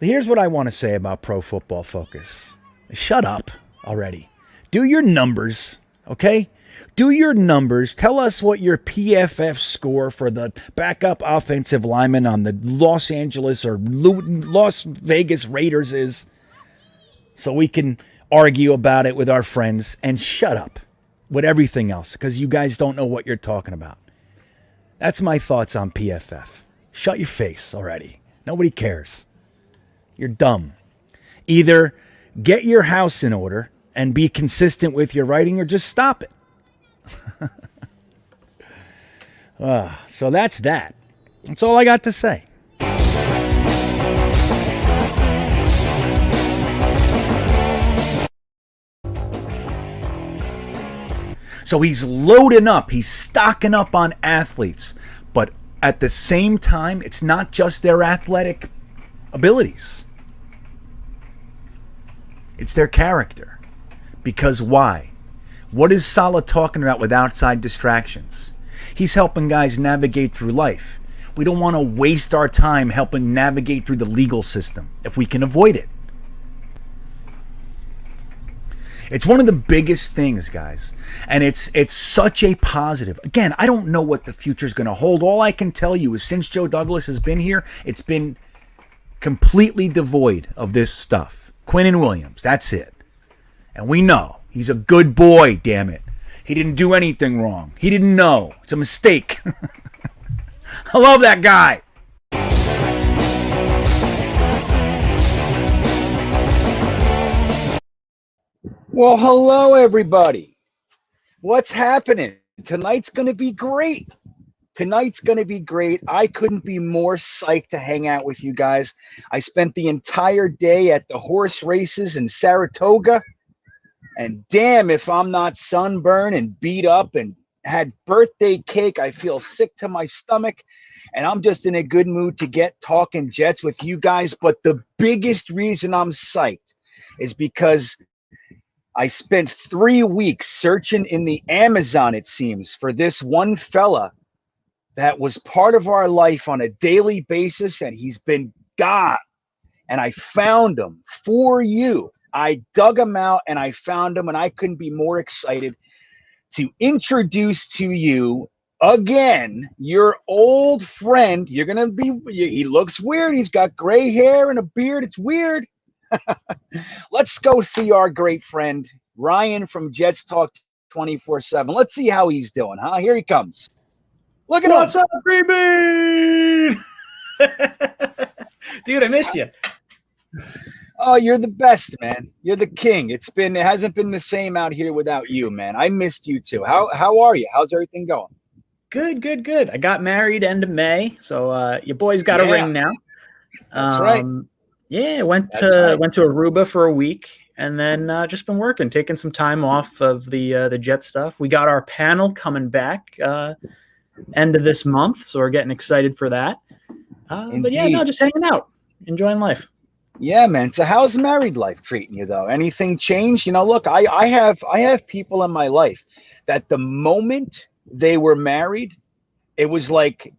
Here's what I want to say about Pro Football Focus. Shut up already. Do your numbers, okay? Do your numbers. Tell us what your PFF score for the backup offensive lineman on the Los Angeles or Las Vegas Raiders is, so we can argue about it with our friends, and shut up with everything else because you guys don't know what you're talking about. That's my thoughts on PFF. Shut your face already. Nobody cares. You're dumb. Either get your house in order and be consistent with your writing, or just stop it. So that's that. That's all I got to say. So he's loading up. He's stocking up on athletes. But at the same time, it's not just their athletic abilities. It's their character. Because why? What is Saleh talking about with outside distractions? He's helping guys navigate through life. We don't want to waste our time helping navigate through the legal system if we can avoid it. It's one of the biggest things, guys. And it's such a positive. Again, I don't know what the future is going to hold. All I can tell you is since Joe Douglas has been here, it's been completely devoid of this stuff. Quinnen Williams, that's it. And we know he's a good boy, damn it. He didn't do anything wrong. He didn't know. It's a mistake. I love that guy. Well, hello, everybody. What's happening? Tonight's going to be great. Tonight's going to be great. I couldn't be more psyched to hang out with you guys. I spent the entire day at the horse races in Saratoga. And damn, if I'm not sunburned and beat up and had birthday cake, I feel sick to my stomach. And I'm just in a good mood to get talking Jets with you guys. But the biggest reason I'm psyched is because I spent 3 weeks searching in the Amazon, it seems, for this one fella that was part of our life on a daily basis, and he's been gone. And I found him for you. I dug him out and I found him, and I couldn't be more excited to introduce to you again your old friend. You're going to be, he looks weird. He's got gray hair and a beard. It's weird. Let's go see our great friend, Ryan from Jetstalk 24/7. Let's see how he's doing, huh? Here he comes. Look at him. What's up, GreenBean? Dude, I missed you. Oh, you're the best, man. You're the king. It hasn't been the same out here without you, man. I missed you too. How are you? How's everything going? Good. I got married end of May, so your boy's got a ring now. That's right. Yeah, went to Aruba for a week, and then just been working, taking some time off of the Jet stuff. We got our panel coming back end of this month, so we're getting excited for that. But yeah, no, just hanging out, enjoying life. Yeah, man. So how's married life treating you, though? Anything changed? You know, look, I have people in my life that the moment they were married, it was like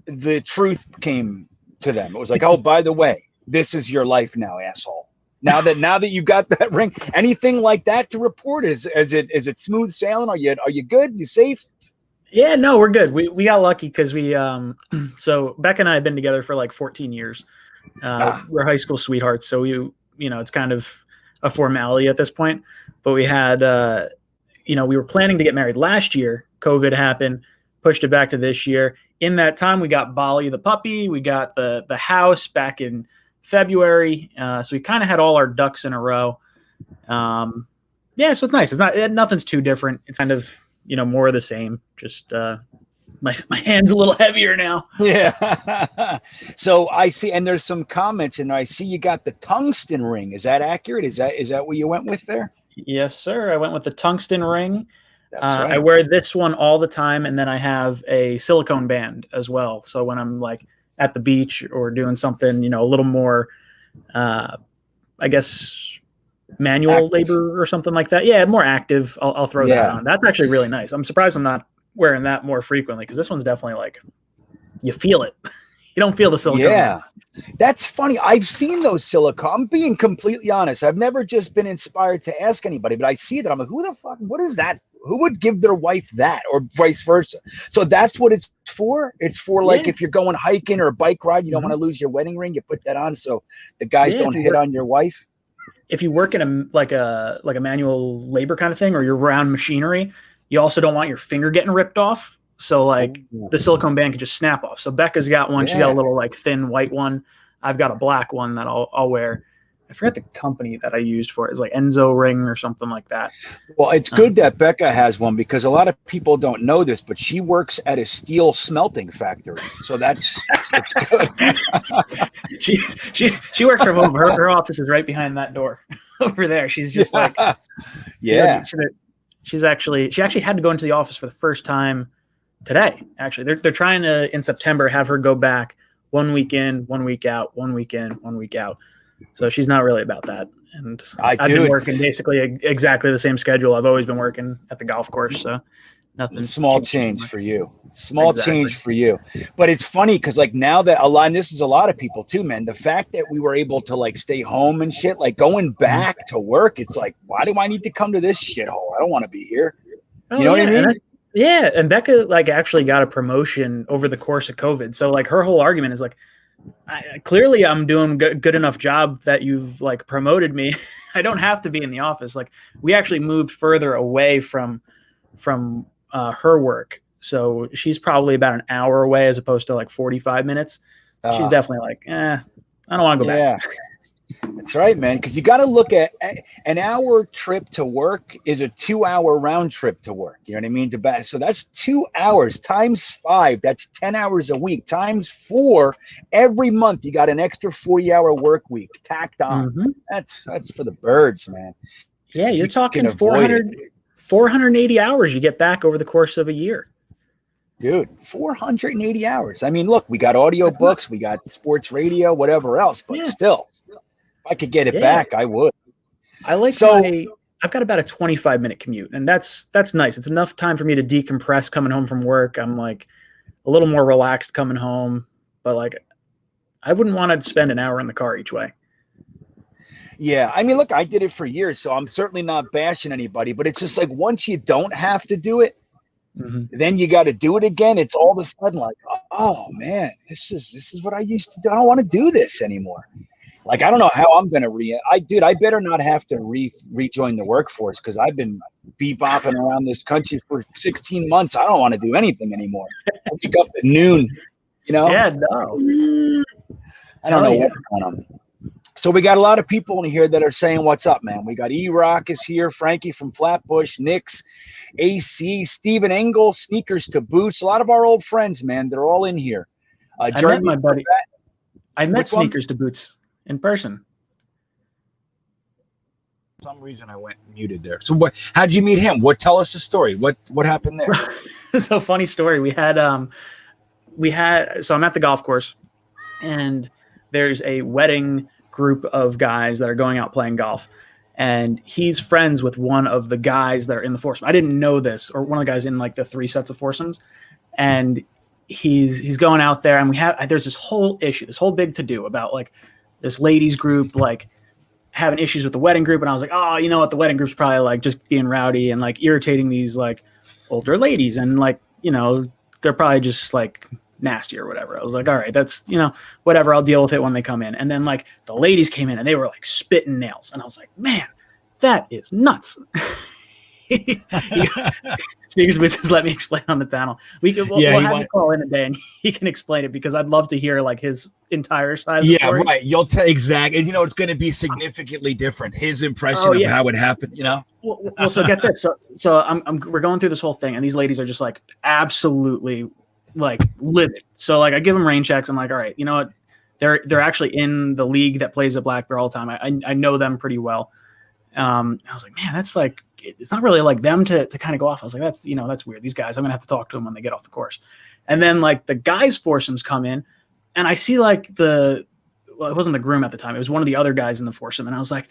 the truth came to them. It was like, oh, by the way, this is your life now, asshole. Now that you got that ring, anything like that to report? Is it smooth sailing? Are you good? You safe? Yeah, no, we're good. We got lucky because we so Becca and I have been together for like 14 years. We're high school sweethearts, so it's kind of a formality at this point. But we had we were planning to get married last year. COVID happened, pushed it back to this year. In that time, we got Bolly the puppy. We got the house back in February. So we kind of had all our ducks in a row. So it's nice. Nothing's too different. It's kind of more of the same. Just my hand's a little heavier now. Yeah. So I see, and there's some comments, and I see you got the tungsten ring. Is that accurate? Is that what you went with there? Yes, sir. I went with the tungsten ring. That's right. I wear this one all the time, and then I have a silicone band as well. So when I'm like at the beach or doing something, a little more, I guess, manual labor or something like that. Yeah, more active. I'll throw that on. That's actually really nice. I'm surprised I'm not wearing that more frequently because this one's definitely like you feel it. You don't feel the silicone. Yeah. That's funny. I've seen those silicone. I'm being completely honest. I've never just been inspired to ask anybody, but I see that. I'm like, who the fuck? What is that? Who would give their wife that, or vice versa? So that's what it's for. It's for like if you're going hiking or a bike ride, you don't want to lose your wedding ring. You put that on so the guys don't hit on your wife. If you work in a manual labor kind of thing, or you're around machinery, you also don't want your finger getting ripped off. So like the silicone band can just snap off. So Becca's got one. She's got a little like thin white one. I've got a black one that I'll wear. I forget the company that I used for it. It's like Enzo Ring or something like that. Well, it's good that Becca has one, because a lot of people don't know this, but she works at a steel smelting factory. So that's good. she works from home. Her office is right behind that door over there. She's just like, she actually had to go into the office for the first time today. Actually, they're trying to in September have her go back 1 week in, 1 week out, 1 week in, 1 week out. So she's not really about that. And I've been working basically exactly the same schedule I've always been working at the golf course. So nothing. Small change for you. Change for you. But it's funny because like now that this is a lot of people too, man. The fact that we were able to like stay home and shit, like going back to work, it's like, why do I need to come to this shithole? I don't want to be here. You know what I mean? And Becca like actually got a promotion over the course of COVID. So like her whole argument is like, clearly I'm doing good enough job that you've like promoted me. I don't have to be in the office. Like we actually moved further away from her work. So she's probably about an hour away as opposed to like 45 minutes. She's definitely like, I don't want to go back. That's right, man. Because you got to look at an hour trip to work is a 2 hour round trip to work. You know what I mean? So that's 2 hours times 5. That's 10 hours a week times 4. Every month you got an extra 40-hour work week tacked on. That's for the birds, man. Yeah, you're talking 480 hours you get back over the course of a year. Dude, 480 hours. I mean, look, we got audio books, we got sports radio, whatever else, but still. If I could get it back, I would. I've got about a 25-minute commute, and that's nice. It's enough time for me to decompress coming home from work. I'm like a little more relaxed coming home, but like I wouldn't want to spend an hour in the car each way. Yeah, I mean, look, I did it for years, so I'm certainly not bashing anybody, but it's just like once you don't have to do it, then you got to do it again. It's all of a sudden like, oh man, this is what I used to do. I don't want to do this anymore. Like, I don't know how I'm going to I better not have to rejoin the workforce because I've been bebopping around this country for 16 months. I don't want to do anything anymore. I wake up at noon, you know? Yeah, no. I don't know what's going on. So we got a lot of people in here that are saying, what's up, man? We got E-Rock is here, Frankie from Flatbush, Nix, AC, Stephen Engel, Sneakers to Boots. A lot of our old friends, man. They're all in here. I met my buddy. I met Sneakers to Boots in person. For some reason I went muted there. So how'd you meet him? Tell us the story. What happened there? So funny story. So I'm at the golf course and there's a wedding group of guys that are going out playing golf. And he's friends with one of the guys that are in the foursome. I didn't know this, or one of the guys in like the 3 sets of foursomes. And he's going out there and there's this whole big to do about like this ladies group, like having issues with the wedding group. And I was like, oh, you know what? The wedding group's probably like just being rowdy and like irritating these like older ladies. And like, you know, they're probably just like nasty or whatever. I was like, all right, that's, you know, whatever. I'll deal with it when they come in. And then like the ladies came in and they were like spitting nails. And I was like, man, that is nuts. Sneakers Boots just let me explain on the panel. We'll have to call in a day and he can explain it because I'd love to hear like his entire side of the story. Right. You'll tell exactly. And you know, it's going to be significantly different. His impression of how it happened, you know? Well, so get this. So we're going through this whole thing and these ladies are just like absolutely like livid. So like I give them rain checks. I'm like, all right, you know what? They're actually in the league that plays at Black Bear all the time. I know them pretty well. I was like, man, that's like, it's not really like them to kind of go off. I was like, that's weird. These guys, I'm gonna have to talk to them when they get off the course. And then like the guys foursomes come in and I see like it wasn't the groom at the time. It was one of the other guys in the foursome. And I was like,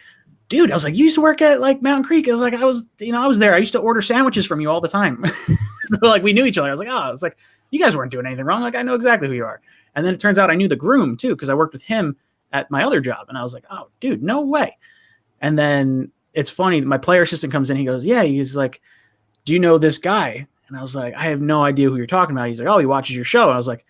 dude, you used to work at like Mountain Creek. I was like, I was there. I used to order sandwiches from you all the time. So like we knew each other. I was like, you guys weren't doing anything wrong. Like, I know exactly who you are. And then it turns out I knew the groom too, because I worked with him at my other job. And I was like, oh, dude, no way. And then it's funny. My player assistant comes in. He goes, yeah. He's like, do you know this guy? And I was like, I have no idea who you're talking about. He's like, oh, he watches your show. And I was like,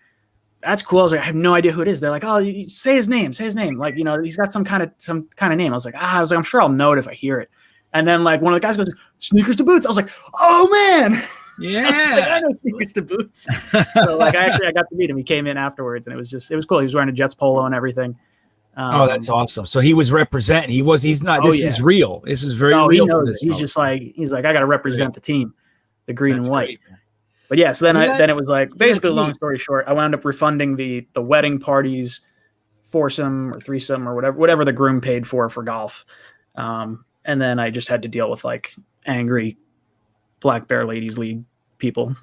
that's cool. I was like, I have no idea who it is. They're like, oh, you say his name. Like, you know, he's got some kind of name. I was like, I'm sure I'll know it if I hear it. And then like one of the guys goes, sneakers to boots. I was like, oh man. Yeah. I know sneakers to boots. So like I got to meet him. He came in afterwards and it was cool. He was wearing a Jets polo and everything. Oh, that's awesome. So he was representing. He's not, this is real. This is very real. He knows it. He's like, I got to represent the team, the green and white. Great, but yeah, so then it was like, basically long story short, I wound up refunding the wedding parties, foursome or threesome or whatever the groom paid for golf. And then I just had to deal with like angry Black Bear Ladies League people.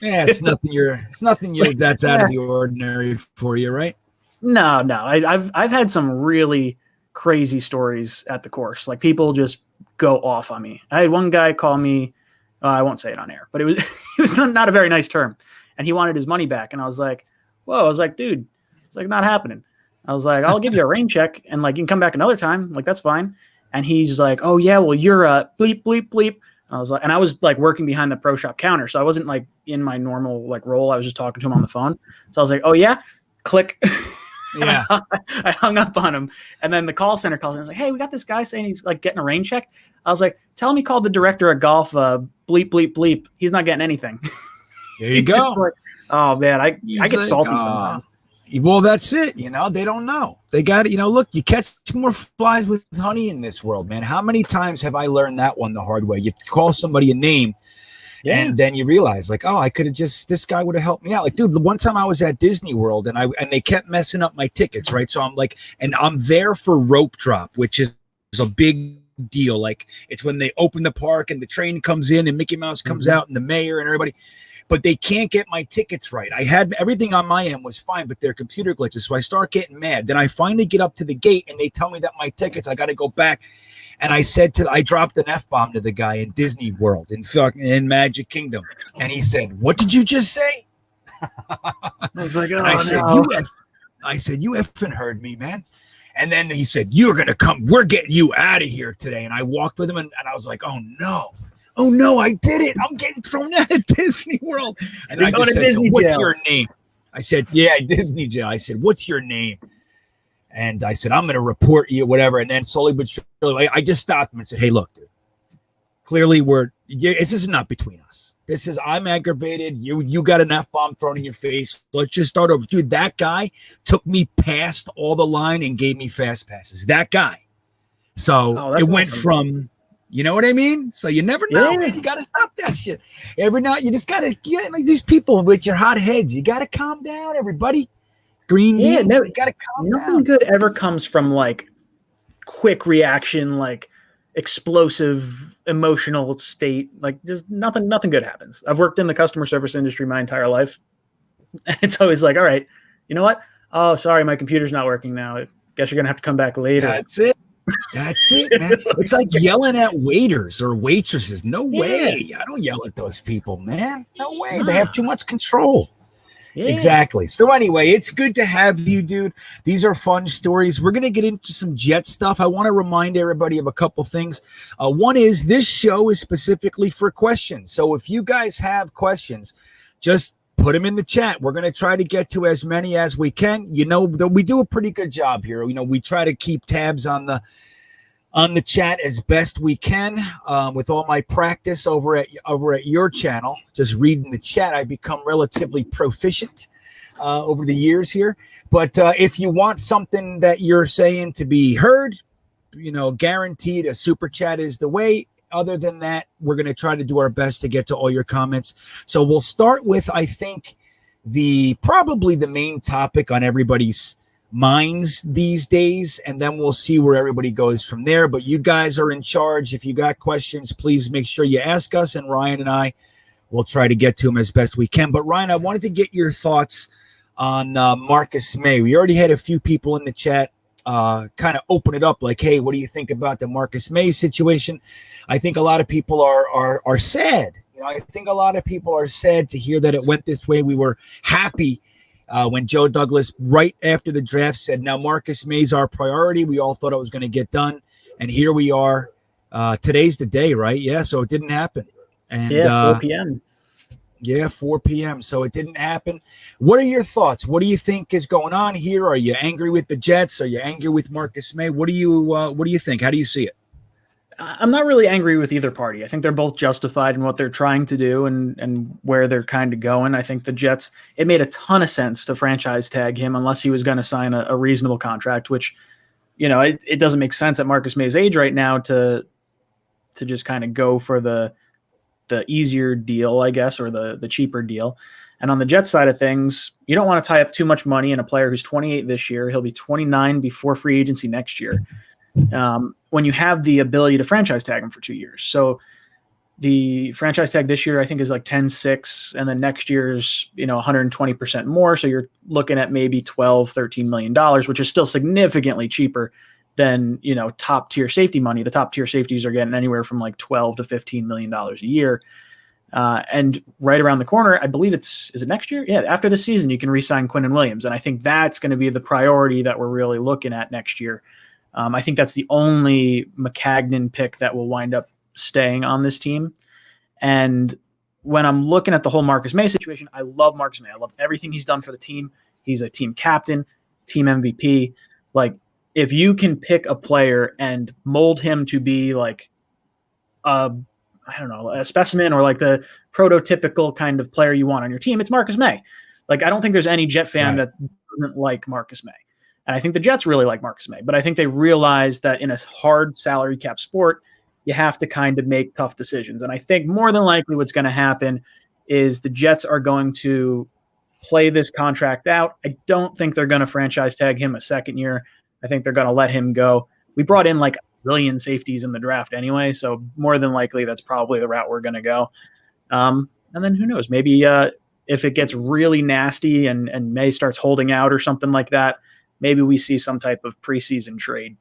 Yeah, it's nothing that's out of the ordinary for you, right? No. I've had some really crazy stories at the course. Like people just go off on me. I had one guy call me, I won't say it on air, but it was not a very nice term. And he wanted his money back. And I was like, whoa, I was like, dude, it's like not happening. I was like, I'll give you a rain check and like you can come back another time. Like that's fine. And he's like, oh yeah, well you're a bleep, bleep, bleep. I was like working behind the pro shop counter. So I wasn't like in my normal like role. I was just talking to him on the phone. So I was like, oh yeah, click. Yeah. I hung up on him. And then the call center calls in. I was like, hey, we got this guy saying he's like getting a rain check. I was like, tell him he called the director of golf, bleep, bleep, bleep. He's not getting anything. There you go. Like, oh man, I get salty sometimes. Well, that's it. You know, they don't know. They got it. You know, look, you catch more flies with honey in this world, man. How many times have I learned that one the hard way? You call somebody a name and then you realize like, oh, I could have this guy would have helped me out. Like, dude, the one time I was at Disney World and they kept messing up my tickets. Right. So I'm like, and I'm there for rope drop, which is a big deal. Like it's when they open the park and the train comes in and Mickey Mouse comes out and the mayor and everybody. But they can't get my tickets right. I had everything on my end was fine, but their computer glitches. So I start getting mad. Then I finally get up to the gate and they tell me that my tickets, I got to go back. And I dropped an F-bomb to the guy in Disney World in Magic Kingdom. And he said, what did you just say? I was like, oh, I said, you effing heard me, man. And then he said, you're going to come. We're getting you out of here today. And I walked with him and I was like, oh no, I did it. I'm getting thrown out of Disney World. And I just said, what's your name? I said, yeah, Disney jail. I said, what's your name? And I said, I'm going to report you, whatever. And then slowly but surely, I just stopped him and said, hey, look, dude, clearly this is not between us. I'm aggravated. You got an F-bomb thrown in your face. Let's just start over. Dude, that guy took me past all the line and gave me fast passes. That guy. So it went from... You know what I mean? So you never know, man. You got to stop that shit. Every night, you just got to get like these people with your hot heads. You got to calm down, everybody. GreenBean, you got to calm down. Nothing good ever comes from like quick reaction, like explosive emotional state. Like just nothing good happens. I've worked in the customer service industry my entire life. And it's always like, all right, you know what? Oh, sorry, my computer's not working now. I guess you're going to have to come back later. That's it. That's it, man. It's like yelling at waiters or waitresses. No way. I don't yell at those people, man. No way. They have too much control. Yeah. Exactly. So anyway, it's good to have you, dude. These are fun stories. We're going to get into some jet stuff. I want to remind everybody of a couple things. One is this show is specifically for questions. So if you guys have questions, just put them in the chat. We're going to try to get to as many as we can. You know, we do a pretty good job here. You know, we try to keep tabs on the chat as best we can. With all my practice over at your channel, just reading the chat, I've become relatively proficient over the years here. But if you want something that you're saying to be heard, you know, guaranteed a super chat is the way. Other than that, we're going to try to do our best to get to all your comments. So we'll start with, I think, probably the main topic on everybody's minds these days, and then we'll see where everybody goes from there. But you guys are in charge. If you got questions, please make sure you ask us, and Ryan and I will try to get to them as best we can. But Ryan, I wanted to get your thoughts on Marcus May. We already had a few people in the chat kind of open it up like, hey, what do you think about the Marcus May situation? I think a lot of people are sad, I think a lot of people are sad to hear that it went this way. We were happy when Joe Douglas, right after the draft, said, now Marcus May's our priority. We all thought it was going to get done. And here we are. Today's the day, right? Yeah, so it didn't happen. And 4 p.m. Yeah, 4 p.m. So it didn't happen. What are your thoughts? What do you think is going on here? Are you angry with the Jets? Are you angry with Marcus May? What do you think? How do you see it? I'm not really angry with either party. I think they're both justified in what they're trying to do and where they're kind of going. I think the Jets, it made a ton of sense to franchise tag him unless he was going to sign a reasonable contract, which, it doesn't make sense at Marcus May's age right now to just kind of go for the easier deal, I guess, or the cheaper deal. And on the Jets side of things, you don't want to tie up too much money in a player who's 28 this year. He'll be 29 before free agency next year. When you have the ability to franchise tag him for 2 years. So the franchise tag this year, I think, is like 10-6, and then next year's, 120% more. So you're looking at maybe $12-13 million, which is still significantly cheaper than, top tier safety money. The top tier safeties are getting anywhere from like $12 to $15 million a year. And right around the corner, I believe is it next year? Yeah. After the season, you can re-sign Quinnen Williams. And I think that's going to be the priority that we're really looking at next year. I think that's the only McCagnon pick that will wind up staying on this team. And when I'm looking at the whole Marcus May situation, I love Marcus May. I love everything he's done for the team. He's a team captain, team MVP. Like, if you can pick a player and mold him to be like a specimen or like the prototypical kind of player you want on your team, it's Marcus May. Like, I don't think there's any Jet fan that doesn't like Marcus May. And I think the Jets really like Marcus May, but I think they realize that in a hard salary cap sport, you have to kind of make tough decisions. And I think more than likely what's going to happen is the Jets are going to play this contract out. I don't think they're going to franchise tag him a second year. I think they're going to let him go. We brought in like a zillion safeties in the draft anyway, so more than likely that's probably the route we're going to go. And then who knows? Maybe if it gets really nasty and May starts holding out or something like that, maybe we see some type of preseason trade.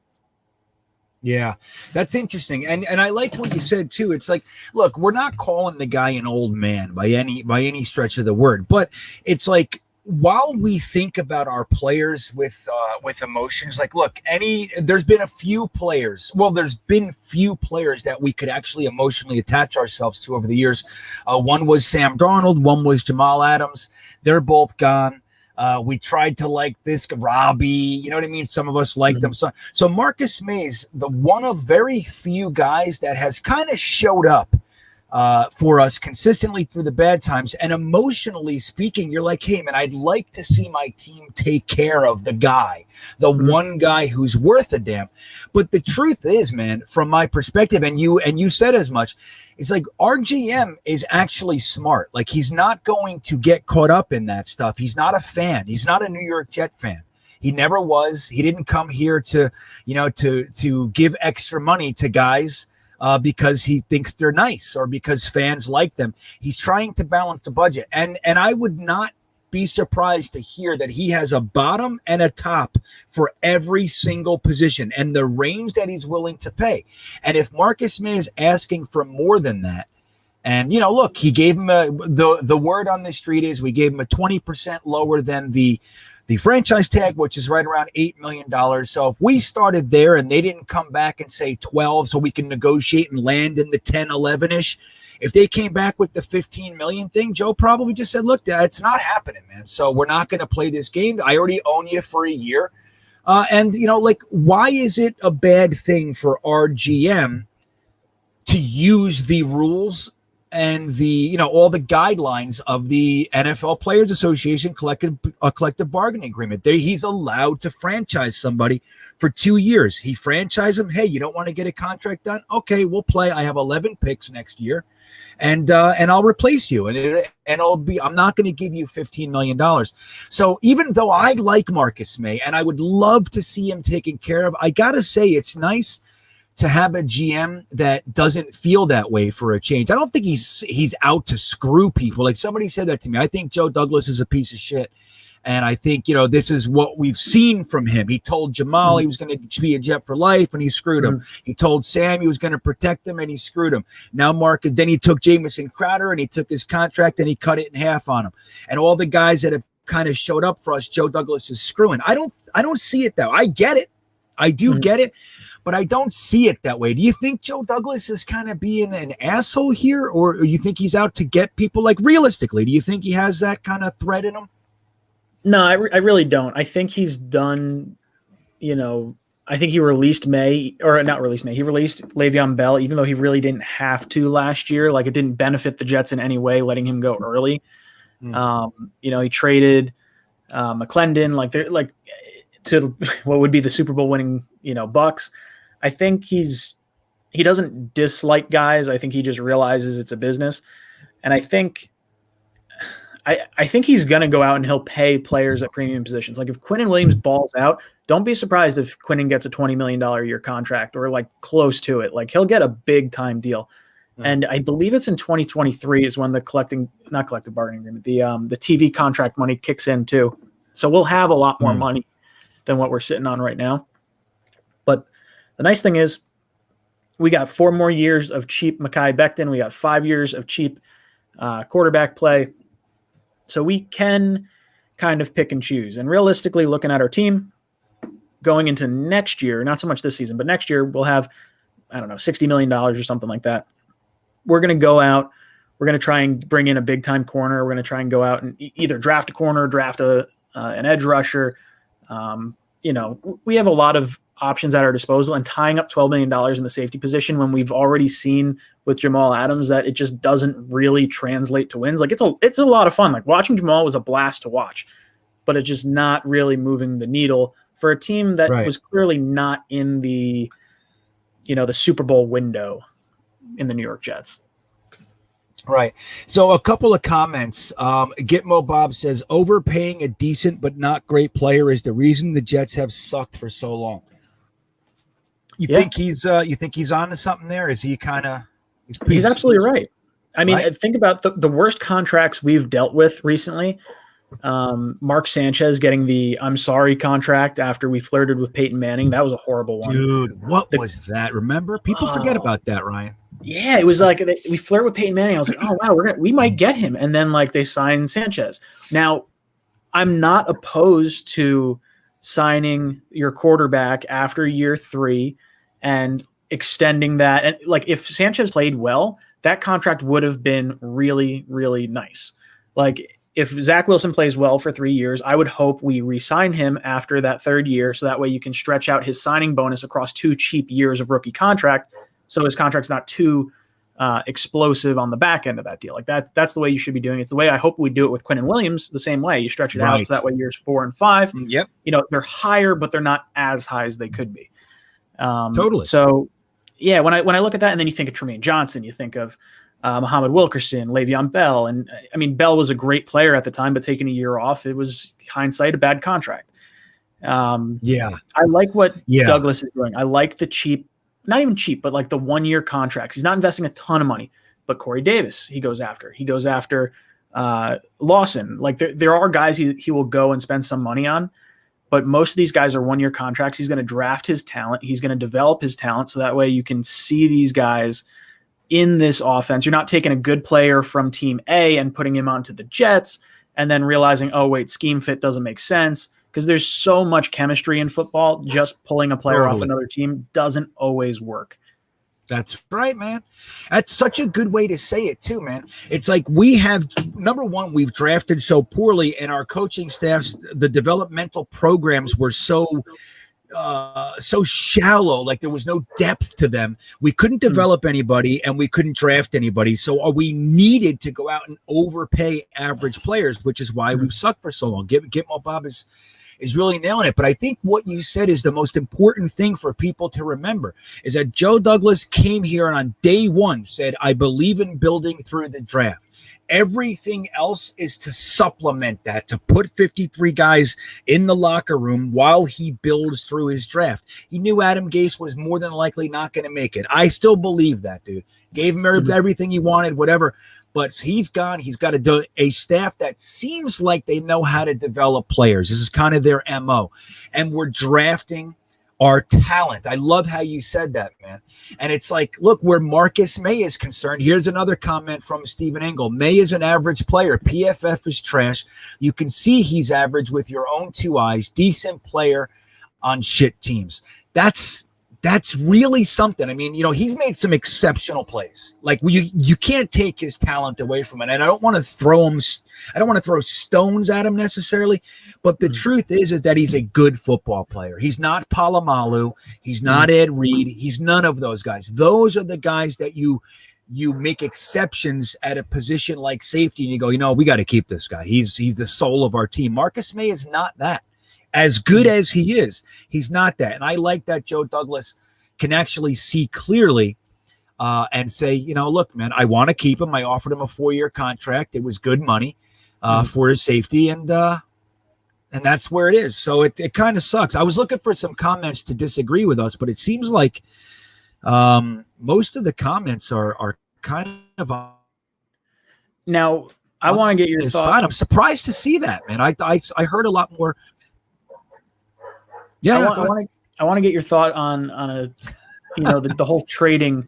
Yeah, that's interesting. And I like what you said too. It's like, look, we're not calling the guy an old man by any stretch of the word, but it's like, while we think about our players with emotions, like, look, there's been few players that we could actually emotionally attach ourselves to over the years. One was Sam Darnold, one was Jamal Adams. They're both gone. We tried to like this Robbie, you know what I mean? Some of us liked them. So Marcus May's the one of very few guys that has kind of showed up for us consistently through the bad times. And emotionally speaking, you're like, hey man, I'd like to see my team take care of the guy, the one guy who's worth a damn. But the truth is, man, from my perspective, and you said as much, it's like our GM is actually smart. Like, he's not going to get caught up in that stuff. He's not a fan. He's not a New York Jet fan. He never was. He didn't come here to give extra money to guys because he thinks they're nice or because fans like them. He's trying to balance the budget. And I would not be surprised to hear that he has a bottom and a top for every single position and the range that he's willing to pay. And if Marcus May is asking for more than that, and, look, he gave him the word on the street is we gave him a 20% lower than the franchise tag, which is right around $8 million. So if we started there and they didn't come back and say 12 so we can negotiate and land in the 10, 11-ish, if they came back with the 15 million thing, Joe probably just said, look, it's not happening, man. So we're not going to play this game. I already own you for a year. And, why is it a bad thing for our GM to use the rules and the, all the guidelines of the NFL Players Association collective bargaining agreement? He's allowed to franchise somebody for 2 years. He franchised him. Hey, you don't want to get a contract done? Okay, we'll play. I have 11 picks next year. And I'll replace you. And I'm not going to give you $15 million. So even though I like Marcus May and I would love to see him taken care of, I got to say it's nice to have a GM that doesn't feel that way for a change. I don't think he's out to screw people. Like, somebody said that to me. I think Joe Douglas is a piece of shit. And I think, this is what we've seen from him. He told Jamal he was going to be a Jet for life, and he screwed him. He told Sam he was going to protect him, and he screwed him. Now then he took Jamison Crowder, and he took his contract, and he cut it in half on him. And all the guys that have kind of showed up for us, Joe Douglas is screwing. I don't see it that way. I get it. I do get it, but I don't see it that way. Do you think Joe Douglas is kind of being an asshole here, or you think he's out to get people? Like, realistically, do you think he has that kind of threat in him? No, I really don't. I think he's done, I think he released He released Le'Veon Bell, even though he really didn't have to last year. Like, it didn't benefit the Jets in any way, letting him go early. He traded McClendon, to what would be the Super Bowl winning, Bucks. I think he doesn't dislike guys. I think he just realizes it's a business. And I think he's going to go out and he'll pay players at premium positions. Like, if Quinnen Williams balls out, don't be surprised if Quinnen gets a $20 million a year contract or like close to it. Like, he'll get a big time deal. And I believe it's in 2023 is when the not collective bargaining agreement, the TV contract money kicks in too. So we'll have a lot more money than what we're sitting on right now. But the nice thing is we got 4 more years of cheap Mekhi Becton. We got 5 years of cheap quarterback play. So we can kind of pick and choose. And realistically, looking at our team going into next year, not so much this season, but next year we'll have, $60 million or something like that. We're going to go out. We're going to try and bring in a big-time corner. We're going to try and go out and either draft a corner, draft an edge rusher. We have a lot of options at our disposal, and tying up $12 million in the safety position when we've already seen with Jamal Adams that it just doesn't really translate to wins. Like, it's a lot of fun. Like, watching Jamal was a blast to watch, but it's just not really moving the needle for a team that was clearly not in the Super Bowl window in the New York Jets. Right. So a couple of comments. Gitmo Bob says overpaying a decent but not great player is the reason the Jets have sucked for so long. You think he's on to something there? Is he kind of? He's absolutely right. I mean, think about the worst contracts we've dealt with recently. Mark Sanchez getting the "I'm sorry" contract after we flirted with Peyton Manning. That was a horrible one. Dude, what was that? Remember? People forget about that, Ryan. Yeah, it was like we flirt with Peyton Manning. I was like, oh wow, we might get him, and then they signed Sanchez. Now, I'm not opposed to signing your quarterback after year 3 and extending that. And if Sanchez played well, that contract would have been really, really nice. If Zach Wilson plays well for 3 years, I would hope we re-sign him after that 3rd year, so that way you can stretch out his signing bonus across 2 cheap years of rookie contract, so his contract's not too explosive on the back end of that deal. That's the way you should be doing it. It's the way I hope we do it with Quinnen Williams, the same way. You stretch it out so that way years 4 and 5, they're higher, but they're not as high as they could be. Totally. So, yeah, when I look at that, and then you think of Tremaine Johnson, you think of Muhammad Wilkerson, Le'Veon Bell. And I mean, Bell was a great player at the time, but taking a year off, it was hindsight a bad contract. I like what Douglas is doing. I like the cheap, not even cheap, but the 1-year contracts. He's not investing a ton of money, but Corey Davis, he goes after Lawson. There are guys he will go and spend some money on, but most of these guys are 1-year contracts. He's going to draft his talent. He's going to develop his talent. So that way you can see these guys in this offense. You're not taking a good player from team A and putting him onto the Jets and then realizing, oh wait, scheme fit doesn't make sense, because there's so much chemistry in football. Just pulling a player off another team doesn't always work. That's right, man. That's such a good way to say it too, man. It's like we have, number one, we've drafted so poorly, and our coaching staffs, the developmental programs were so shallow. There was no depth to them. We couldn't develop anybody, and we couldn't draft anybody. So we needed to go out and overpay average players, which is why we've sucked for so long. Gitmo Bob is really nailing it. But I think what you said is the most important thing for people to remember is that Joe Douglas came here and on day 1 said, I believe in building through the draft. Everything else is to supplement that, to put 53 guys in the locker room while he builds through his draft. He knew Adam Gase was more than likely not going to make it. I still believe that, dude. Gave him everything he wanted, whatever. But he's gone. He's got a staff that seems like they know how to develop players. This is kind of their MO. And we're drafting our talent. I love how you said that, man. And it's like, look, where Marcus May is concerned, here's another comment from Stephen Engel. May is an average player. PFF is trash. You can see he's average with your own two eyes. Decent player on shit teams. That's really something. I mean, he's made some exceptional plays. Like you can't take his talent away from it. And I don't want to throw stones at him necessarily, but the truth is that he's a good football player. He's not Palomalu. He's not Ed Reed. He's none of those guys. Those are the guys that you make exceptions at a position like safety, and you go, we got to keep this guy. He's the soul of our team. Marcus May is not that. As good as he is, he's not that. And I like that Joe Douglas can actually see clearly and say, look, man, I want to keep him. I offered him a 4-year contract. It was good money for his safety, and that's where it is. So it kind of sucks. I was looking for some comments to disagree with us, but it seems like most of the comments are kind of now. I want to get your thoughts. I'm surprised to see that, man. I heard a lot more. Yeah, I want to get your thought on the whole trading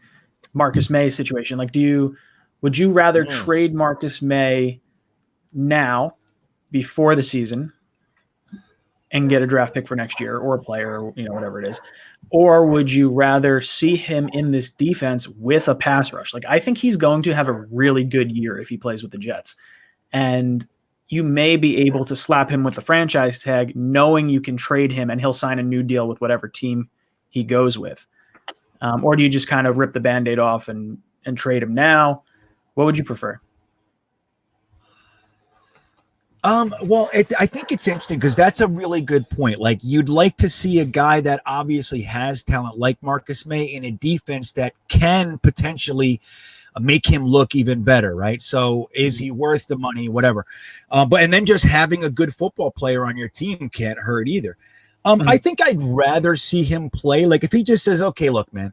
Marcus May situation. Like, would you rather trade Marcus May now before the season and get a draft pick for next year or a player, or whatever it is, or would you rather see him in this defense with a pass rush? Like, I think he's going to have a really good year if he plays with the Jets, and you may be able to slap him with the franchise tag, knowing you can trade him and he'll sign a new deal with whatever team he goes with. Or do you just kind of rip the Band-Aid off and trade him now? What would you prefer? Well, I think it's interesting because that's a really good point. Like, you'd like to see a guy that obviously has talent like Marcus May in a defense that can potentially make him look even better, right? So is he worth the money, whatever? And then just having a good football player on your team can't hurt either. I think I'd rather see him play. Like, if he just says, okay, look, man,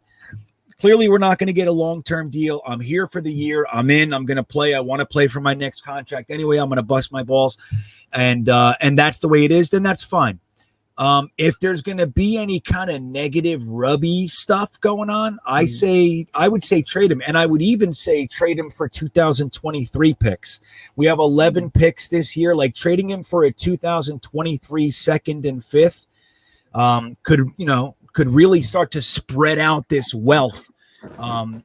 clearly we're not going to get a long-term deal. I'm here for the year. I'm in. I'm going to play. I want to play for my next contract anyway. I'm going to bust my balls. And that's the way it is, then that's fine. If there's going to be any kind of negative rubby stuff going on, I would say trade him. And I would even say trade him for 2023 picks. We have 11 picks this year. Like, trading him for a 2023 second and fifth could really start to spread out this wealth.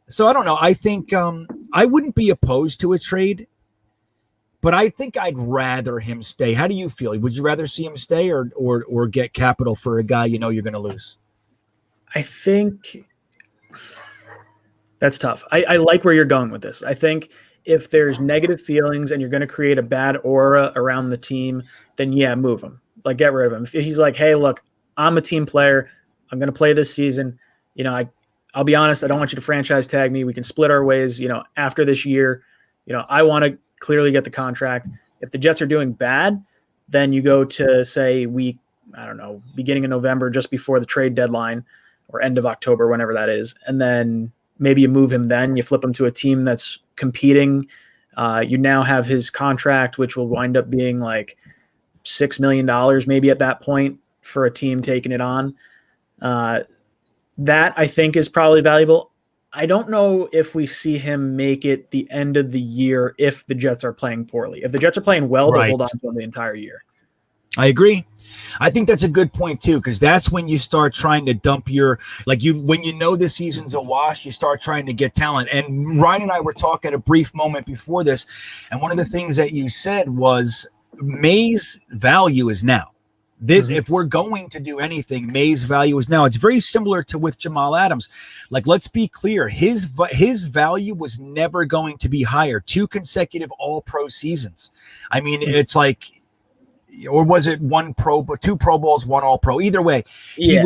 So I don't know. I think I wouldn't be opposed to a trade, but I think I'd rather him stay. How do you feel? Would you rather see him stay or get capital for a guy you're going to lose? I think that's tough. I like where you're going with this. I think if there's negative feelings and you're going to create a bad aura around the team, then move him. Like, get rid of him. If he's like, hey, look, I'm a team player. I'm going to play this season. I'll be honest. I don't want you to franchise tag me. We can split our ways, after this year. I want to clearly get the contract. If the Jets are doing bad, then you go to, say, beginning of November, just before the trade deadline, or end of October, whenever that is. And then maybe you move him then. You flip him to a team that's competing. You now have his contract, which will wind up being like $6 million maybe at that point for a team taking it on. That, I think, is probably valuable. I don't know if we see him make it the end of the year if the Jets are playing poorly. If the Jets are playing well, they'll hold on to him the entire year. I agree. I think that's a good point too, because that's when you start trying to dump when the season's a wash, you start trying to get talent. And Ryan and I were talking a brief moment before this, and one of the things that you said was May's value is now. If we're going to do anything, May's value is now. It's very similar to with Jamal Adams. Like, let's be clear, his value was never going to be higher. 2 consecutive All-Pro seasons. I mean, it's like, or was it 2 Pro Bowls, 1 All-Pro? Either way, it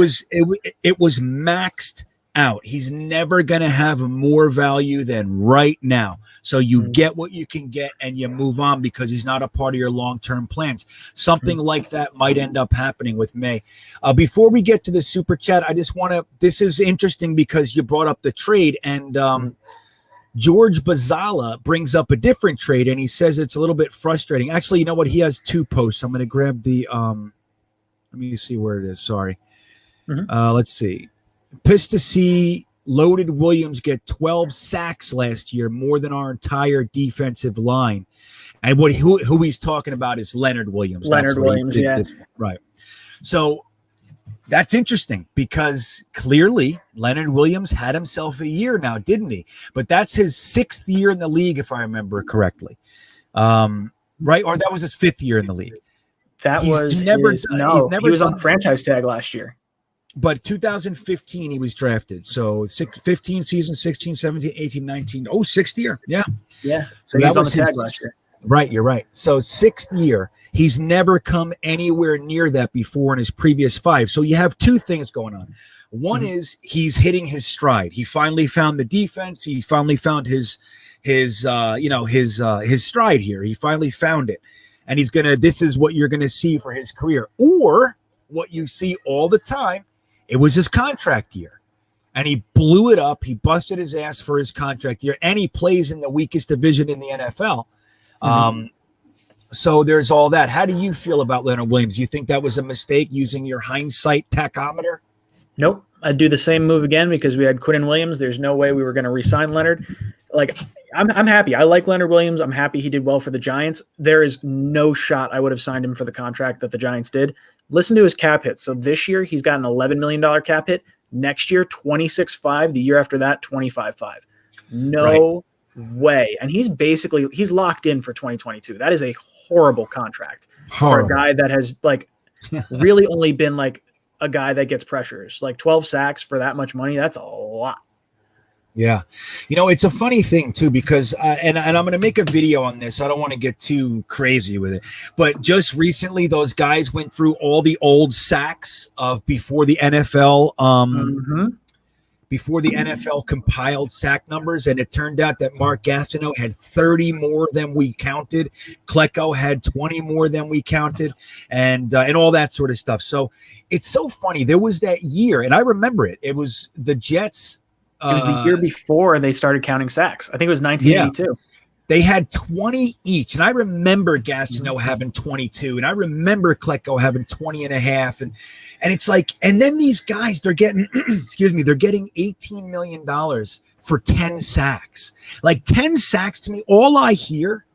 was maxed out. He's never going to have more value than right now. So you get what you can get and you move on because he's not a part of your long-term plans. Something like that might end up happening with May. Before we get to the super chat, I just want to, this is interesting because you brought up the trade, and George Bazala brings up a different trade, and he says it's a little bit frustrating. Actually, you know what? He has 2 posts. I'm going to grab the let me see where it is. Sorry. Let's see. Pissed to see Loaded Williams get 12 sacks last year, more than our entire defensive line. And who he's talking about is Leonard Williams. Leonard Williams, yeah. Right. So that's interesting because clearly Leonard Williams had himself a year now, didn't he? But that's his 6th year in the league, if I remember correctly. Right? Or that was his 5th year in the league. He was on franchise tag last year. But 2015, he was drafted. So 15 season, 16, 17, 18, 19. Oh, 6th year. Yeah. Yeah. So that was his tag last year. Right, you're right. So 6th year, he's never come anywhere near that before in his previous 5. So you have 2 things going on. One is he's hitting his stride. He finally found the defense. He finally found his stride here. He finally found it. And this is what you're gonna see for his career. Or what you see all the time, it was his contract year. And he blew it up. He busted his ass for his contract year, and he plays in the weakest division in the NFL. So there's all that. How do you feel about Leonard Williams? Do you think that was a mistake using your hindsight tachometer? Nope. I'd do the same move again because we had Quinnen Williams. There's no way we were going to re-sign Leonard. Like, I'm happy. I like Leonard Williams. I'm happy he did well for the Giants. There is no shot I would have signed him for the contract that the Giants did. Listen to his cap hit. So this year he's got an $11 million cap hit. Next year, 26.5. The year after that, 25.5. No way. And he's locked in for 2022. That is a horrible contract for a guy that has really only been a guy that gets pressures. 12 sacks for that much money. That's a lot. Yeah. It's a funny thing too, because, and I'm going to make a video on this. I don't want to get too crazy with it, but just recently those guys went through all the old sacks of before the NFL, before the NFL compiled sack numbers. And it turned out that Mark Gastineau had 30 more than we counted. Klecko had 20 more than we counted, and all that sort of stuff. So it's so funny. There was that year, and I remember it. It was the Jets. It was the year before they started counting sacks. I think it was 1982. Yeah. They had 20 each. And I remember Gastineau having 22. And I remember Klecko having 20 and a half. And it's and then these guys, they're getting, they're getting $18 million for 10 sacks. 10 sacks to me, all I hear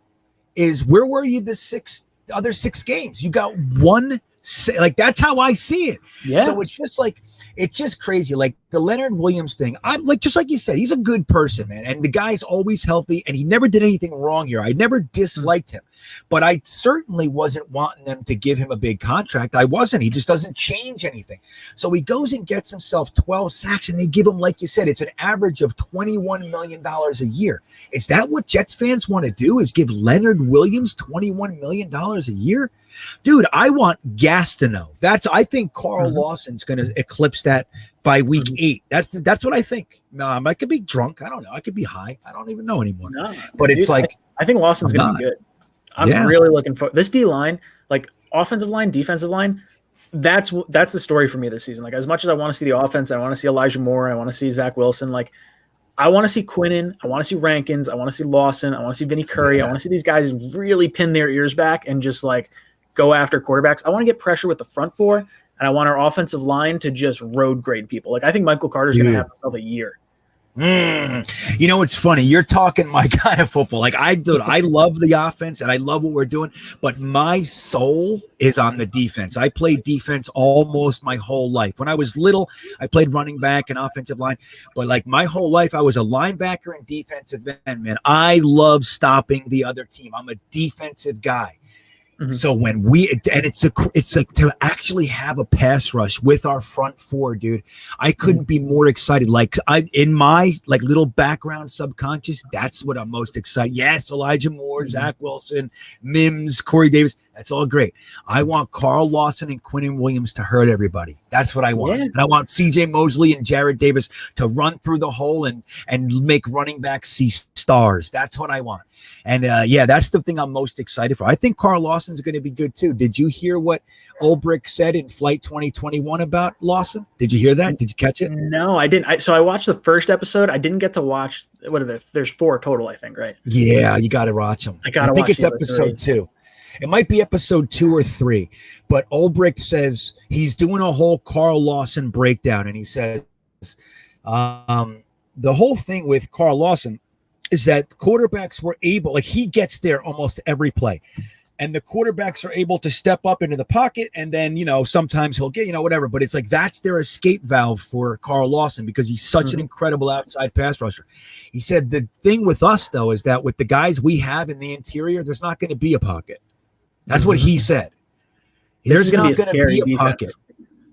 is, where were you the other 6 games? You got one. That's how I see it. Yeah. So it's just crazy. The Leonard Williams thing. I'm just like you said, he's a good person, man. And the guy's always healthy, and he never did anything wrong here. I never disliked him, but I certainly wasn't wanting them to give him a big contract. I wasn't. He just doesn't change anything. So he goes and gets himself 12 sacks, and they give him, like you said, it's an average of $21 million a year. Is that what Jets fans want to do? Is give Leonard Williams $21 million a year? Dude, I want Gastineau. I think Carl Lawson's going to eclipse that by week 8. That's what I think. I could be drunk. I don't know. I could be high. I don't even know anymore. No, but it's I think Lawson's going to be good. I'm really looking for this D line, offensive line, defensive line. That's the story for me this season. As much as I want to see the offense, I want to see Elijah Moore, I want to see Zach Wilson. I want to see Quinnen. I want to see Rankins. I want to see Lawson. I want to see Vinny Curry. Yeah. I want to see these guys really pin their ears back and just go after quarterbacks. I want to get pressure with the front 4, and I want our offensive line to just road grade people. I think Michael Carter's going to have himself a year. It's funny. You're talking my kind of football. I love the offense and I love what we're doing, but my soul is on the defense. I played defense almost my whole life. When I was little, I played running back and offensive line, but my whole life, I was a linebacker and defensive end, man. I love stopping the other team. I'm a defensive guy. So when it's to actually have a pass rush with our front 4, dude, I couldn't be more excited. In my little background subconscious, that's what I'm most excited. Yes, Elijah Moore, Zach Wilson, Mims, Corey Davis. That's all great. I want Carl Lawson and Quinnen Williams to hurt everybody. That's what I want. Yeah. And I want C.J. Mosley and Jared Davis to run through the hole and make running backs see stars. That's what I want. And that's the thing I'm most excited for. I think Carl Lawson's going to be good too. Did you hear what Ulbrich said in Flight 2021 about Lawson? Did you hear that? Did you catch it? No, I didn't. So I watched the first episode. I didn't get to watch. What are there? There's 4 total, I think, right? Yeah, you got to watch them. I think it's episode 2. It might be episode 2 or 3, but Ulbrich says he's doing a whole Carl Lawson breakdown, and he says the whole thing with Carl Lawson is that quarterbacks were able, like he gets there almost every play, and the quarterbacks are able to step up into the pocket, and then, sometimes he'll get, whatever, but it's like that's their escape valve for Carl Lawson because he's such an incredible outside pass rusher. He said the thing with us, though, is that with the guys we have in the interior, there's not going to be a pocket. That's what he said. There's not going to be a pocket.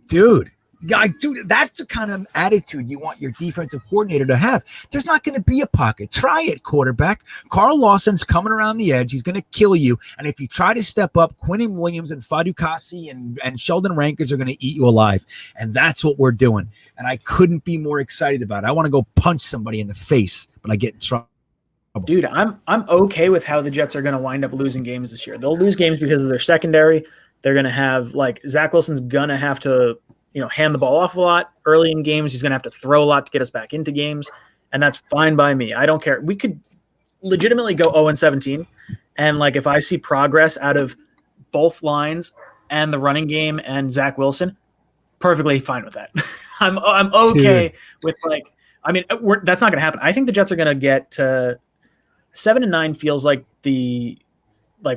Dude, that's the kind of attitude you want your defensive coordinator to have. There's not going to be a pocket. Try it, quarterback. Carl Lawson's coming around the edge. He's going to kill you. And if you try to step up, Quinnen Williams and Fadu Kasi and Sheldon Rankins are going to eat you alive. And that's what we're doing. And I couldn't be more excited about it. I want to go punch somebody in the face, but I get in trouble. Dude, I'm okay with how the Jets are going to wind up losing games this year. They'll lose games because of their secondary. They're going to have, Zach Wilson's going to have to, hand the ball off a lot early in games. He's going to have to throw a lot to get us back into games, and that's fine by me. I don't care. We could legitimately go 0-17, and, if I see progress out of both lines and the running game and Zach Wilson, perfectly fine with that. I'm okay with, that's not going to happen. I think the Jets are going to get to 7-9 feels like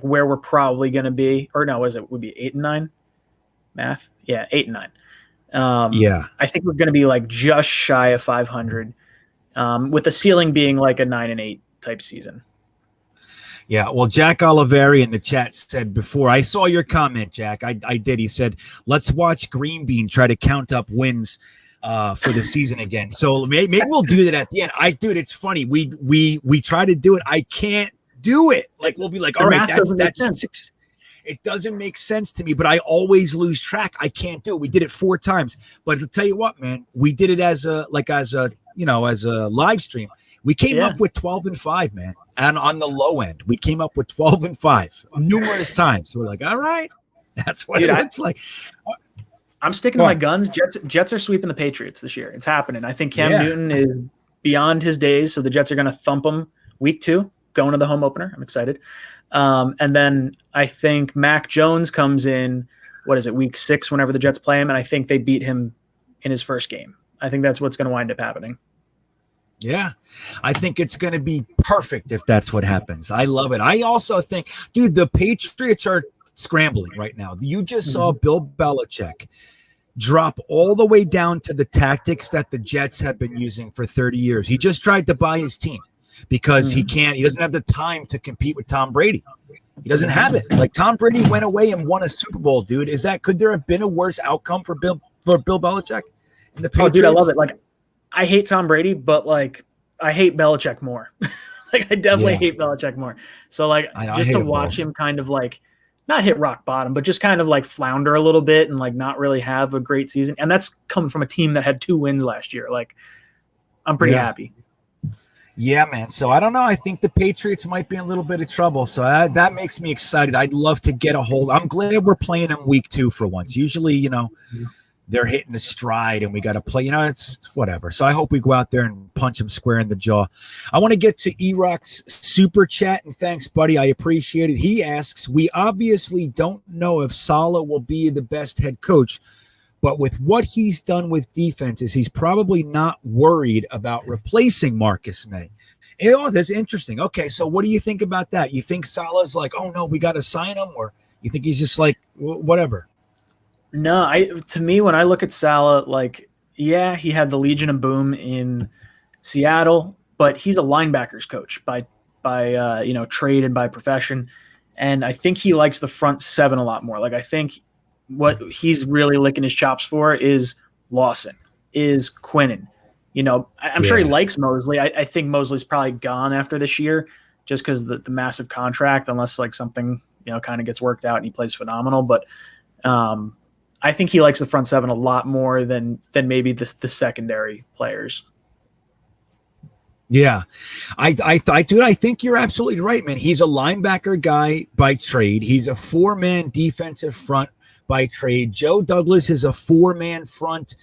where we're probably going to be, or no, would be 8-9 math. Yeah. 8-9. I think we're going to be just shy of 500, with the ceiling being a 9-8 type season. Yeah. Well, Jack Oliveri in the chat said before, I saw your comment, Jack. I did. He said, let's watch GreenBean try to count up wins for the season again. So maybe we'll do that at the end. Dude, it's funny. We try to do it. I can't do it. We'll be all right, that's 6. It doesn't make sense to me, but I always lose track. I can't do it. We did it 4 times, but to tell you what, man, we did it as a live stream. We came up with 12-5, man. And on the low end, we came up with 12-5 numerous times. So we're all right, that's what it looks like. I'm sticking to my guns. Jets are sweeping the Patriots this year. It's happening. I think Cam Newton is beyond his days, so the Jets are going to thump them week 2, going to the home opener. I'm excited. And then I think Mac Jones comes in, week 6 whenever the Jets play him, and I think they beat him in his first game. I think that's what's going to wind up happening. Yeah, I think it's going to be perfect if that's what happens. I love it. I also think, dude, the Patriots are scrambling right now. You just saw Bill Belichick drop all the way down to the tactics that the Jets have been using for 30 years. He just tried to buy his team because he doesn't have the time to compete with Tom Brady. He doesn't have it. Tom Brady went away and won a Super Bowl, dude. Could there have been a worse outcome for Bill Belichick and the Patriots? Oh, dude, I love it. I hate Tom Brady, but I hate Belichick more. I definitely hate Belichick more. So just to watch him kind of not hit rock bottom, but just kind of flounder a little bit and not really have a great season. And that's coming from a team that had 2 wins last year. I'm pretty happy. Yeah, man. So I don't know. I think the Patriots might be in a little bit of trouble. So that makes me excited. I'd love to get a hold. I'm glad we're playing them week 2 for once. Usually, they're hitting a stride and we got to play, it's whatever. So I hope we go out there and punch them square in the jaw. I want to get to E-Rock's super chat, and thanks, buddy. I appreciate it. He asks, we obviously don't know if Saleh will be the best head coach, but with what he's done with defenses, he's probably not worried about replacing Marcus May. That's interesting. Okay, so what do you think about that? You think Saleh's oh no, we got to sign him, or you think he's just whatever? No, to me, when I look at Saleh, he had the Legion of Boom in Seattle, but he's a linebackers coach by trade and by profession. And I think he likes the front 7 a lot more. I think what he's really licking his chops for is Lawson, is Quinnen. I'm sure he likes Mosley. I think Mosley's probably gone after this year just because the massive contract, unless something kind of gets worked out and he plays phenomenal. But I think he likes the front seven a lot more than maybe the secondary players. Yeah, I think you're absolutely right, man. He's a linebacker guy by trade. He's a 4-man defensive front by trade. Joe Douglas is a 4-man front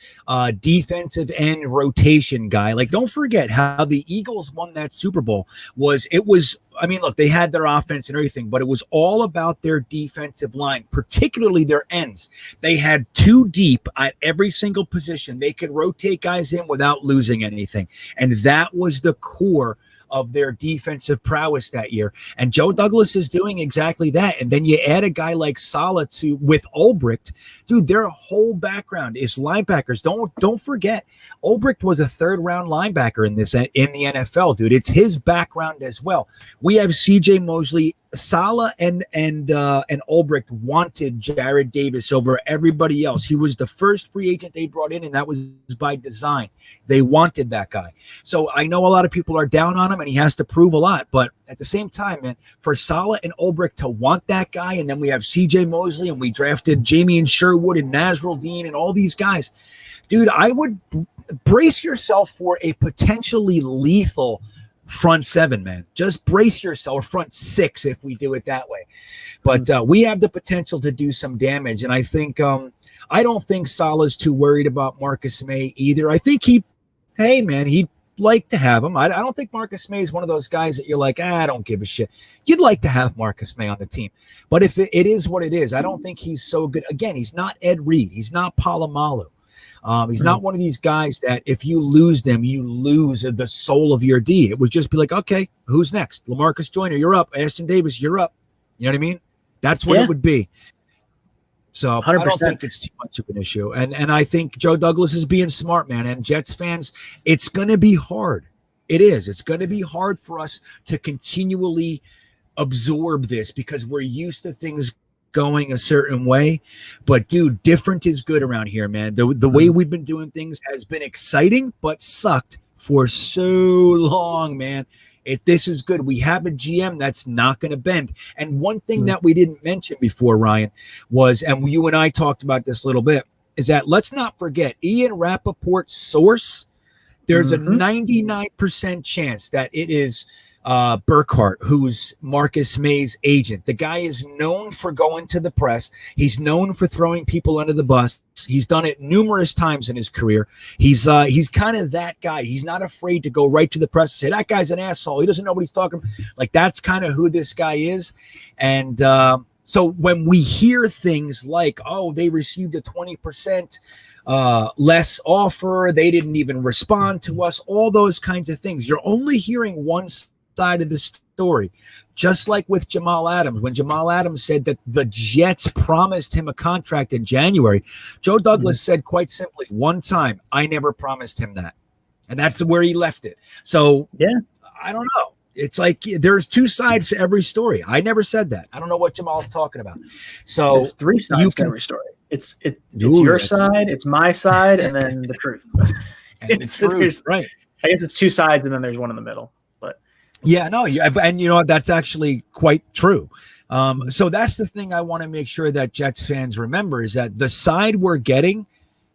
defensive end rotation guy. Like, don't forget how the Eagles won that Super Bowl. Look, they had their offense and everything, but it was all about their defensive line, particularly their ends. They had 2 deep at every single position. They could rotate guys in without losing anything. And that was the core of their defensive prowess that year. And Joe Douglas is doing exactly that. And then you add a guy like Saleh with Ulbricht. Dude, their whole background is linebackers. Don't forget, Ulbricht was a 3rd-round linebacker in the NFL, dude. It's his background as well. We have C.J. Mosley. Saleh and Ulbricht wanted Jared Davis over everybody else. He was the first free agent they brought in, and that was by design. They wanted that guy. So I know a lot of people are down on him, and he has to prove a lot. But at the same time, man, for Saleh and Ulbricht to want that guy, and then we have C.J. Mosley, and we drafted Jamie and Sherwood and Nazrul Dean and all these guys. Dude, I would brace yourself for a potentially lethal front 7, man. Just brace yourself, or front 6 if we do it that way. But we have the potential to do some damage. And I think I don't think Saleh's too worried about Marcus May either. I think he'd like to have him. I don't think Marcus May is one of those guys that you're like, I don't give a shit. You'd like to have Marcus May on the team. But if it is what it is, I don't think he's so good. Again, he's not Ed Reed. He's not Palomalu. He's not one of these guys that if you lose them, you lose the soul of your D. It would just be like, okay, who's next? LaMarcus Joyner, you're up. Ashton Davis, you're up. You know what I mean? That's what it would be. So 100%. I don't think it's too much of an issue. And I think Joe Douglas is being smart, man. And Jets fans, it's going to be hard. It is. It's going to be hard for us to continually absorb this because we're used to things going a certain way. But dude, different is good around here, man. The way we've been doing things has been exciting but sucked for so long, man. This is good. We have a GM that's not going to bend. And one thing that we didn't mention before, Ryan, was, and you and I talked about this a little bit, is that let's not forget Ian Rappaport's source. There's a 99% chance that it is Burkhart, who's Marcus May's agent. The guy is known for going to the press. He's known for throwing people under the bus. He's done it numerous times in his career. He's kind of that guy. He's not afraid to go right to the press and say, that guy's an asshole. He doesn't know what he's talking about. Like, that's kind of who this guy is. And so when we hear things like, oh, they received a 20% less offer, they didn't even respond to us, all those kinds of things, you're only hearing one side of the story. Just like with Jamal Adams, when Jamal Adams said that the Jets promised him a contract in January, Joe Douglas said quite simply, one time, I never promised him that. And that's where he left it. So yeah, I don't know. It's like there's 2 sides to every story. I never said that. I don't know what Jamal's talking about. So there's 3 sides to every story. It's your side, it's my side, and then the truth. And it's truth, right? I guess it's 2 sides, and then there's one in the middle. Yeah, no, and you know what? That's actually quite true. So that's the thing I want to make sure that Jets fans remember is that the side we're getting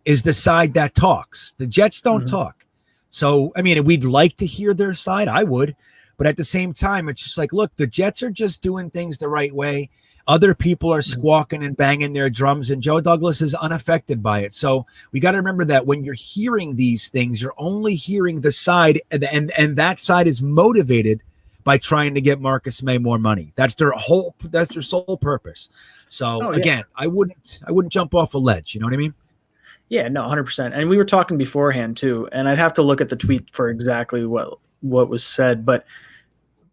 is the side that talks. The Jets don't talk. So, I mean, we'd like to hear their side. I would. But at the same time, it's just like, look, the Jets are just doing things the right way. Other people are squawking and banging their drums, and Joe Douglas is unaffected by it. So we got to remember that when you're hearing these things, you're only hearing the side, and that side is motivated by trying to get Marcus May more money. That's their sole purpose. So again, I wouldn't jump off a ledge. You know what I mean? Yeah, no, 100%. And we were talking beforehand too, and I'd have to look at the tweet for exactly what was said, but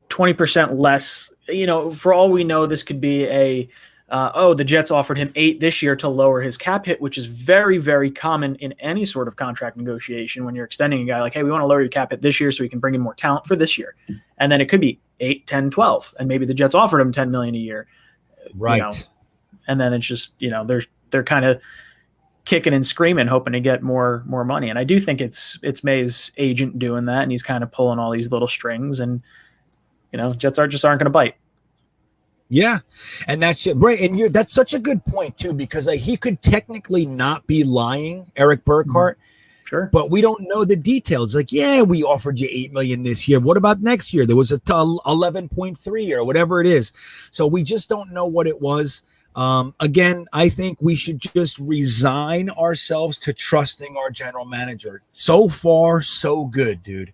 20% less. You know, for all we know, this could be the Jets offered him 8 this year to lower his cap hit, which is very, very common in any sort of contract negotiation when you're extending a guy like, hey, we want to lower your cap hit this year so we can bring in more talent for this year. And then it could be 8, 10, 12. And maybe the Jets offered him $10 million a year. Right. You know, and then it's just, you know, they're kind of kicking and screaming, hoping to get more money. And I do think it's May's agent doing that. And he's kind of pulling all these little strings, and, you know, Jets aren't going to bite. Yeah, and that's right. And that's such a good point too, because he could technically not be lying, Eric Burkhart, Sure. but we don't know the details. Like, yeah, we offered you $8 million this year. What about next year? There was a 11.3 or whatever it is. So we just don't know what it was. Again, I think we should just resign ourselves to trusting our general manager. So far, so good, dude.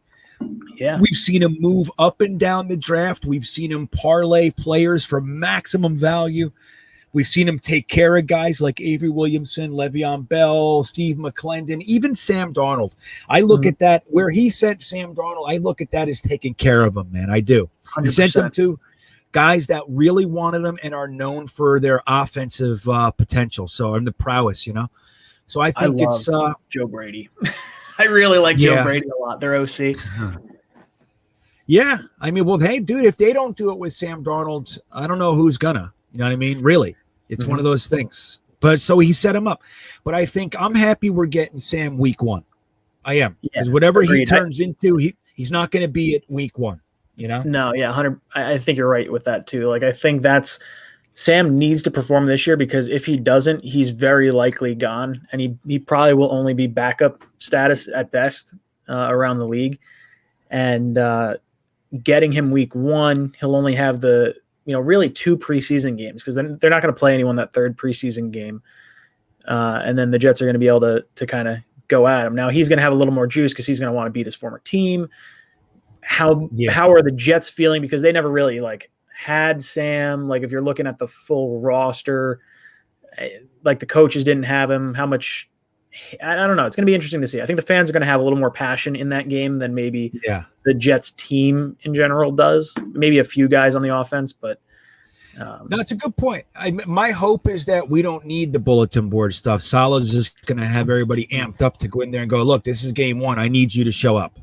Yeah. We've seen him move up and down the draft. We've seen him parlay players for maximum value. We've seen him take care of guys like Avery Williamson, Le'Veon Bell, Steve McClendon, even Sam Darnold. I look at that, where he sent Sam Darnold, I look at that as taking care of him, man. I do. 100%. He sent them to guys that really wanted him and are known for their offensive potential. So, and the prowess, So I think it's Joe Brady. I really like Joe Brady a lot. Their OC. Yeah. I mean, well, hey, dude, if they don't do it with Sam Darnold, I don't know who's gonna. You know what I mean? Really. It's one of those things. But so he set him up. But I think I'm happy we're getting Sam week 1. I am. Because whatever he turns into, he's not going to be at week 1, No, yeah, 100. I think you're right with that too. Like, I think Sam needs to perform this year, because if he doesn't, he's very likely gone, and he probably will only be backup status at best around the league. And getting him week 1, he'll only have the really 2 preseason games, because then they're not going to play anyone that third preseason game, and then the Jets are going to be able to kind of go at him. Now he's going to have a little more juice because he's going to want to beat his former team. How are the Jets feeling? Because they never really had Sam. Like, if you're looking at the full roster, like the coaches didn't have him. How much? I don't know. It's going to be interesting to see. I think the fans are going to have a little more passion in that game than maybe the Jets team in general does. Maybe a few guys on the offense, but no, that's a good point. My hope is that we don't need the bulletin board stuff. Salah's just going to have everybody amped up to go in there and go, look, this is game 1. I need you to show up.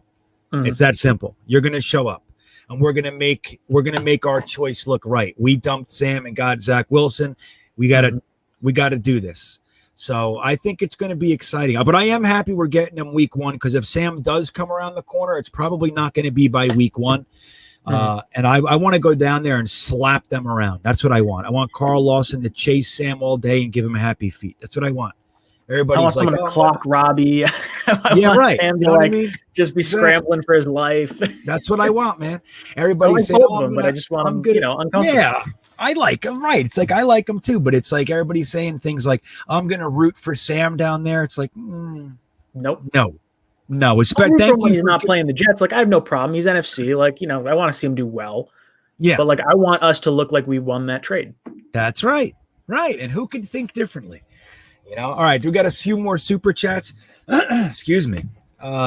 It's that simple. You're going to show up, and we're going to make our choice look right. We dumped Sam and got Zach Wilson. We got to do this. So I think it's going to be exciting. But I am happy we're getting him week 1, because if Sam does come around the corner, it's probably not going to be by week 1. And I want to go down there and slap them around. That's what I want. I want Carl Lawson to chase Sam all day and give him a happy feet. That's what I want. Everybody's I want someone to clock Robbie. I want Sam to just be scrambling for his life. That's what I want, man. Everybody's saying, but I just want him, uncomfortable. Yeah, I like him. Right. It's like, I like him too, but it's like everybody's saying things like, I'm going to root for Sam down there. It's like, nope. No. He's not playing the Jets. Like, I have no problem. He's NFC. Like, I want to see him do well. Yeah. But I want us to look like we won that trade. That's right. Right. And who can think differently? All right. We got a few more super chats. Excuse me.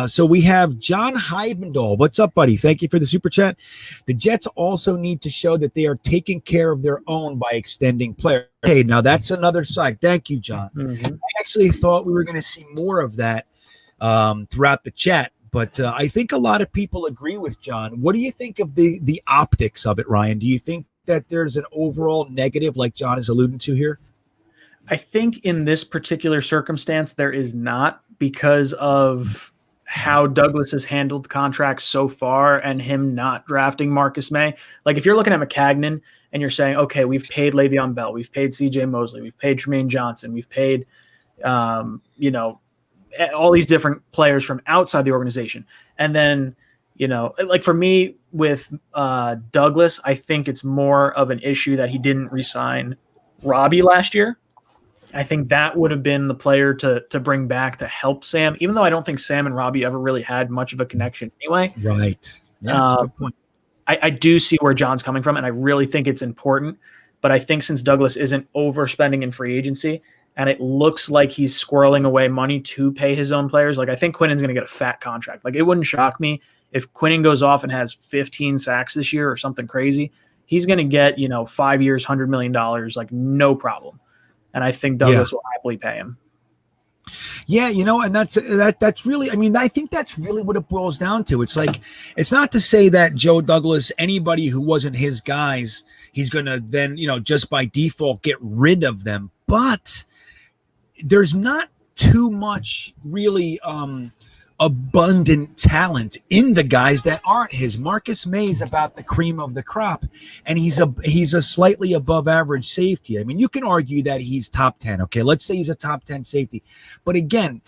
So we have John Heidendahl. What's up, buddy? Thank you for the super chat. The Jets also need to show that they are taking care of their own by extending players. Hey, now that's another side. Thank you, John. I actually thought we were going to see more of that throughout the chat, but I think a lot of people agree with John. What do you think of the optics of it, Ryan? Do you think that there's an overall negative, like John is alluding to here? I think in this particular circumstance, there is not, because of how Douglas has handled contracts so far and him not drafting Marcus May. Like, if you're looking at McCagnon and you're saying, okay, we've paid Le'Veon Bell, we've paid CJ Mosley, we've paid Tremaine Johnson, we've paid, all these different players from outside the organization. And then, like for me with Douglas, I think it's more of an issue that he didn't re-sign Robbie last year. I think that would have been the player to bring back to help Sam, even though I don't think Sam and Robbie ever really had much of a connection anyway. Right. Yeah, that's a good point. I do see where John's coming from, and I really think it's important. But I think since Douglas isn't overspending in free agency, and it looks like he's squirreling away money to pay his own players, like I think Quinnen's going to get a fat contract. Like, it wouldn't shock me if Quinnen goes off and has 15 sacks this year or something crazy. He's going to get, 5 years, $100 million, like no problem. And I think Douglas will happily pay him. Yeah, and that's really, I think that's really what it boils down to. It's like, it's not to say that Joe Douglas, anybody who wasn't his guys, he's going to then, just by default get rid of them. But there's not too much really abundant talent in the guys that aren't his. Marcus May is about the cream of the crop, and he's a slightly above average safety. I mean, you can argue that he's top 10. Okay, let's say he's a top 10 safety, but again,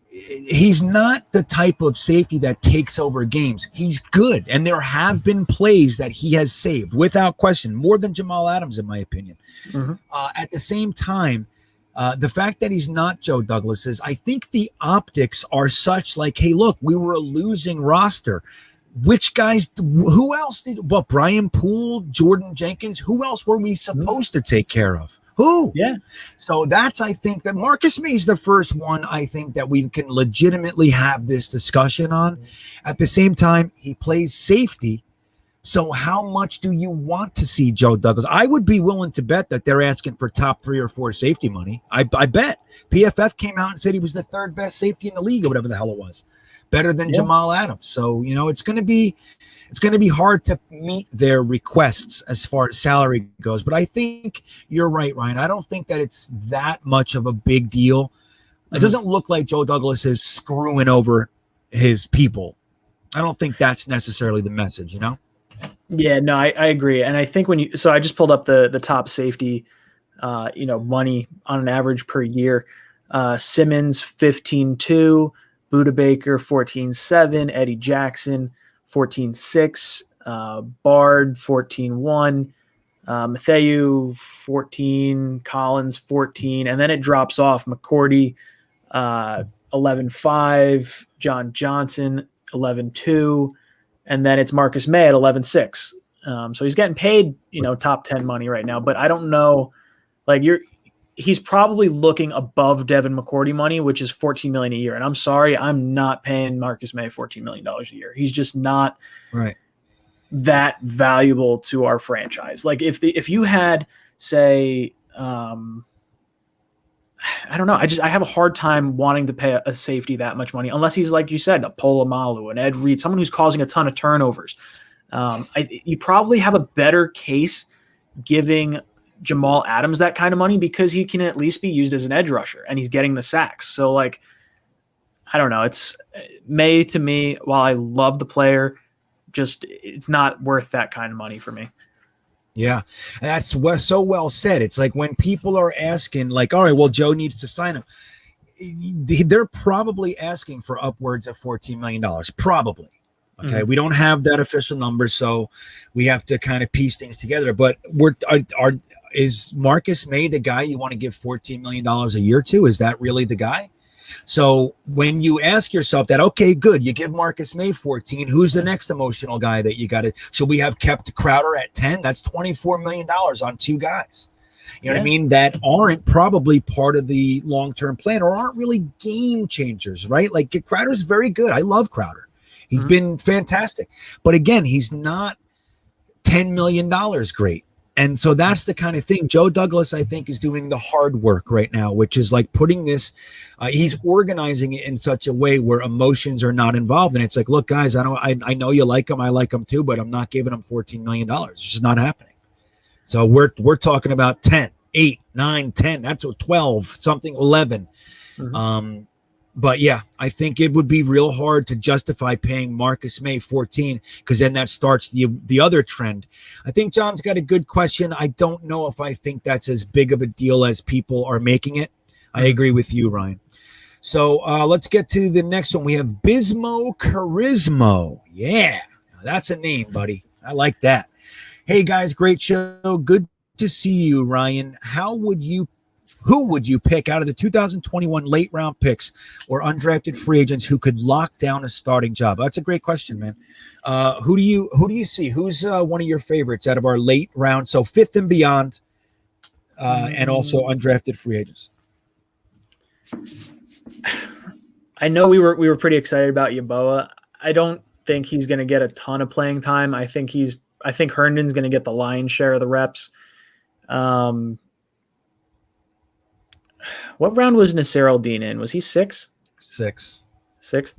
he's not the type of safety that takes over games. He's good, and there have been plays that he has saved without question, more than Jamal Adams, in my opinion. At the same time, the fact that he's not Joe Douglas is, I think the optics are such like, hey, look, we were a losing roster. Which guys, who else Brian Poole, Jordan Jenkins, who else were we supposed to take care of? Who? Yeah. So I think that Marcus May is the first one I think that we can legitimately have this discussion on. At the same time, he plays safety. So how much do you want to see Joe Douglas? I would be willing to bet that they're asking for top 3 or 4 safety money. I bet. PFF came out and said he was the 3rd best safety in the league or whatever the hell it was. Better than Jamal Adams. So, it's going to be hard to meet their requests as far as salary goes. But I think you're right, Ryan. I don't think that it's that much of a big deal. It doesn't look like Joe Douglas is screwing over his people. I don't think that's necessarily the message, Yeah, no, I agree. And I think so I just pulled up the top safety, money on an average per year. Simmons, 15.2, Budda Baker, 14.7, Eddie Jackson, 14.6, Bard, 14.1, Matthew, 14, Collins, 14, and then it drops off. McCourty, 11.5, John Johnson, 11.2, and then it's Marcus May at 11.6. So he's getting paid, top 10 money right now. But I don't know, he's probably looking above Devin McCourty money, which is $14 million a year. And I'm sorry, I'm not paying Marcus May $14 million a year. He's just not that valuable to our franchise. Like if you had, say, I don't know. I have a hard time wanting to pay a safety that much money, unless he's, like you said, a Polamalu, an Ed Reed, someone who's causing a ton of turnovers. You probably have a better case giving Jamal Adams that kind of money because he can at least be used as an edge rusher and he's getting the sacks. So, I don't know. It's May to me, while I love the player, it's not worth that kind of money for me. Yeah, that's so well said. It's like when people are asking, all right, well, Joe needs to sign him. They're probably asking for upwards of $14 million, probably. Okay, we don't have that official number, so we have to kind of piece things together. But is Marcus May the guy you want to give $14 million a year to? Is that really the guy? So when you ask yourself that, okay, good, you give Marcus May 14, who's the next emotional guy that you got to, should we have kept Crowder at 10? That's $24 million on 2 guys. You know what I mean? That aren't probably part of the long-term plan or aren't really game changers, right? Crowder's very good. I love Crowder. He's been fantastic. But again, he's not $10 million great. And so that's the kind of thing Joe Douglas, I think, is doing the hard work right now, which is putting this, he's organizing it in such a way where emotions are not involved. And it's like, look, guys, I know you like him. I like him too, but I'm not giving him $14 million. It's just not happening. So we're talking about 10, 8, 9, 10. That's what 12, something 11. But yeah, I think it would be real hard to justify paying Marcus May 14 because then that starts the other trend. I think John's got a good question. I don't know if I think that's as big of a deal as people are making it. I agree with you, Ryan. So let's get to the next one. We have Bismo Charismo. Yeah, that's a name, buddy. I like that. Hey, guys, great show. Good to see you, Ryan. Who would you pick out of the 2021 late round picks or undrafted free agents who could lock down a starting job? That's a great question, man. Who do you see? Who's one of your favorites out of our late round? So 5th and beyond, and also undrafted free agents. I know we were pretty excited about Yeboah. I don't think he's going to get a ton of playing time. I think Herndon's going to get the lion's share of the reps. What round was Nasser Al-Din in? Was he 6? 6. 6th?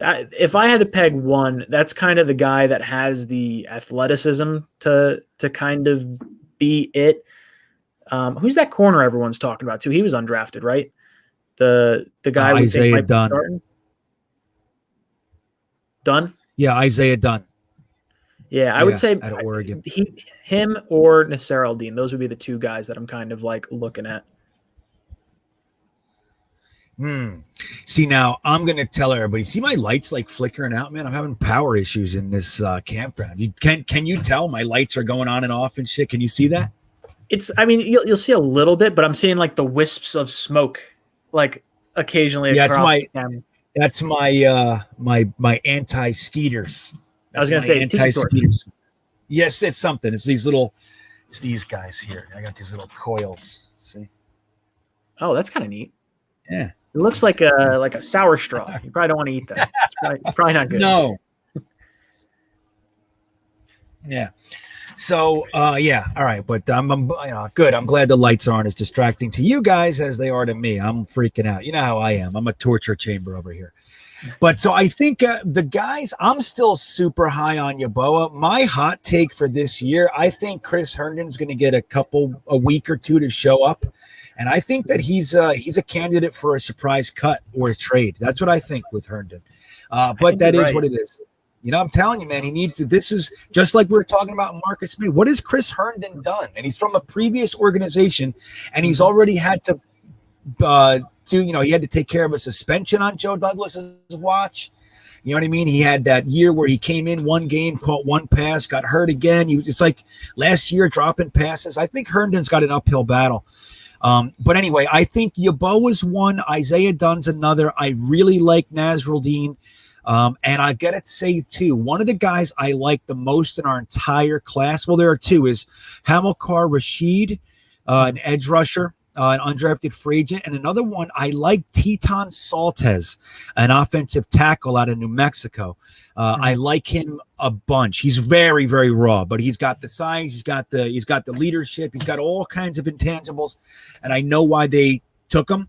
If I had to peg one, that's kind of the guy that has the athleticism to kind of be it. Who's that corner everyone's talking about too? He was undrafted, right? The guy we think might be starting. Dunn. Yeah, Isaiah Dunn. Yeah, I would say at Oregon. Him or Nasser Al-Din. Those would be the two guys that I'm kind of like looking at. See, now I'm gonna tell everybody. See my lights like flickering out, man. I'm having power issues in this campground. Can you tell my lights are going on and off and shit? Can you see that? I mean, you'll see a little bit, but I'm seeing like the wisps of smoke, like occasionally. Yeah, that's my anti-skeeters. I was gonna say anti-skeeters. Yes, it's something. It's these guys here. I got these little coils. See? Oh, that's kind of neat. Yeah. It looks like a sour straw. You probably don't want to eat that. It's probably not good. No. Yeah. So, yeah. All right. But I'm good. I'm glad the lights aren't as distracting to you guys as they are to me. I'm freaking out. You know how I am. I'm a torture chamber over here. But so I think the guys, I'm still super high on Yeboah. My hot take for this year, I think Chris Herndon's going to get a week or two to show up. And I think that he's a candidate for a surprise cut or a trade. That's what I think with Herndon. But that is what it is. You know, I'm telling you, man, he needs to. This is just like we were talking about Marcus May. What has Chris Herndon done? And he's from a previous organization, and he's already had to he had to take care of a suspension on Joe Douglas's watch. You know what I mean? He had that year where he came in one game, caught one pass, got hurt again. It's like last year dropping passes. I think Herndon's got an uphill battle. But anyway, I think Yeboah's one, Isaiah Dunn's another. I really like Nasruddin. And I got to say, too, one of the guys I like the most in our entire class, well, there are two, is Hamilcar Rashid, an edge rusher, an undrafted free agent. And another one, I like Teton Saltez, an offensive tackle out of New Mexico. I like him a bunch. He's very, very raw, but he's got the size, he's got the leadership, he's got all kinds of intangibles, and I know why they took him.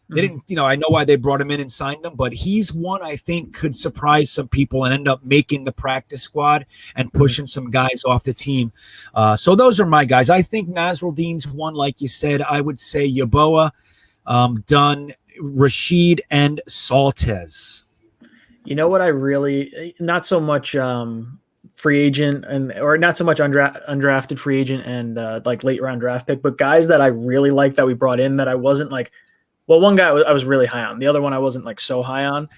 They didn't, I know why they brought him in and signed him, but he's one I think could surprise some people and end up making the practice squad and pushing some guys off the team. So those are my guys. I think Nasruddin's one, like you said. I would say Yeboah, Dunn, Rashid, and Saltez. You know what I really not so much free agent or not so much undrafted free agent and like late round draft pick, but guys that I really like that we brought in that I wasn't like. Well, one guy I was really high on. The other one I wasn't like so high on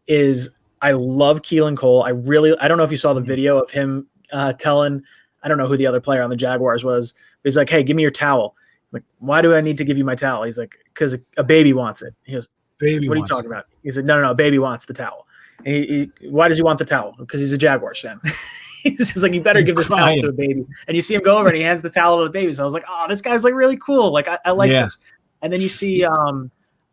is I love Keelan Cole. I don't know if you saw the video of him telling, I don't know who the other player on the Jaguars was. But he's like, hey, give me your towel. Like, why do I need to give you my towel? He's like, because a baby wants it. He goes, baby, what are you talking about? He said, no, baby wants the towel. And why does he want the towel? Because he's a Jaguars fan. He's just like, you better give this towel to the baby. And you see him go over and he hands the towel to the baby. So I was like, oh, this guy's like really cool. Like, I like this. And then you see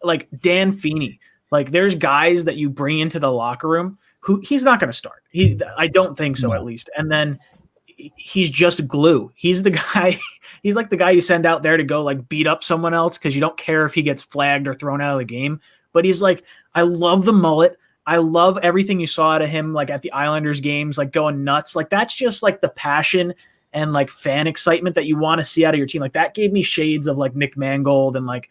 like Dan Feeney. Like there's guys that you bring into the locker room who he's not going to start. I don't think so, at least. And then he's just glue. He's the guy. He's like the guy you send out there to go like beat up someone else because you don't care if he gets flagged or thrown out of the game. But he's like, I love the mullet. I love everything you saw out of him, like at the Islanders games, like going nuts. Like that's just like the passion and like fan excitement that you want to see out of your team. Like that gave me shades of like Nick Mangold. And like,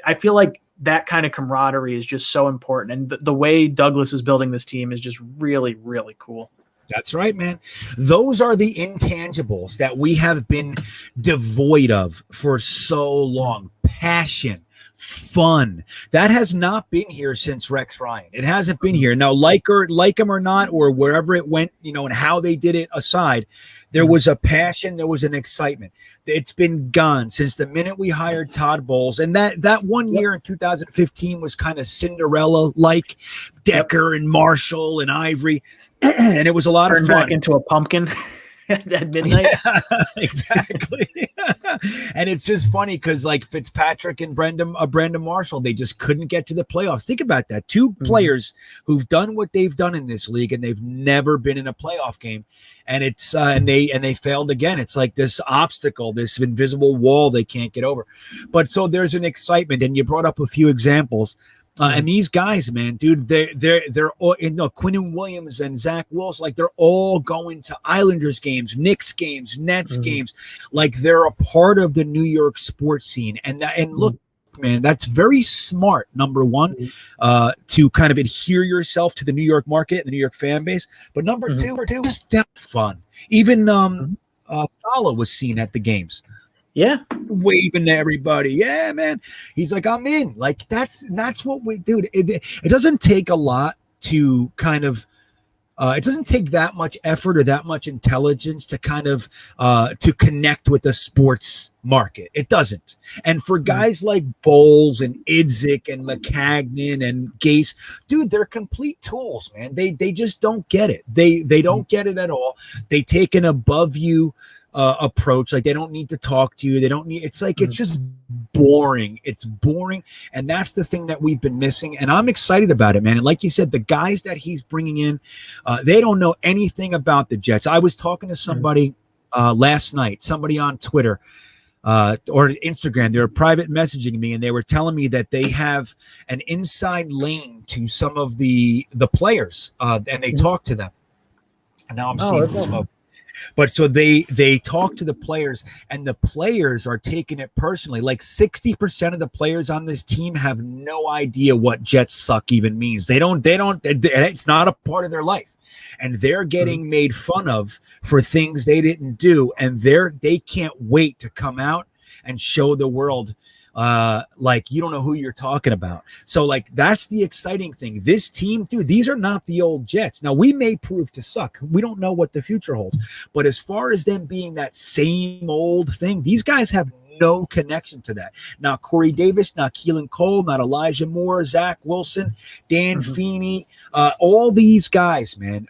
I feel like that kind of camaraderie is just so important. And the way Douglas is building this team is just really, really cool. That's right, man. Those are the intangibles that we have been devoid of for so long. Passion, fun. That has not been here since Rex Ryan. It hasn't been here. Now, like him or not, or wherever it went, and how they did it aside, there was a passion, there was an excitement. It's been gone since the minute we hired Todd Bowles. And that 1 year in 2015 was kind of Cinderella-like. Decker and Marshall and Ivory. And it was a lot of fun. Back into a pumpkin at midnight. Yeah, exactly. And it's just funny because like Fitzpatrick and Brandon Marshall, they just couldn't get to the playoffs. Think about that. Two players who've done what they've done in this league and they've never been in a playoff game. And it's and they failed again. It's like this obstacle, this invisible wall they can't get over. But so there's an excitement, and you brought up a few examples. And these guys, man, dude, they're all, Quinnen Williams and Zach Wilson, like they're all going to Islanders games, Knicks games, Nets games, like they're a part of the New York sports scene. And look, man. That's very smart, number one, to kind of adhere yourself to the New York market, the New York fan base. But number two, just that fun. Even Salah was seen at the games. Yeah. Waving to everybody. Yeah, man. He's like, I'm in. Like, that's what we do. It doesn't take a lot to kind of it doesn't take that much effort or that much intelligence to kind of to connect with the sports market. It doesn't. And for guys like Bowles and Idzik and McCagnon and Gase, dude, they're complete tools, man. They just don't get it. They don't get it at all. They take an above you approach. Like, they don't need to talk to you. They don't need, it's like, it's just boring. It's boring. And that's the thing that we've been missing. And I'm excited about it, man. And like you said, the guys that he's bringing in, they don't know anything about the Jets. I was talking to somebody last night, somebody on Twitter or Instagram. They were private messaging me, and they were telling me that they have an inside lane to some of the players, and they talk to them. And now I'm seeing the smoke. But so they talk to the players, and the players are taking it personally. Like 60% of the players on this team have no idea what Jets suck even means. They don't, it's not a part of their life. And they're getting made fun of for things they didn't do. And they can't wait to come out and show the world like, you don't know who you're talking about. So like, that's the exciting thing. This team, dude, these are not the old Jets. Now, we may prove to suck. We don't know what the future holds. But as far as them being that same old thing, these guys have no connection to that. Not Corey Davis, not Keelan Cole, not Elijah Moore, Zach Wilson, Dan Feeney, all these guys, man.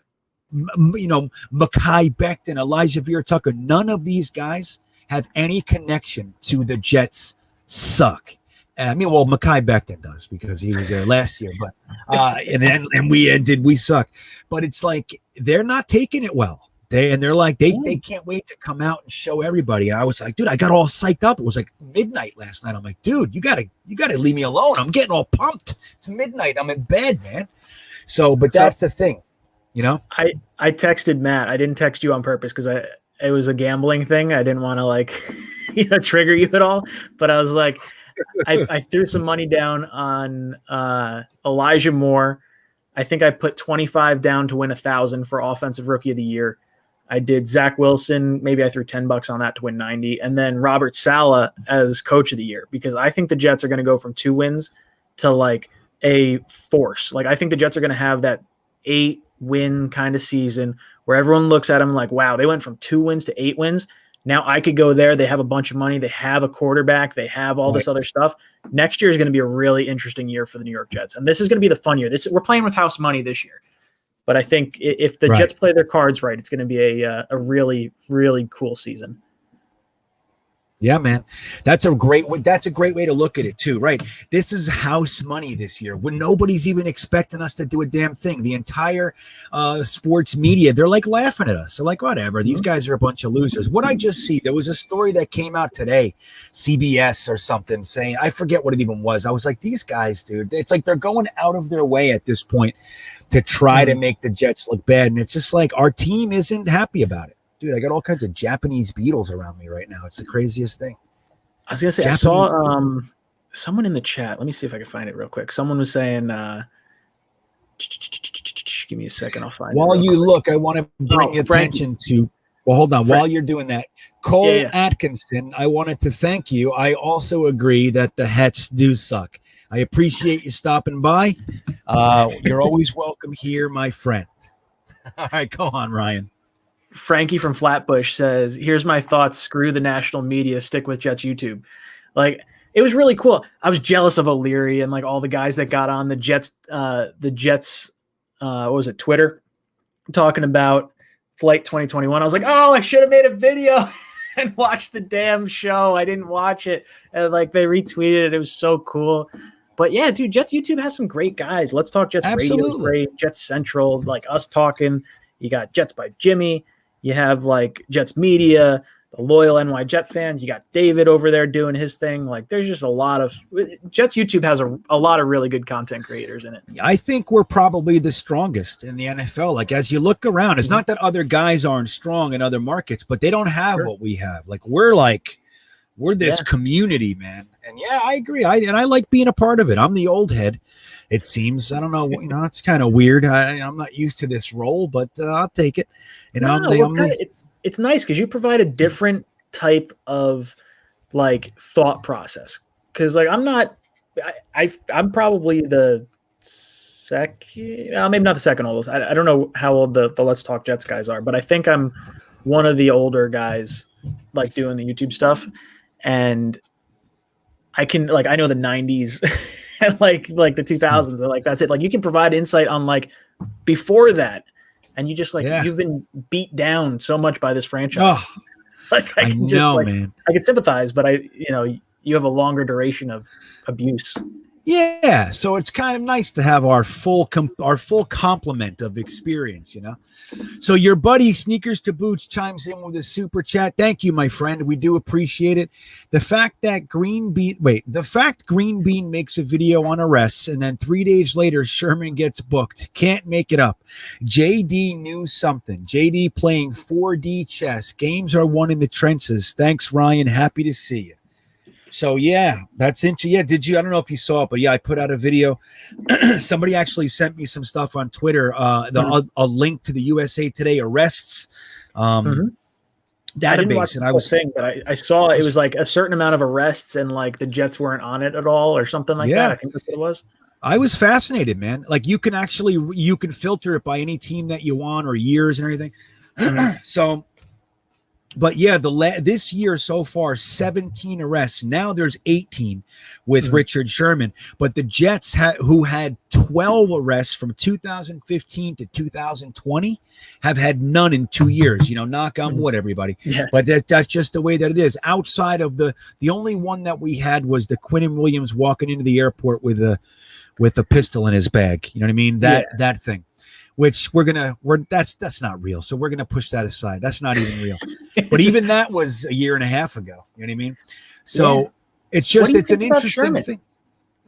You know, Mekhi Becton, Elijah Vera Tucker, none of these guys have any connection to the Jets suck. I mean, well, Mekhi Becton does because he was there last year, but we suck. But it's like they're not taking it well. They're like they can't wait to come out and show everybody. And I was like, dude, I got all psyched up. It was like midnight last night. I'm like, dude, you gotta leave me alone. I'm getting all pumped. It's midnight. I'm in bed, man. So, but that's the thing, you know. I texted Matt. I didn't text you on purpose because it was a gambling thing. I didn't want to like trigger you at all. But I was like, I threw some money down on Elijah Moore. I think I put 25 down to win 1,000 for offensive rookie of the year. I did Zach Wilson. Maybe I threw $10 on that to win 90. And then Robert Saleh as coach of the year, because I think the Jets are going to go from 2 wins to like a force. Like, I think the Jets are going to have that 8-win kind of season where everyone looks at them like, wow, they went from 2 wins to 8 wins. Now I could go there. They have a bunch of money. They have a quarterback. They have all this other stuff. Next year is going to be a really interesting year for the New York Jets. And this is going to be the fun year. We're playing with house money this year. But I think if the Jets play their cards right, it's going to be a really, really cool season. Yeah, man. That's a great way to look at it too, right? This is house money this year when nobody's even expecting us to do a damn thing. The entire sports media, they're like laughing at us. They're like, whatever, these guys are a bunch of losers. What I just see, there was a story that came out today, CBS or something, saying, I forget what it even was. I was like, these guys, dude, it's like they're going out of their way at this point to try to make the Jets look bad. And it's just like our team isn't happy about it. Dude, I got all kinds of Japanese beetles around me right now. It's the craziest thing. I was going to say, Japanese, I saw someone in the chat. Let me see if I can find it real quick. Someone was saying, give me a second. I'll find it. While you look, I want to bring attention to, well, hold on. While you're doing that, Cole Atkinson, I wanted to thank you. I also agree that the Hets do suck. I appreciate you stopping by. You're always welcome here, my friend. All right, go on, Ryan. Frankie from Flatbush says, here's my thoughts. Screw the national media. Stick with Jets YouTube. Like, it was really cool. I was jealous of O'Leary and like all the guys that got on the Jets, what was it, Twitter, talking about Flight 2021. I was like, oh, I should have made a video and watched the damn show. I didn't watch it. And like they retweeted it. It was so cool. But yeah, dude, Jets YouTube has some great guys. Let's Talk Jets Radio is great. Jets Central, like us talking. You got Jets by Jimmy. You have like Jets Media, the loyal NY Jet fans. You got David over there doing his thing. Like, there's just a lot of Jets YouTube has a lot of really good content creators in it. I think we're probably the strongest in the NFL. Like, as you look around, it's not that other guys aren't strong in other markets, but they don't have what we have. Like, we're like We're this community, man. And yeah, I agree. I like being a part of it. I'm the old head. It seems, I don't know, it's kind of weird. I'm not used to this role, but I'll take it. It's nice because you provide a different type of like thought process. Because like I'm probably the second, maybe not the second oldest. I don't know how old the Let's Talk Jets guys are, but I think I'm one of the older guys like doing the YouTube stuff, and I know the 90s. And like the 2000s, and like that's it. Like you can provide insight on like before that, and you just you've been beat down so much by this franchise. Oh, like I can man. I can sympathize, but you have a longer duration of abuse. Yeah, so it's kind of nice to have our full complement of experience, So your buddy Sneakers to Boots chimes in with a super chat. Thank you, my friend. We do appreciate it. The fact GreenBean makes a video on arrests and then 3 days later Sherman gets booked. Can't make it up. JD knew something. JD playing 4D chess. Games are won in the trenches. Thanks, Ryan. Happy to see you. So yeah, that's interesting. Yeah, did you? I don't know if you saw it, but yeah, I put out a video. Somebody actually sent me some stuff on Twitter. A link to the USA Today arrests database, and I was saying, but I saw it was like a certain amount of arrests, and like the Jets weren't on it at all, or something like that. I think that's what it was. I was fascinated, man. Like you can filter it by any team that you want or years and everything. So. But yeah, this year so far, 17 arrests. Now there's 18 with Richard Sherman. But the Jets, who had 12 arrests from 2015 to 2020, have had none in 2 years. Knock on wood, everybody. Yeah. But that's just the way that it is. Outside of the only one that we had was the Leonard Williams walking into the airport with a pistol in his bag. You know what I mean? That thing. Which that's not real. So we're gonna push that aside. That's not even real. But even that was a year and a half ago. You know what I mean? So it's an interesting thing.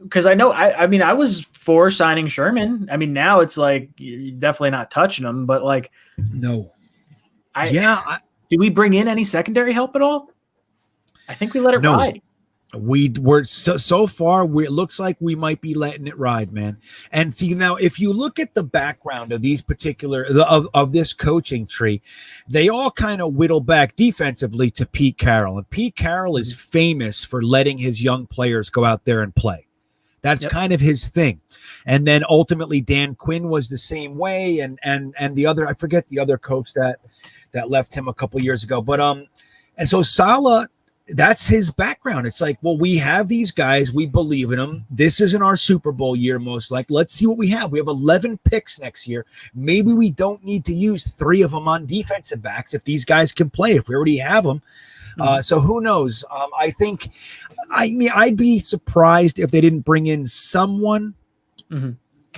Because I know I was for signing Sherman. I mean, now it's like you're definitely not touching him, but like no. Do we bring in any secondary help at all? I think we let it ride. We're so far. It looks like we might be letting it ride, man. And see now, if you look at the background of these of this coaching tree, they all kind of whittle back defensively to Pete Carroll, and Pete Carroll is famous for letting his young players go out there and play. That's kind of his thing. And then ultimately, Dan Quinn was the same way, and the other, I forget the other coach that left him a couple years ago, but and so Saleh. That's his background. It's like, well, we have these guys. We believe in them. This isn't our Super Bowl year, most likely. Let's see what we have. We have 11 picks next year. Maybe we don't need to use 3 of them on defensive backs if these guys can play, if we already have them. So who knows? I think, I'd be surprised if they didn't bring in someone,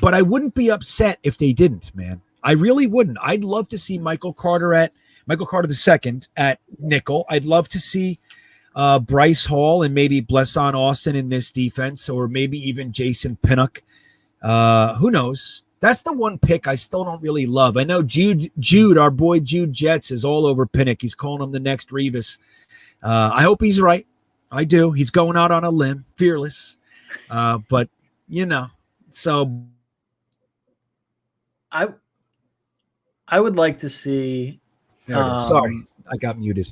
but I wouldn't be upset if they didn't, man. I really wouldn't. I'd love to see Michael Carter II at nickel. I'd love to see Bryce Hall and maybe Blesson Austin in this defense, or maybe even Jason Pinnock. Who knows? That's the one pick I still don't really love. I know Jude, our boy Jude Jets, is all over Pinnock. He's calling him the next Revis. I hope he's right. I do. He's going out on a limb, fearless. But so I would like to see. Sorry, I got muted.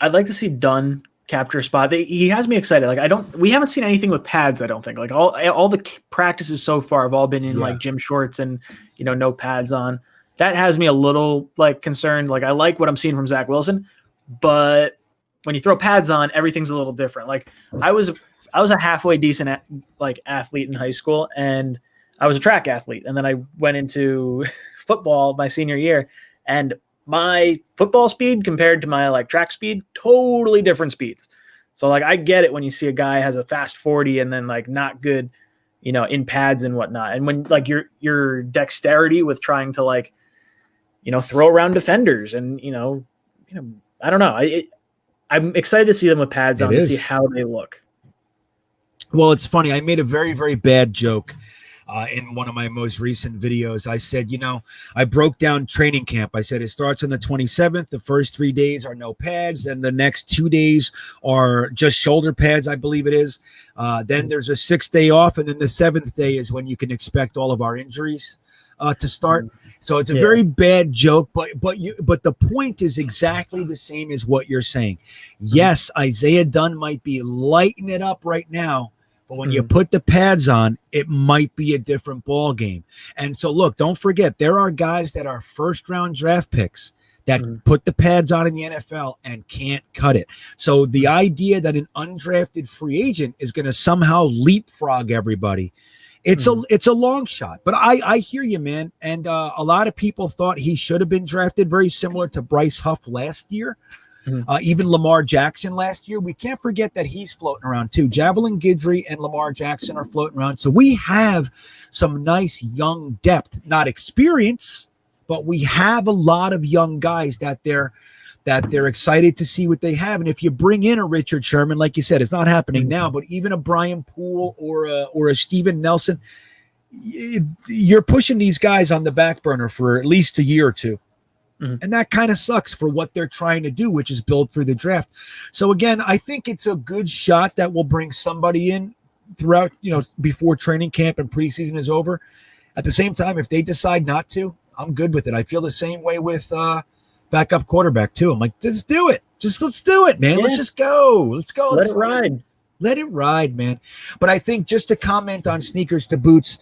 I'd like to see Dunn capture a spot. He has me excited. Like we haven't seen anything with pads. I don't think like all the practices so far have all been in like gym shorts and no pads on. That has me a little like concerned. Like I like what I'm seeing from Zach Wilson, but when you throw pads on, everything's a little different. Like I was a halfway decent athlete in high school, and I was a track athlete, and then I went into football my senior year, and my football speed compared to my track speed, totally different speeds. So I get it when you see a guy has a fast 40 and then not good, in pads and whatnot. And when your dexterity with trying to throw around defenders and, I don't know. I'm excited to see them with pads on to see how they look. Well, it's funny. I made a very, very bad joke in one of my most recent videos. I said, I broke down training camp. I said it starts on the 27th. The first 3 days are no pads. Then the next 2 days are just shoulder pads, I believe it is. Then there's a 6th day off. And then the 7th day is when you can expect all of our injuries to start. So it's a very bad joke, but the point is exactly the same as what you're saying. Yes, Isaiah Dunn might be lighting it up right now, but when you put the pads on, it might be a different ball game. And so, look, don't forget, there are guys that are first-round draft picks that put the pads on in the NFL and can't cut it. So the idea that an undrafted free agent is going to somehow leapfrog everybody, it's a long shot. But I hear you, man. And a lot of people thought he should have been drafted, very similar to Bryce Huff last year. Even Lamar Jackson last year. We can't forget that he's floating around too. Javelin Guidry and Lamar Jackson are floating around. So we have some nice young depth, not experience, but we have a lot of young guys that they're excited to see what they have. And if you bring in a Richard Sherman, like you said, it's not happening now, but even a Brian Poole or a Steven Nelson, you're pushing these guys on the back burner for at least a year or two. And that kind of sucks for what they're trying to do, which is build through the draft. So again, I think it's a good shot that will bring somebody in throughout, before training camp and preseason is over. At the same time, if they decide not to, I'm good with it. I feel the same way with backup quarterback too. I'm like, just do it. Let's do it, man. Yeah. Let's just go. Let's go. Let it ride. Let it ride, man. But I think just to comment on Sneakers to Boots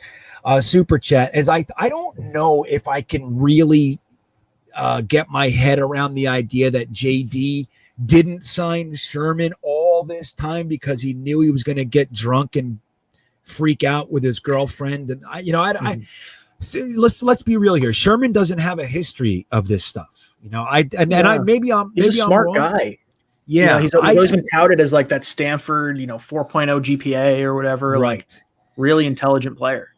super chat, as I don't know if I can really get my head around the idea that JD didn't sign Sherman all this time because he knew he was going to get drunk and freak out with his girlfriend. And let's be real here. Sherman doesn't have a history of this stuff. He's a smart guy. Yeah, he's always been touted as like that Stanford, 4.0 GPA or whatever. Right. Like, really intelligent player.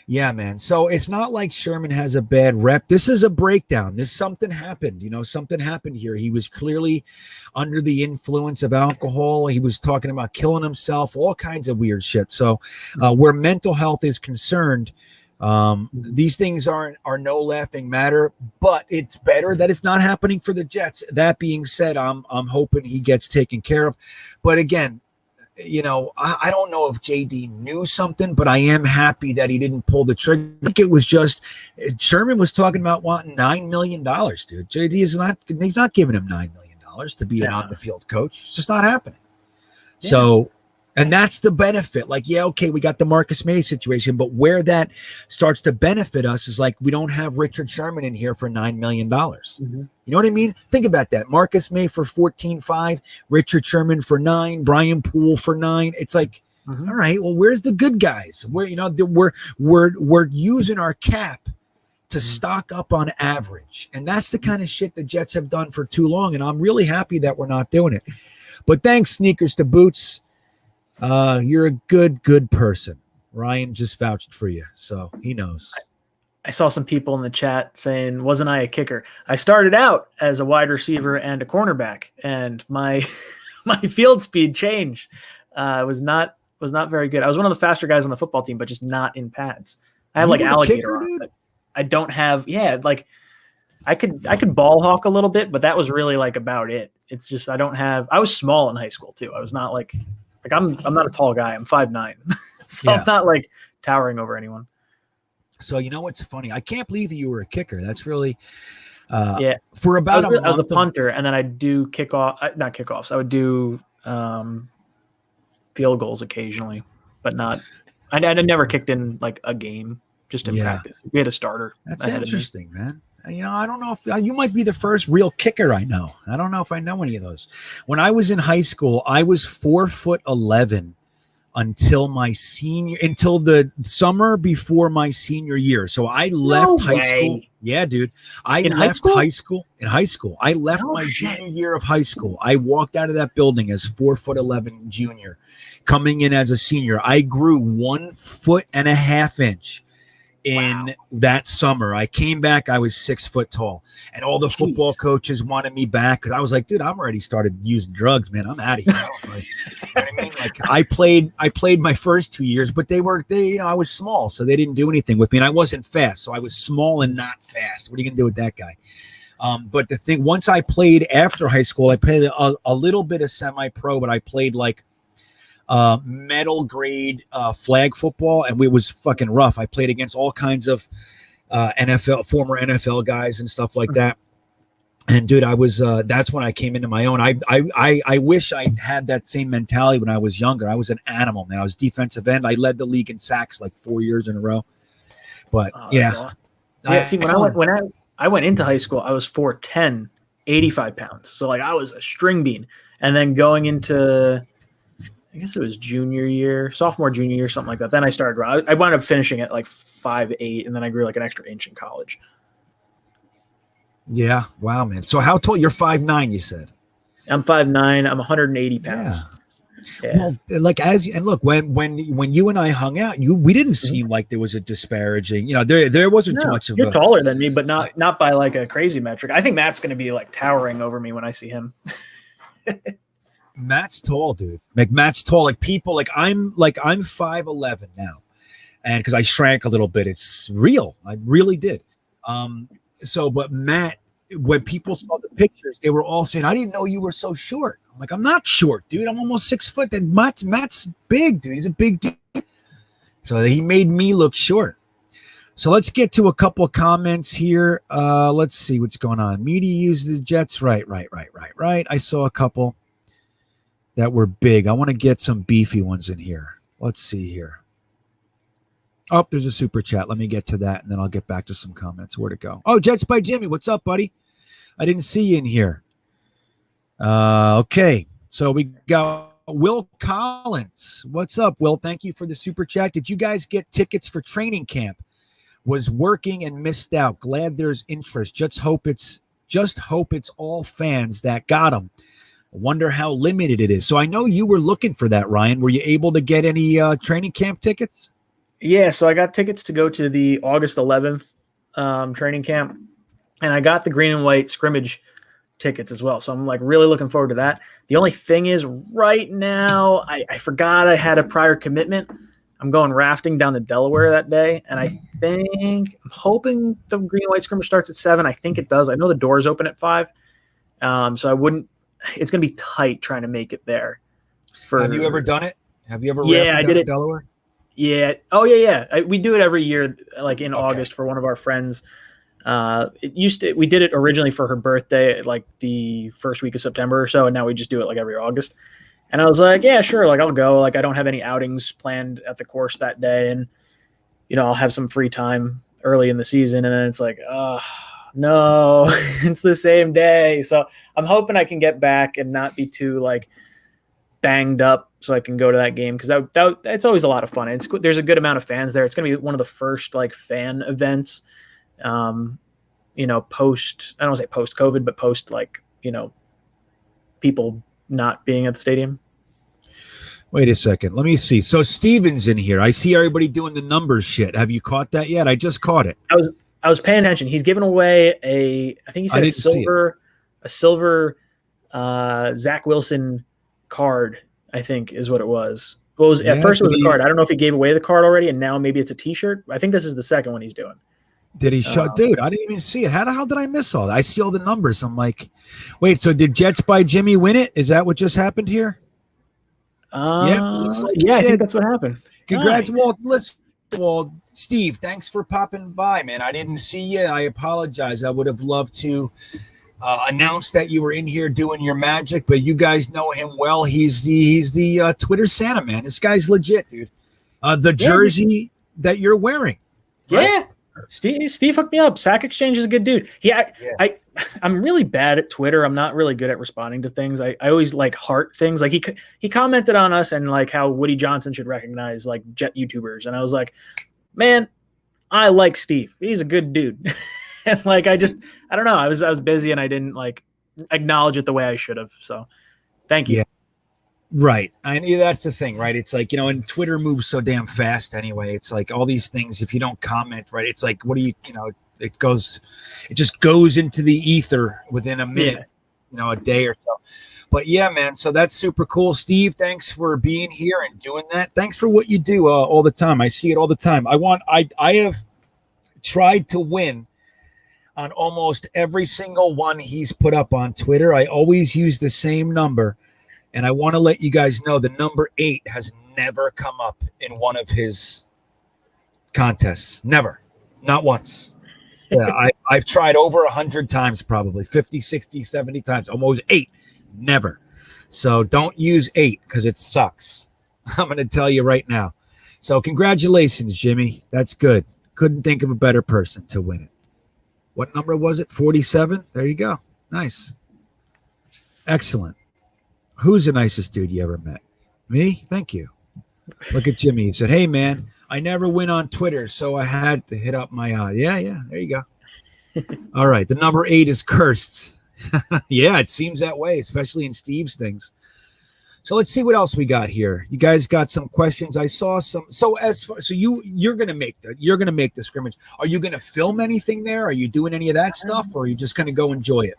Yeah, man. So it's not like Sherman has a bad rep. This is a breakdown. Something happened. Something happened here. He was clearly under the influence of alcohol. He was talking about killing himself, all kinds of weird shit. So where mental health is concerned, these things are no laughing matter, but it's better that it's not happening for the Jets. That being said, I'm hoping he gets taken care of. But again, I don't know if JD knew something, but I am happy that he didn't pull the trigger. I think it was just Sherman was talking about wanting $9 million, dude. JD he's not giving him $9 million to be an on-the-field coach. It's just not happening. Yeah. So, and that's the benefit. Like, yeah, okay, we got the Marcus May situation, but where that starts to benefit us is like we don't have Richard Sherman in here for $9 million. You know what I mean? Think about that. Marcus May for 14.5, Richard Sherman for 9, Brian Poole for 9. It's like, all right, well, where's the good guys? We're using our cap to stock up on average, and that's the kind of shit the Jets have done for too long. And I'm really happy that we're not doing it. But thanks, Sneakers to Boots. You're a good person. Ryan just vouched for you, so he knows. I saw some people in the chat saying, wasn't I a kicker? I started out as a wide receiver and a cornerback, and my field speed changed. Was not very good. I was one of the faster guys on the football team, but just not in pads. I have like alligator on, but I don't have I could ball hawk a little bit, but that was really like about it. It's just I was small in high school too. I was not like I'm not a tall guy. I'm 5'9", so I'm not like towering over anyone. So what's funny? I can't believe you were a kicker. That's really For about I was a punter, and then I do not kickoffs. I would do field goals occasionally, but not. I never kicked in like a game, just in practice. We had a starter. That's interesting, man. I don't know if you might be the first real kicker I know. I don't know if I know any of those. When I was in high school, I was 4'11" until the summer before my senior year. So I left high school. Yeah, dude. I left high school. In high school. I left my junior year of high school. I walked out of that building as 4'11" junior. Coming in as a senior, I grew 1.5 feet in that summer. I came back, I was 6 foot tall, and all the football coaches wanted me back because I was like, dude, I'm already started using drugs, man. I'm out of here. Like, you know what I mean? Like I played my first 2 years, but they I was small, so they didn't do anything with me, and I wasn't fast, so I was small and not fast. What are you gonna do with that guy? But the thing, once I played after high school, I played a little bit of semi-pro, but I played like metal grade flag football, and it was fucking rough. I played against all kinds of former NFL guys and stuff like that. And dude, I was that's when I came into my own. I wish I had that same mentality when I was younger. I was an animal, man. I was defensive end. I led the league in sacks like 4 years in a row. But awesome. See, when I went into high school, I was 4'10", 85 pounds. So like I was a string bean. And then going into, I guess it was sophomore, junior year, something like that. Then I started growing. I wound up finishing at like 5'8", and then I grew like an extra inch in college. Yeah. Wow, man. So how tall? You're 5'9", you said. I'm 5'9". I'm 180 pounds. Yeah. Well, like look, when you and I hung out, we didn't seem like there was a disparaging. You know, there wasn't too much of. You're taller than me, but not by like a crazy metric. I think Matt's going to be like towering over me when I see him. Matt's tall, dude. Like Matt's tall. Like people, like I'm 5'11" now, and because I shrank a little bit, it's real. I really did. But Matt, when people saw the pictures, they were all saying, "I didn't know you were so short." I'm like, "I'm not short, dude. I'm almost 6 foot." And Matt's big, dude. He's a big dude. So he made me look short. So let's get to a couple of comments here. Let's see what's going on. Media uses the Jets. Right. I saw a couple that were big. I want to get some beefy ones in here. Let's see here. Oh, there's a super chat. Let me get to that, and then I'll get back to some comments. Where'd it go? Oh, Jets by Jimmy. What's up, buddy? I didn't see you in here. Okay. So we got Will Collins. What's up, Will? Thank you for the super chat. Did you guys get tickets for training camp? Was working and missed out. Glad there's interest. Just hope it's all fans that got them. Wonder how limited it is. So I know you were looking for that, Ryan. Were you able to get any training camp tickets? Yeah, so I got tickets to go to the August 11th training camp, and I got the green and white scrimmage tickets as well. So I'm like really looking forward to that. The only thing is right now, I forgot I had a prior commitment. I'm going rafting down to Delaware that day, and I'm hoping the green and white scrimmage starts at 7. I think it does. I know the doors open at 5. So it's going to be tight trying to make it there. Have you ever done it? Have you ever rafted I did it. Delaware? Yeah. Oh, yeah. We do it every year, like in August for one of our friends. We did it originally for her birthday, like the first week of September or so, and now we just do it like every August. And I was like, yeah, sure. Like I'll go. Like I don't have any outings planned at the course that day, and I'll have some free time early in the season. And then it's like, no, it's the same day. So I'm hoping I can get back and not be too like banged up so I can go to that game, because it's always a lot of fun. There's a good amount of fans there. It's going to be one of the first like fan events, post, I don't want to say post COVID, but post like, people not being at the stadium. Wait a second. Let me see. So Steven's in here. I see everybody doing the numbers shit. Have you caught that yet? I just caught it. I was paying attention. He's given away I think he said a silver Zach Wilson card, I think is what it was. At first it was a card. I don't know if he gave away the card already, and now maybe it's a t-shirt. I think this is the second one he's doing. Did he show? Dude, I didn't even see it. How the hell did I miss all that? I see all the numbers. I'm like, wait, so did Jets by Jimmy win it? Is that what just happened here? I think that's what happened. Congrats, Nice. Walt. Steve, thanks for popping by, man. I didn't see you. I apologize. I would have loved to announce that you were in here doing your magic, but you guys know him well. He's the Twitter Santa, man. This guy's legit, dude. The jersey that you're wearing. Right? Yeah. Steve hooked me up. Sack Exchange is a good dude. I'm really bad at Twitter. I'm not really good at responding to things. I always like heart things. Like he commented on us and like how Woody Johnson should recognize like jet YouTubers. And I was like, man, I like Steve. He's a good dude. And like, I don't know. I was busy and I didn't like acknowledge it the way I should have. So thank you. Right. I mean, that's the thing, right? It's like, and Twitter moves so damn fast anyway. It's like all these things, if you don't comment, right, it's like, what do you, it just goes into the ether within a minute, a day or so. But yeah, man, so that's super cool. Steve, thanks for being here and doing that. Thanks for what you do all the time. I see it all the time. I have tried to win on almost every single one he's put up on Twitter. I always use the same number. And I want to let you guys know the number 8 has never come up in one of his contests. Never. Not once. Yeah, I've tried over 100 times, probably 50, 60, 70 times, almost 8. Never. So don't use 8 because it sucks. I'm going to tell you right now. So congratulations, Jimmy. That's good. Couldn't think of a better person to win it. What number was it? 47? There you go. Nice. Excellent. Who's the nicest dude you ever met? Me? Thank you. Look at Jimmy. He said, hey, man, I never win on Twitter, so I had to hit up my Yeah, there you go. All right. The number 8 is cursed. Yeah, it seems that way, especially in Steve's things. So let's see what else we got here. You guys got some questions. I saw some. So you're gonna make the scrimmage. Are you gonna film anything there? Are you doing any of that stuff, or are you just gonna go enjoy it?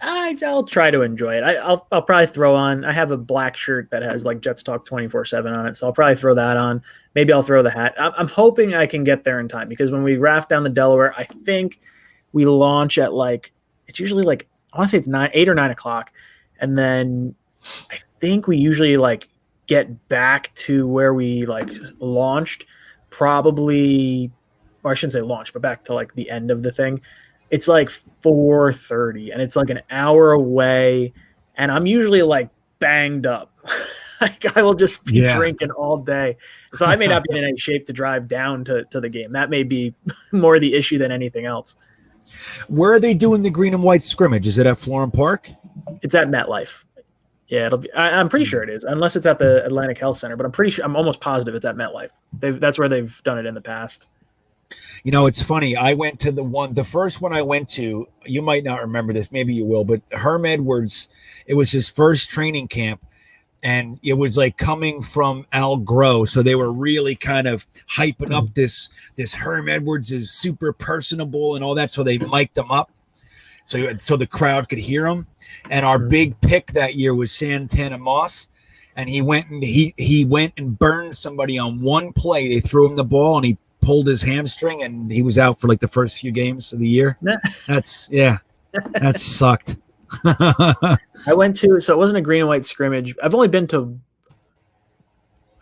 I'll try to enjoy it. I'll probably throw on. I have a black shirt that has like Jetstalk 24/7 on it, so I'll probably throw that on. Maybe I'll throw the hat. I'm hoping I can get there in time because when we raft down the Delaware, I think we launch at it's usually I want to say it's 8 or 9 o'clock, and then I think we usually get back to where we launched. Probably, or I shouldn't say launch, but back to the end of the thing. It's 4:30 and it's an hour away, and I'm usually banged up. I will just be drinking all day. So I may not be in any shape to drive down to the game. That may be more the issue than anything else. Where are they doing the green and white scrimmage? Is it at Florham Park? It's at MetLife. Yeah, it'll be. I'm pretty sure it is, unless it's at the Atlantic Health Center. But I'm almost positive it's at MetLife. That's where they've done it in the past. It's funny. I went to the first one I went to, you might not remember this, maybe you will, but Herm Edwards, it was his first training camp, and it was coming from Al Groh. So they were really kind of hyping up this Herm Edwards is super personable and all that. So they mic'd him up so the crowd could hear him. And our big pick that year was Santana Moss. And he went and burned somebody on one play. They threw him the ball and he pulled his hamstring and he was out for the first few games of the year. That sucked. I went to, so it wasn't a green and white scrimmage. I've only been to,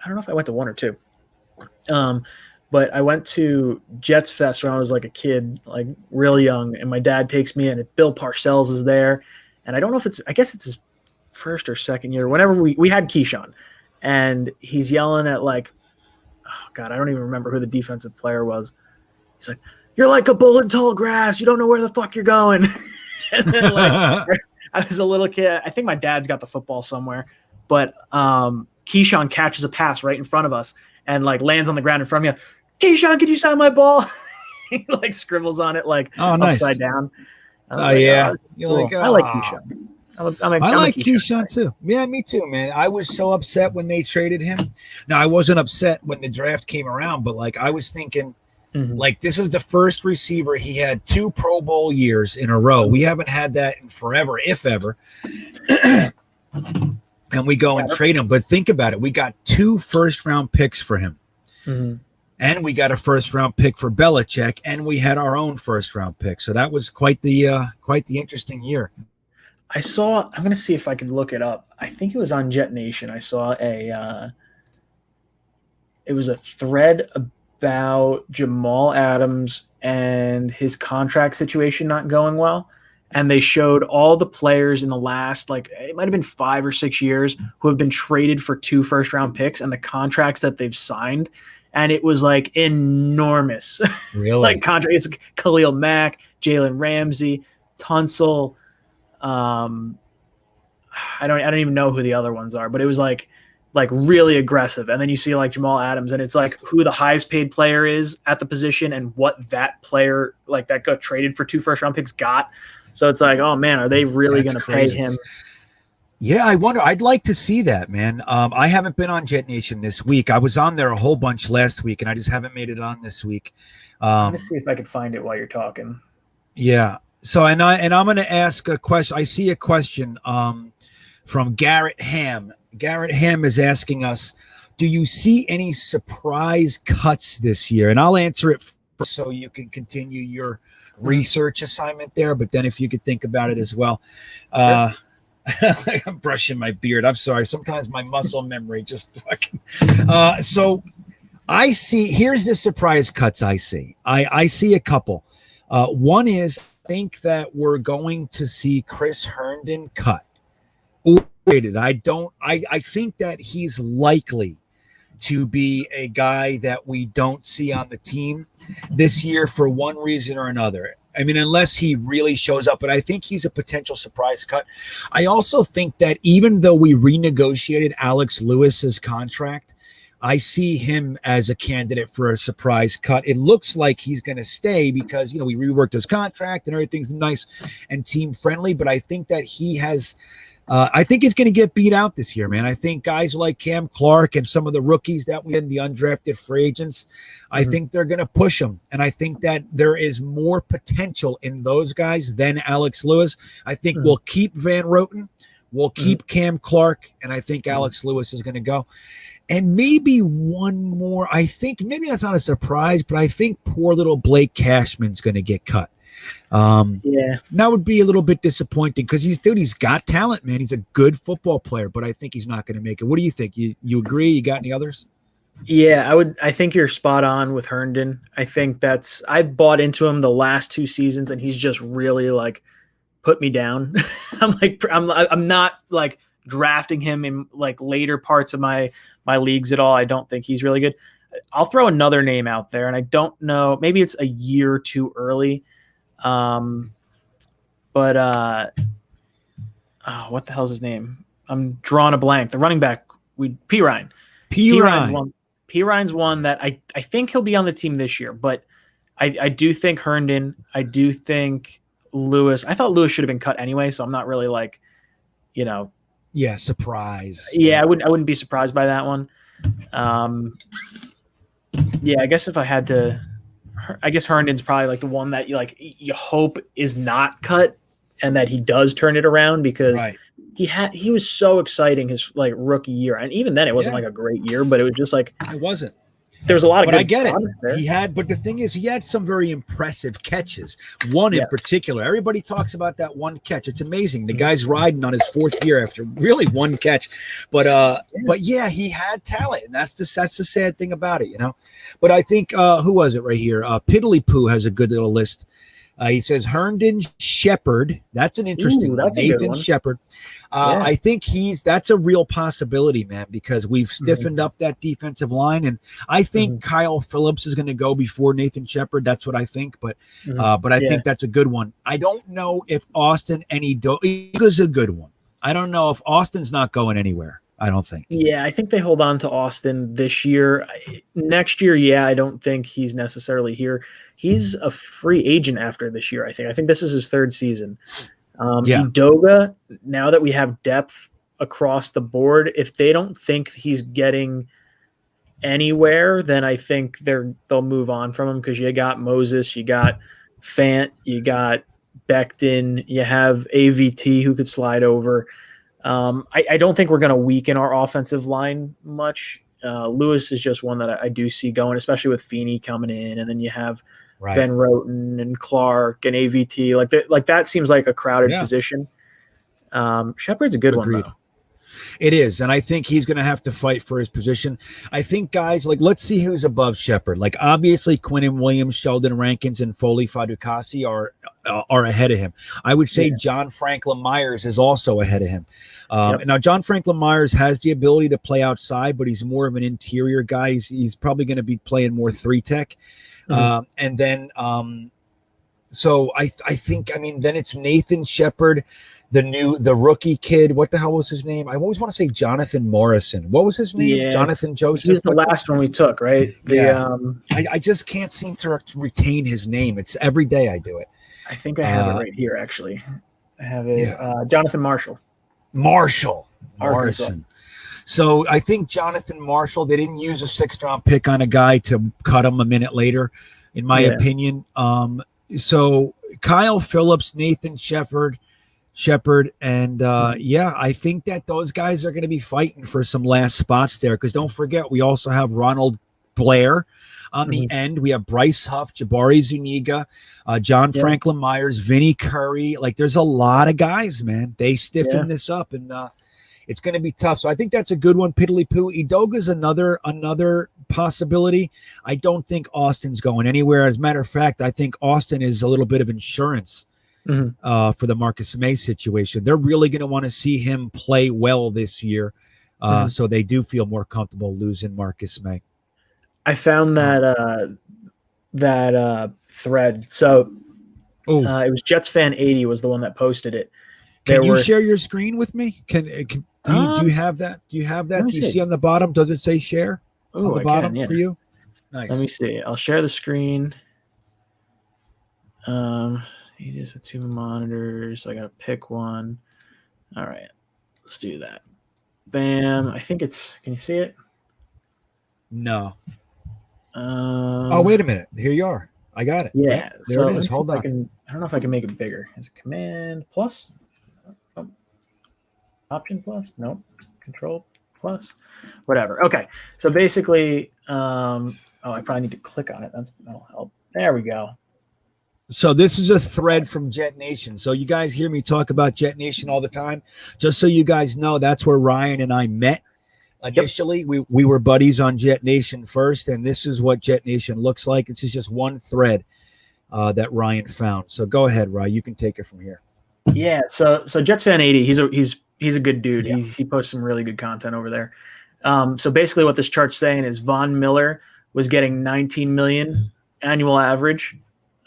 I don't know if I went to one or two. But I went to Jets Fest when I was a kid, real young, and my dad takes me in, and Bill Parcells is there. And I don't know if I guess it's his first or second year. Whenever we had Keyshawn, and he's yelling at oh God, I don't even remember who the defensive player was. He's like, "You're like a bull in tall grass. You don't know where the fuck you're going." And then I was a little kid. I think my dad's got the football somewhere, but Keyshawn catches a pass right in front of us and lands on the ground in front of me. Keyshawn, can you sign my ball? He scribbles on it nice. Upside down. Yeah. Cool. I like Keyshawn. I like Keyshawn too. Yeah, me too, man. I was so upset when they traded him. Now, I wasn't upset when the draft came around, but I was thinking, this is the first receiver. He had 2 Pro Bowl years in a row. We haven't had that in forever, if ever. And we go and trade him. But think about it. We got 2 first-round picks for him. Mm-hmm. And we got a first-round pick for Belichick, and we had our own first-round pick. So that was quite the interesting year. I'm going to see if I can look it up. I think it was on Jetnation. I saw it was a thread about Jamal Adams and his contract situation not going well. And they showed all the players in the last, it might have been 5 or 6 years who have been traded for 2 first-round picks and the contracts that they've signed. And it was enormous. Really? Contract. It's Khalil Mack, Jalen Ramsey, Tunsil. I don't even know who the other ones are, but it was really aggressive. And then you see Jamal Adams, and it's who the highest paid player is at the position and what that player that got traded for 2 first-round picks got. So it's oh man, are they really going to pay him? Yeah, I wonder. I'd like to see that, man. I haven't been on Jetnation this week. I was on there a whole bunch last week, and I just haven't made it on this week. I'm gonna see if I can find it while you're talking. Yeah. So I'm going to ask a question. I see a question from Garrett Ham. Garrett Ham is asking us, do you see any surprise cuts this year? And I'll answer it first so you can continue your research assignment there. But then if you could think about it as well. I'm brushing my beard. I'm sorry. Sometimes my muscle memory just fucking. So I see. Here's the surprise cuts I see. I see a couple. One is I think that we're going to see Chris Herndon cut. I think that he's likely to be a guy that we don't see on the team this year for one reason or another. I mean, unless he really shows up, but I think he's a potential surprise cut. I also think that even though we renegotiated Alex Lewis's contract, I see him as a candidate for a surprise cut. It looks like he's going to stay because, we reworked his contract and everything's nice and team friendly, but I think that he has I think he's going to get beat out this year, man. I think guys like Cam Clark and some of the rookies that we had, the undrafted free agents, I think they're going to push him. And I think that there is more potential in those guys than Alex Lewis. I think we'll keep Van Roten. We'll keep Cam Clark. And I think Alex Lewis is going to go. And maybe one more. I think maybe that's not a surprise, but I think poor little Blake Cashman's going to get cut. That would be a little bit disappointing because he's got talent, man. He's a good football player, but I think he's not going to make it. What do you think? You agree? You got any others? Yeah, I think you're spot on with Herndon. I think I bought into him the last 2 seasons, and he's just really like put me down. I'm not like drafting him in like later parts of my leagues at all. I don't think he's really good. I'll throw another name out there, and I don't know. Maybe it's a year too early. What the hell's his name? I'm drawing a blank. The running back, P. Ryan. P. Ryan's one that I think he'll be on the team this year, but I do think Herndon, I do think Lewis. I thought Lewis should have been cut anyway, so I'm not really like, surprise. Yeah, I wouldn't be surprised by that one. I guess if I had to, I guess Herndon's probably like the one that you hope is not cut and that he does turn it around because he was so exciting his like rookie year, and even then it wasn't like a great year, but it was just like it wasn't. There's a lot of but good I get it. There. But the thing is, he had some very impressive catches. One in particular, everybody talks about that one catch. It's amazing. The guy's riding on his 4th year after really one catch. But yeah, he had talent, and that's the sad thing about it, But I think who was it right here? Piddly Poo has a good little list. He says Herndon Shepard. That's an interesting one. Nathan Shepard. I think that's a real possibility, man, because we've stiffened up that defensive line. And I think Kyle Phillips is going to go before Nathan Shepard. That's what I think. But I think that's a good one. I don't know if Austin is a good one. I don't know if Austin's not going anywhere. I don't think. Yeah, I think they hold on to Austin this year. Next year, I don't think he's necessarily here. He's a free agent after this year, I think. I think this is his 3rd season. Udoga, now that we have depth across the board, if they don't think he's getting anywhere, then I think they'll move on from him because you got Moses, you got Fant, you got Becton, you have AVT who could slide over. I don't think we're going to weaken our offensive line much. Lewis is just one that I do see going, especially with Feeney coming in, and then you have Van Roten and Clark and AVT. Like that seems like a crowded position. Shepard's a good one, though. It is, and I think he's going to have to fight for his position. I think guys let's see who's above Shepard. Like obviously Quinnen Williams, Sheldon Rankins, and Foley Fadukasi are ahead of him. I would say John Franklin Myers is also ahead of him. Now John Franklin Myers has the ability to play outside, but he's more of an interior guy. He's probably going to be playing more 3-tech. And then so I think then it's Nathan Shepard, the rookie kid. What the hell was his name? I always want to say Jonathan Morrison. What was his name? Jonathan Joseph. He was the last one we took, right? I just can't seem to retain his name. It's every day I do it. I think I have it right here, actually. I have it. Jonathan Marshall. Marshall. Arkansas. Morrison. So I think Jonathan Marshall, they didn't use a 6th-round pick on a guy to cut him a minute later, in my opinion. So Kyle Phillips, Nathan Shepard, and I think that those guys are going to be fighting for some last spots there, because don't forget, we also have Ronald Blair on the end. We have Bryce Huff, Jabari Zuniga, John Franklin Myers, Vinnie Curry. Like, there's a lot of guys, man. They stiffen this up, and it's going to be tough. So I think that's a good one. Piddly Poo. Idoga's another possibility. I don't think Austin's going anywhere. As a matter of fact, I think Austin is a little bit of insurance for the Marcus May situation. They're really going to want to see him play well this year, so they do feel more comfortable losing Marcus May. I found that thread. So it was Jetsfan 80 was the one that posted it. Can you share your screen with me? Do you have that? Do you see on the bottom? Does it say share on the bottom for you? Nice. Let me see. I'll share the screen. You just have 2 monitors. I gotta pick one. All right, let's do that. Bam. I think it's. Can you see it? No. Oh, wait a minute. Here you are. I got it. Yeah. Right? There it is. Hold on. I don't know if I can make it bigger. Is it Command plus? Oh. Option plus? Nope. Control plus? Whatever. Okay. So basically, I probably need to click on it. That'll help. There we go. So this is a thread from Jetnation. So you guys hear me talk about Jetnation all the time. Just so you guys know, that's where Ryan and I met. Initially, we were buddies on Jetnation first, and this is what Jetnation looks like. This is just one thread that Ryan found. So go ahead, Ryan. You can take it from here. Yeah. So Jetsfan 80, he's a good dude. Yeah. He posts some really good content over there. So basically, what this chart's saying is Von Miller was getting 19 million annual average,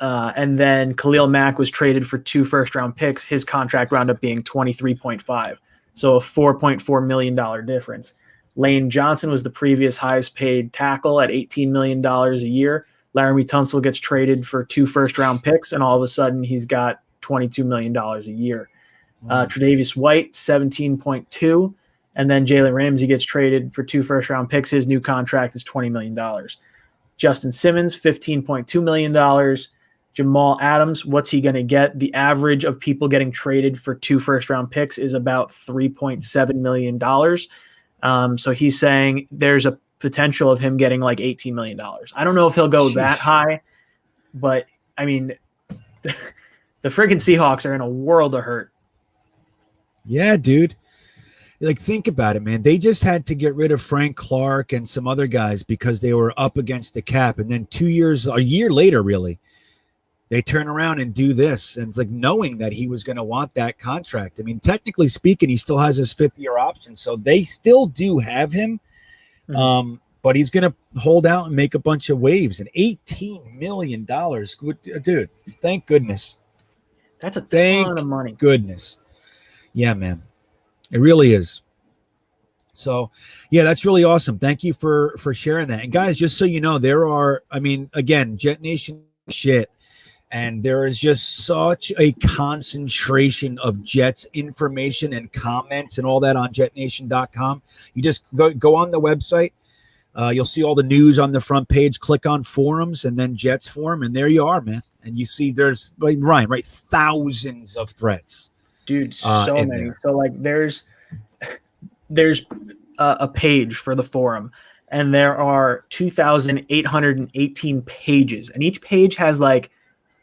and then Khalil Mack was traded for 2 first-round picks. His contract wound up being 23.5, so a $4.4 million difference. Lane Johnson was the previous highest paid tackle at $18 million a year. Laramie Tunsil gets traded for 2 first-round picks, and all of a sudden he's got $22 million a year. Tre'Davious White, 17.2, and then Jalen Ramsey gets traded for 2 first-round picks. His new contract is $20 million. Justin Simmons, $15.2 million. Jamal Adams, what's he going to get? The average of people getting traded for 2 first-round picks is about $3.7 million. So he's saying there's a potential of him getting like $18 million. I don't know if he'll go that high, but I mean, the friggin' Seahawks are in a world of hurt. Yeah, dude. Like, think about it, man. They just had to get rid of Frank Clark and some other guys because they were up against the cap. And then a year later, really, they turn around and do this. And it's like knowing that he was going to want that contract. I mean, technically speaking, he still has his 5th-year option. So they still do have him. But he's going to hold out and make a bunch of waves. And $18 million. Dude, thank goodness. That's a ton of money. Goodness. Yeah, man. It really is. So, yeah, that's really awesome. Thank you for sharing that. And guys, just so you know, there are, I mean, again, Jetnation shit. And there is just such a concentration of Jets information and comments and all that on jetnation.com. You just go on the website. You'll see all the news on the front page. Click on forums and then Jets forum. And there you are, man. And you see there's, like Ryan, right? Thousands of threads. Dude, so many. There. So, like, there's a page for the forum. And there are 2,818 pages. And each page has, like,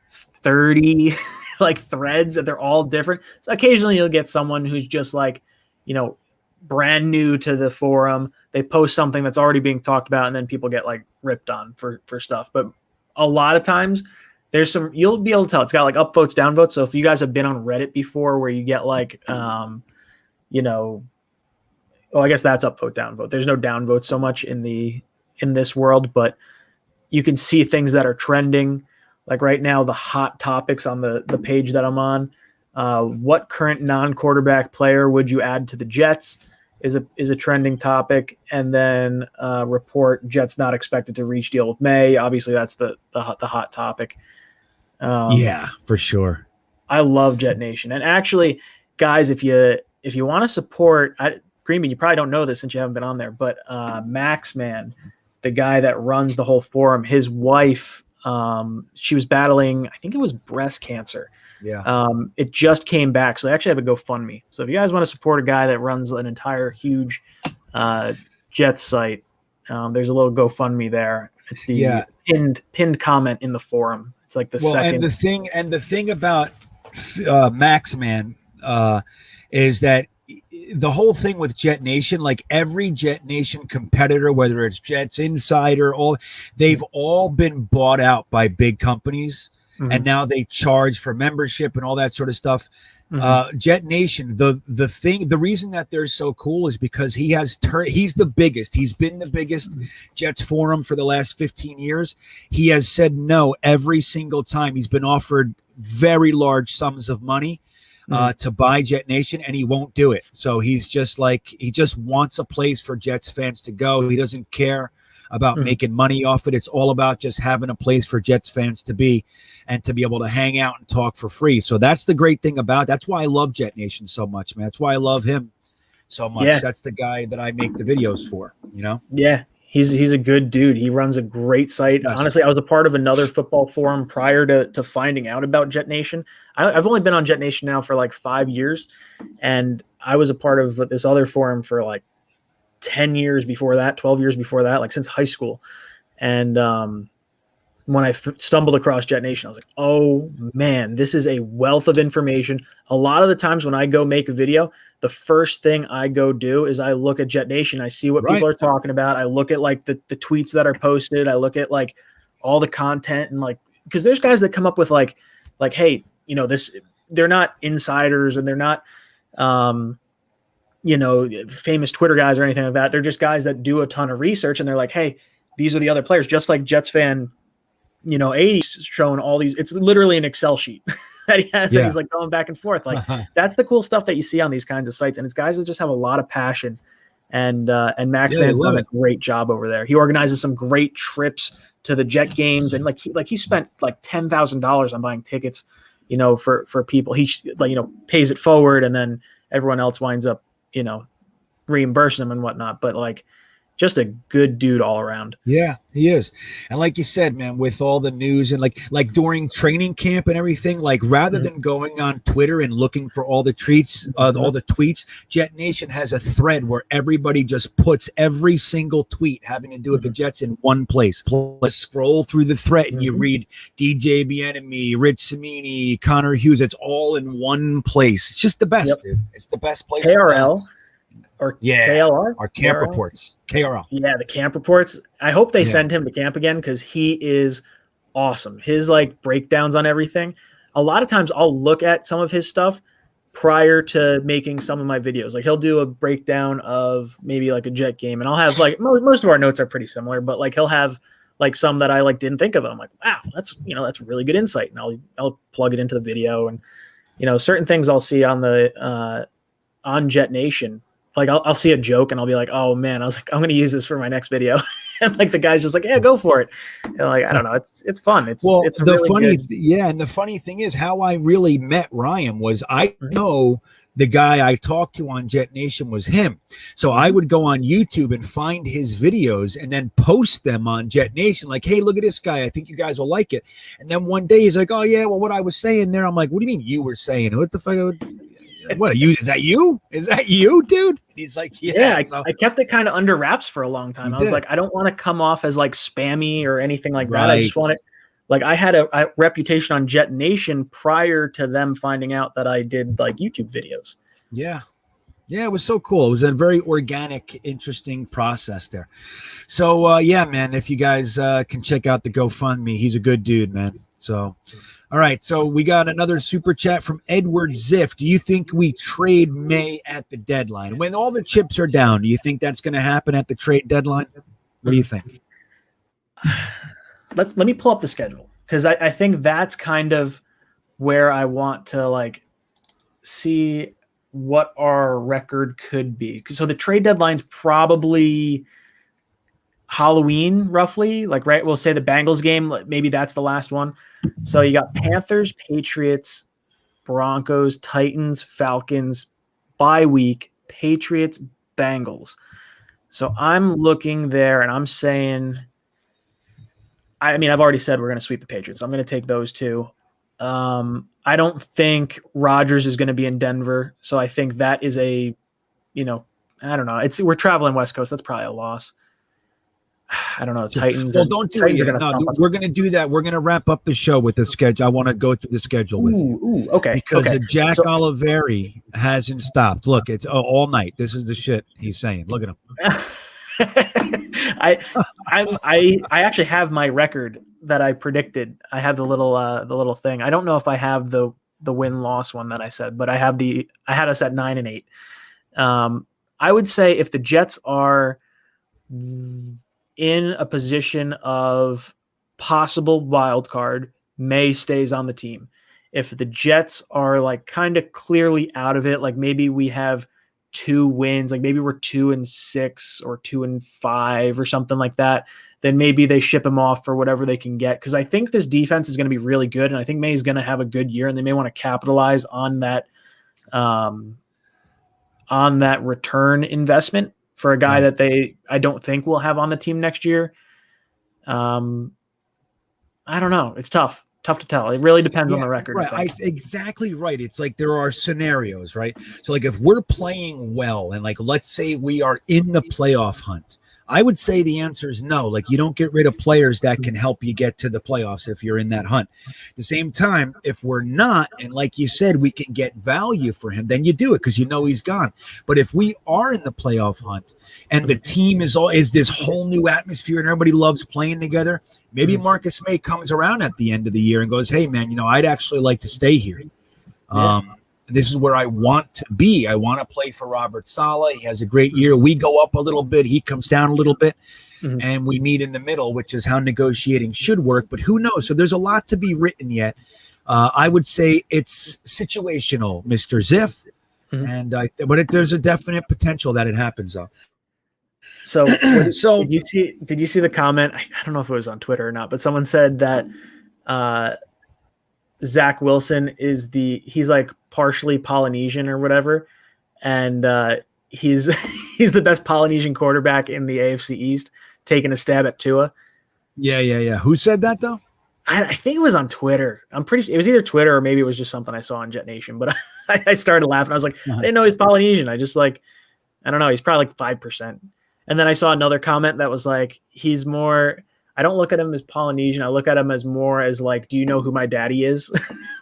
30 like threads that they're all different. So occasionally you'll get someone who's just like, you know, brand new to the forum. They post something that's already being talked about and then people get like ripped on for stuff. But a lot of times there's some, you'll be able to tell it's got like upvotes, downvotes. So if you guys have been on Reddit before where you get like, you know, I guess that's upvote, downvote. There's no downvote so much in this world, but you can see things that are trending. Like right now, the hot topics on the page that I'm on. What current non-quarterback player would you add to the Jets is a trending topic. And then report Jets not expected to reach deal with May. Obviously, that's the hot topic. Yeah, for sure. I love Jetnation. And actually, guys, if you if you want to support Greenbean, you probably don't know this since you haven't been on there, but Max, man, the guy that runs the whole forum, his wife, she was battling, I think it was breast cancer. Yeah. It just came back. So they actually have a GoFundMe. So if you guys want to support a guy that runs an entire huge Jets site, there's a little GoFundMe there. It's the pinned comment in the forum. It's like the second. And the thing about Max, man, is that the whole thing with Jetnation, like every Jetnation competitor, whether it's Jets Insider, they've all been bought out by big companies, and now they charge for membership and all that sort of stuff. Jetnation, the reason that they're so cool is because he's the biggest. He's been the biggest Jets forum for the last 15 years. He has said no every single time. He's been offered very large sums of money to buy Jetnation, and he won't do it. So he's just like, he just wants a place for Jets fans to go. He doesn't care about making money off it. It's all about just having a place for Jets fans to be and to be able to hang out and talk for free. So that's the great thing about it. That's why I love Jetnation so much, man. That's why I love him so much. Yeah. That's the guy that I make the videos for, you know? Yeah. He's a good dude. He runs a great site. Yes. Honestly, I was a part of another football forum prior to finding out about Jetnation. I've only been on Jetnation now for like 5 years, and I was a part of this other forum for like 10 years before that, 12 years before that, like since high school. And when I stumbled across Jetnation, I was like, oh man, this is a wealth of information. A lot of the times when I go make a video, the first thing I go do is I look at Jetnation. I see what people are talking about. I look at like the tweets that are posted. I look at like all the content, and like, because there's guys that come up with like, hey, you know, they're not insiders, and they're not, you know, famous Twitter guys or anything like that. They're just guys that do a ton of research, and they're like, hey, these are the other players, just like Jetsfan, you know, 80's showing all these. It's literally an Excel sheet that he has, and he's like going back and forth. Like that's the cool stuff that you see on these kinds of sites, and it's guys that just have a lot of passion. And Max Man's done a great job over there. He organizes some great trips to the Jet games, and he spent like $10,000 on buying tickets, you know, for people. He like, you know, pays it forward, and then everyone else winds up, you know, reimbursing him and whatnot. But like, just a good dude all around. Yeah, he is. And like you said, man, with all the news and like during training camp and everything, like rather than going on Twitter and looking for all the tweets, Jetnation has a thread where everybody just puts every single tweet having to do with the Jets in one place. Plus, scroll through the thread and you read DJ Bieniemy, Rich Cimini, Connor Hughes. It's all in one place. It's just the best, dude. It's the best place. KRL. Or KLR? Our camp reports. KRL. Yeah, the camp reports. I hope they send him to camp again, because he is awesome. His like breakdowns on everything. A lot of times I'll look at some of his stuff prior to making some of my videos. Like he'll do a breakdown of maybe like a Jet game, and I'll have like most of our notes are pretty similar, but like he'll have like some that I like didn't think of. I'm like, wow, that's really good insight. And I'll plug it into the video, and you know, certain things I'll see on the on Jetnation. Like I'll see a joke and I'll be like, oh man, I was like, I'm going to use this for my next video. And like the guy's just like, yeah, go for it. And like, I don't know. It's fun. It's really funny. And the funny thing is how I really met Ryan was I know the guy I talked to on Jetnation was him. So I would go on YouTube and find his videos and then post them on Jetnation. Like, hey, look at this guy. I think you guys will like it. And then one day he's like, oh yeah, well, what I was saying there. I'm like, what do you mean you were saying? What the fuck? What are you? Is that you? Is that you, dude? And he's like, yeah. I kept it kind of under wraps for a long time. I was like, I don't want to come off as like spammy or anything like that. I just want it. Like I had a reputation on Jetnation prior to them finding out that I did like YouTube videos. Yeah. Yeah, it was so cool. It was a very organic, interesting process there. So, yeah, man, if you guys can check out the GoFundMe, he's a good dude, man. So, all right. So we got another super chat from Edward Ziff. Do you think we trade May at the deadline? When all the chips are down, do you think that's going to happen at the trade deadline? What do you think? Let me pull up the schedule, because I think that's kind of where I want to like see what our record could be. So the trade deadline's probably Halloween, roughly. Like, right, we'll say the Bengals game, maybe that's the last one. So you got Panthers, Patriots, Broncos, Titans, Falcons, bye week, Patriots, Bengals. So I'm looking there and I'm saying, I mean, I've already said we're going to sweep the Patriots. I'm going to take those two. I don't think Rodgers is going to be in Denver. So I think that is I don't know. We're traveling West Coast. That's probably a loss. I don't know. Titans. Well, don't do it yet. No, we're going to do that. We're going to wrap up the show with the schedule. I want to go through the schedule with you. Okay. Because Jack Oliveri hasn't stopped. Look, it's all night. This is the shit he's saying. Look at him. I actually have my record that I predicted. I have the little thing. I don't know if I have the win-loss one that I said, but I had us at 9-8. I would say if the Jets are in a position of possible wild card, May stays on the team. If the Jets are like kind of clearly out of it, like maybe we have 2 wins, like maybe we're 2-6 or 2-5 or something like that, then maybe they ship him off for whatever they can get. Because I think this defense is going to be really good, and I think May is going to have a good year, and they may want to capitalize on that return investment for a guy that I don't think will have on the team next year. I don't know. It's tough to tell. It really depends on the record. Right. Exactly right. It's like there are scenarios, right? So like if we're playing well and like let's say we are in the playoff hunt, I would say the answer is no. Like you don't get rid of players that can help you get to the playoffs if you're in that hunt. At the same time, if we're not, and like you said, we can get value for him, then you do it because you know he's gone. But if we are in the playoff hunt and the team is this whole new atmosphere and everybody loves playing together, maybe Marcus May comes around at the end of the year and goes, hey, man, I'd actually like to stay here. This is where I want to be. I want to play for Robert Saleh. He has a great year. We go up a little bit. He comes down a little bit. And we meet in the middle, which is how negotiating should work. But who knows? So there's a lot to be written yet. I would say it's situational, Mr. Ziff. But there's a definite potential that it happens, though. So did you see the comment? I don't know if it was on Twitter or not, but someone said that Zach Wilson he's like partially Polynesian or whatever, and he's the best Polynesian quarterback in the AFC East, taking a stab at Tua. Yeah. Who said that though? I think it was on Twitter. I'm pretty sure it was either Twitter or maybe it was just something I saw on Jetnation. But I started laughing. I was like, I didn't know he's Polynesian. I just I don't know. He's probably like 5%. And then I saw another comment that was like, he's more. I don't look at him as Polynesian. I look at him as more as like, do you know who my daddy is?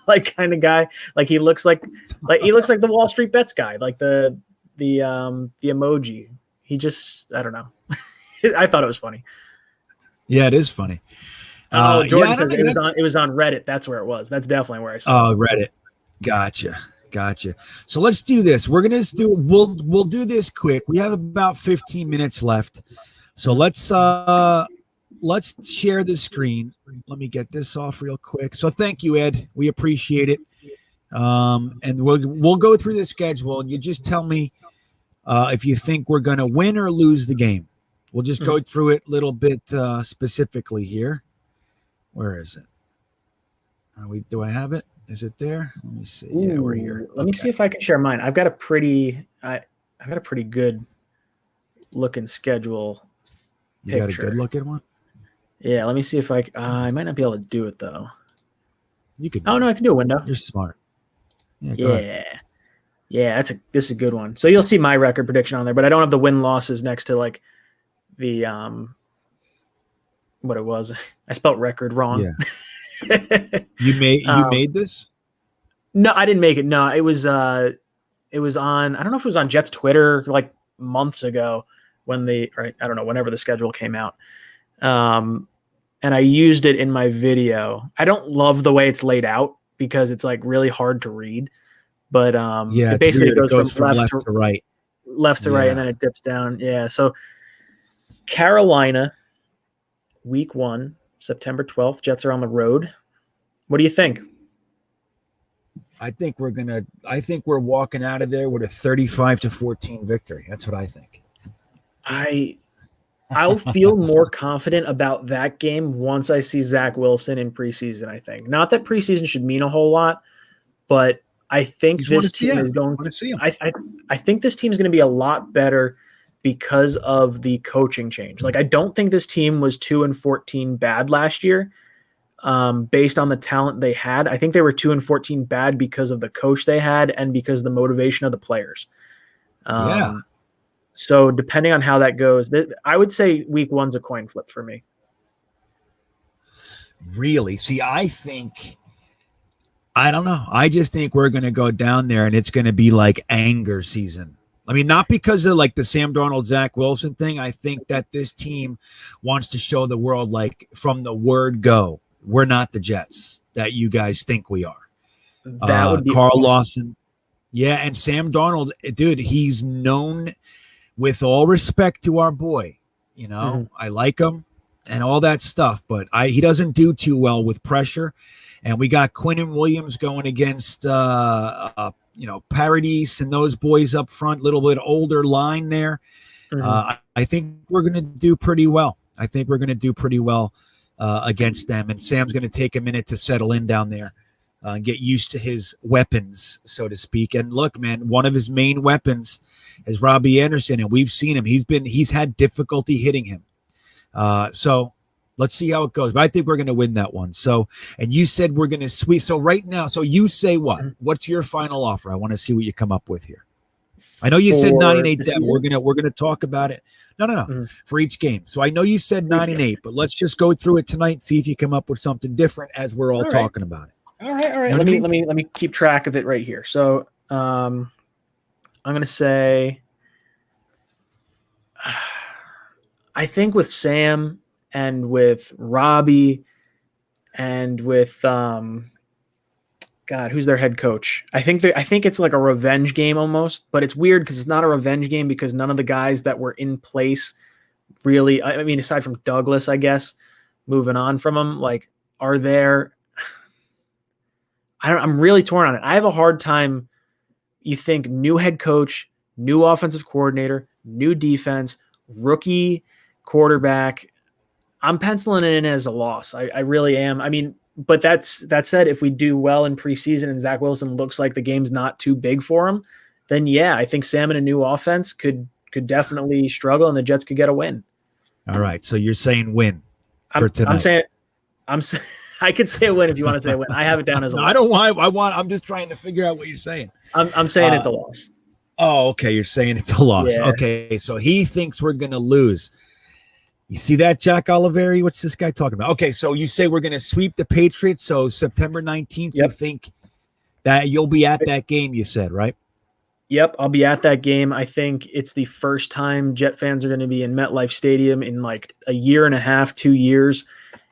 Like kind of guy. Like he looks like the Wall Street Bets guy, like the emoji. He just, I don't know. I thought it was funny. Yeah, it is funny. Jordan says it was on Reddit. That's where it was. That's definitely where I saw it. Oh, Reddit. Gotcha. So let's do this. We'll do this quick. We have about 15 minutes left. So let's share the screen. Let me get this off real quick. So thank you, Ed. We appreciate it. And we'll go through the schedule, and you just tell me if you think we're going to win or lose the game. We'll just go through it a little bit specifically here. Where is it? Do I have it? Is it there? Let me see. Yeah, we're here. Let me see if I can share mine. I've got a pretty good looking schedule. You got a good looking one? Yeah, let me see if I might not be able to do it though. You could. Oh no, I can do a window. You're smart. Yeah. This is a good one. So you'll see my record prediction on there, but I don't have the win losses next to like the what it was. I spelled record wrong. Yeah. You made this? No, I didn't make it. No, it was on. I don't know if it was on Jets Twitter like months ago I don't know, whenever the schedule came out. And I used it in my video. I don't love the way it's laid out because it's like really hard to read. But it basically goes from left to right. Left to right, and then it dips down. Yeah. So Carolina, week 1, September 12th. Jets are on the road. What do you think? I think we're walking out of there with a 35-14 victory. That's what I think. I'll feel more confident about that game once I see Zach Wilson in preseason, I think. Not that preseason should mean a whole lot, but I think this team is going to see him. I think this team is going to be a lot better because of the coaching change. Like, I don't think this team was 2-14 bad last year, based on the talent they had. I think they were 2-14 bad because of the coach they had and because of the motivation of the players. So depending on how that goes, I would say week 1's a coin flip for me. Really? See, I don't know. I just think we're going to go down there and it's going to be like anger season. I mean, not because of like the Sam Darnold, Zach Wilson thing. I think that this team wants to show the world, like, from the word go, we're not the Jets that you guys think we are. That would be Carl awesome. Lawson. Yeah, and Sam Darnold, dude, he's known, with all respect to our boy, you know, I like him and all that stuff, but he doesn't do too well with pressure. And we got Quinnen Williams going against, Paradis and those boys up front, little bit older line there. I think we're going to do pretty well. Against them. And Sam's going to take a minute to settle in down there and get used to his weapons, so to speak. And look, man, one of his main weapons is Robbie Anderson, and we've seen him. He's had difficulty hitting him. So let's see how it goes. But I think we're going to win that one. So, and you said we're going to sweep. So right now, so you say what? What's your final offer? I want to see what you come up with here. I know you said 9-8. We're gonna talk about it. No. For each game. So I know you said 9-8, but let's just go through it tonight and see if you come up with something different as we're all talking about it. All right. Let me keep track of it right here. So I'm gonna say, I think with Sam and with Robbie and with God, who's their head coach? I think it's like a revenge game almost, but it's weird because it's not a revenge game because none of the guys that were in place really, I mean, aside from Douglas, I guess, moving on from him, like, are there? I'm really torn on it. I have a hard time. You think new head coach, new offensive coordinator, new defense, rookie quarterback. I'm penciling it in as a loss. I really am. I mean, but that said, if we do well in preseason and Zach Wilson looks like the game's not too big for him, then yeah, I think Sam in a new offense could definitely struggle and the Jets could get a win. All right. So you're saying win for tonight. I could say a win if you want to say a win. I have it down as a loss. I don't want. I'm just trying to figure out what you're saying. I'm saying it's a loss. Oh, okay. You're saying it's a loss. Yeah. Okay. So he thinks we're going to lose. You see that, Jack Oliveri? What's this guy talking about? Okay, so you say we're going to sweep the Patriots. So September 19th, You think that you'll be at that game, you said, right? Yep, I'll be at that game. I think it's the first time Jet fans are going to be in MetLife Stadium in like a year and a half, 2 years.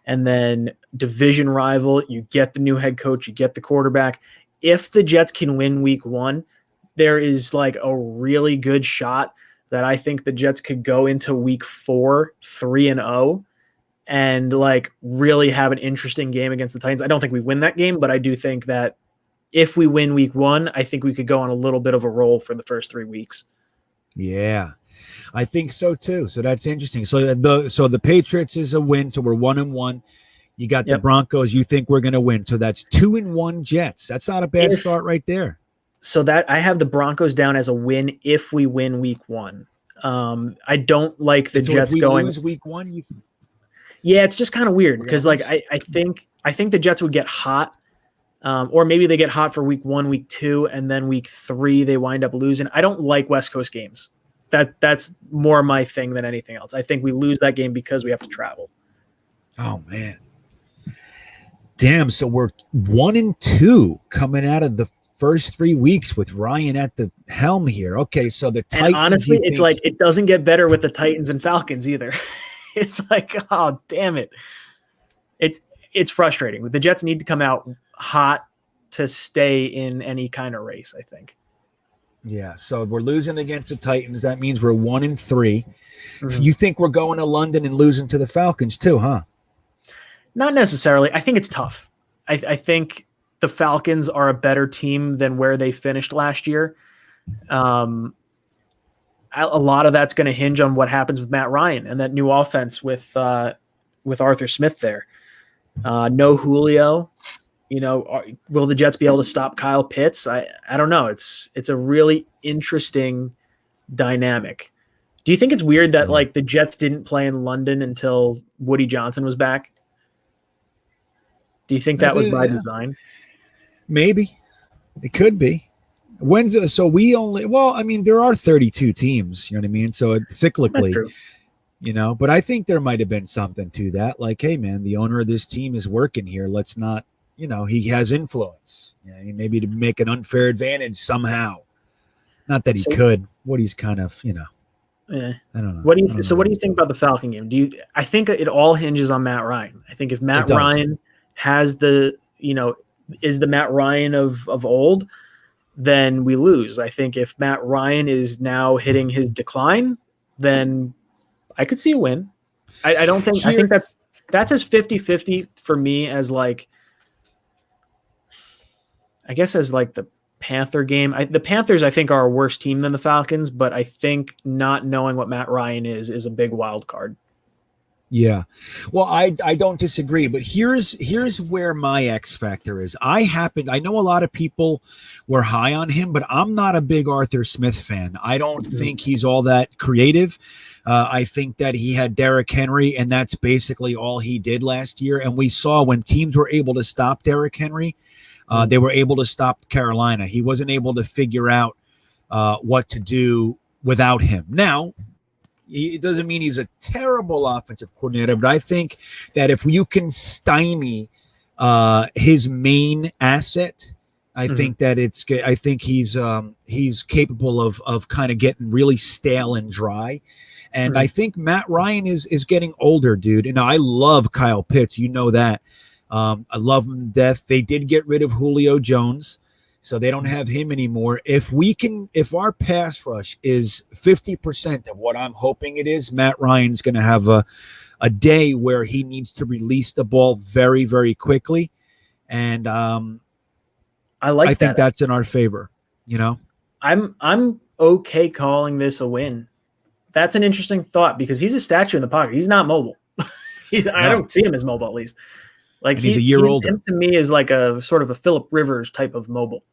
And then division rival, you get the new head coach, you get the quarterback. If the Jets can win week 1, there is like a really good shot that I think the Jets could go into week 4, 3-0, and like really have an interesting game against the Titans. I don't think we win that game, but I do think that if we win week 1, I think we could go on a little bit of a roll for the first 3 weeks. Yeah, I think so too. So that's interesting. So the Patriots is a win. So we're 1-1. You got the Broncos. You think we're going to win. So that's 2-1 Jets. That's not a bad start right there. So that I have the Broncos down as a win if we win week 1. I don't like the Jets going lose week 1. Yeah, it's just kind of weird because like I think the Jets would get hot, or maybe they get hot for week 1, week 2, and then week 3 they wind up losing. I don't like West Coast games. That's more my thing than anything else. I think we lose that game because we have to travel. Oh man, damn! So we're 1-2 coming out of the first 3 weeks with Ryan at the helm here. Okay, so the Titans. And honestly, it's like it doesn't get better with the Titans and Falcons either. It's like, oh damn it! It's frustrating. The Jets need to come out hot to stay in any kind of race, I think. Yeah, so we're losing against the Titans. That means we're 1-3. You think we're going to London and losing to the Falcons too, huh? Not necessarily. I think it's tough. I think the Falcons are a better team than where they finished last year. A lot of that's going to hinge on what happens with Matt Ryan and that new offense with Arthur Smith there. No Julio. Will the Jets be able to stop Kyle Pitts? I don't know. It's a really interesting dynamic. Do you think it's weird that like the Jets didn't play in London until Woody Johnson was back? Do you think that was by design? Maybe. It could be. So we only, there are 32 teams, you know what I mean? So it's cyclically, but I think there might have been something to that. Like, hey man, the owner of this team is working here. Let's not, he has influence, maybe to make an unfair advantage somehow. Not that he could. Woody's kind of, Yeah. I don't know. What do you think about the Falcon game? I think it all hinges on Matt Ryan. I think if Matt Ryan has is the Matt Ryan of old, then we lose. I think if Matt Ryan is now hitting his decline, then I could see a win. I don't think I think that's as 50-50 for me as like, I guess as like the Panther game. The Panthers, I think, are a worse team than the Falcons, but I think not knowing what Matt Ryan is a big wild card. Yeah. Well, I don't disagree, but here's where my X factor is. I know a lot of people were high on him, but I'm not a big Arthur Smith fan. I don't think he's all that creative. I think that he had Derrick Henry, and that's basically all he did last year. And we saw when teams were able to stop Derrick Henry, they were able to stop Carolina. He wasn't able to figure out what to do without him. Now, it doesn't mean he's a terrible offensive coordinator, but I think that if you can stymie his main asset, I think that he's capable of kind of getting really stale and dry. And I think Matt Ryan is getting older, dude. And I love Kyle Pitts. You know that. I love him to death. They did get rid of Julio Jones, so they don't have him anymore. If our pass rush is 50% of what I'm hoping it is, Matt Ryan's going to have a day where he needs to release the ball very, very quickly. And I think that's in our favor, I'm okay calling this a win. That's an interesting thought because he's a statue in the pocket. He's not mobile. I don't see him as mobile, at least. Like he's a year older. Him to me is like a sort of a Phillip Rivers type of mobile.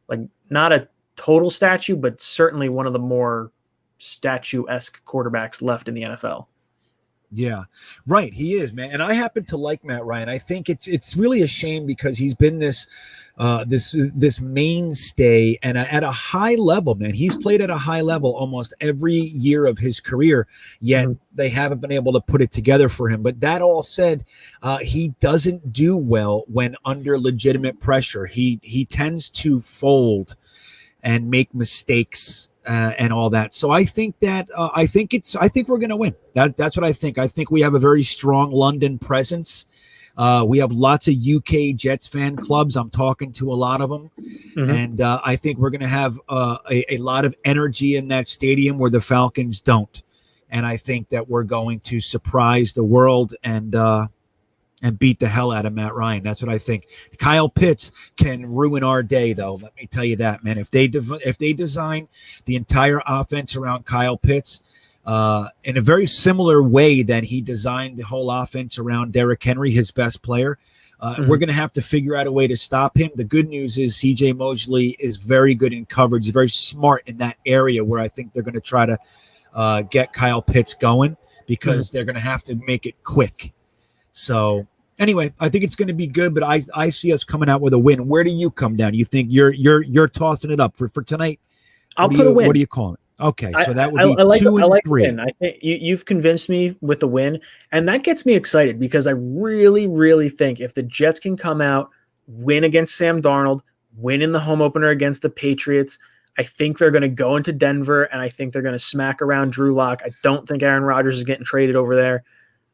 Like not a total statue, but certainly one of the more statue-esque quarterbacks left in the NFL. Yeah, right. He is, man. And I happen to like Matt Ryan. I think it's really a shame because he's been this mainstay and at a high level, man. He's played at a high level almost every year of his career, yet they haven't been able to put it together for him. But that all said, he doesn't do well when under legitimate pressure. He tends to fold and make mistakes. And all that. So I think that I think we're going to win. That's what I think. I think we have a very strong London presence. We have lots of UK Jets fan clubs. I'm talking to a lot of them. And I think we're going to have a lot of energy in that stadium where the Falcons don't. And I think that we're going to surprise the world and beat the hell out of Matt Ryan. That's what I think. Kyle Pitts can ruin our day, though. Let me tell you that, man. If they design the entire offense around Kyle Pitts in a very similar way that he designed the whole offense around Derrick Henry, his best player, we're going to have to figure out a way to stop him. The good news is C.J. Mosley is very good in coverage. He's very smart in that area where I think they're going to try to get Kyle Pitts going because they're going to have to make it quick. So anyway, I think it's going to be good, but I see us coming out with a win. Where do you come down? You think you're tossing it up for tonight? I'll put a win. What do you call it? Okay, so that would be 2 and 3. Win. I think you've convinced me with the win, and that gets me excited because I really, really think if the Jets can come out, win against Sam Darnold, win in the home opener against the Patriots, I think they're going to go into Denver, and I think they're going to smack around Drew Lock. I don't think Aaron Rodgers is getting traded over there.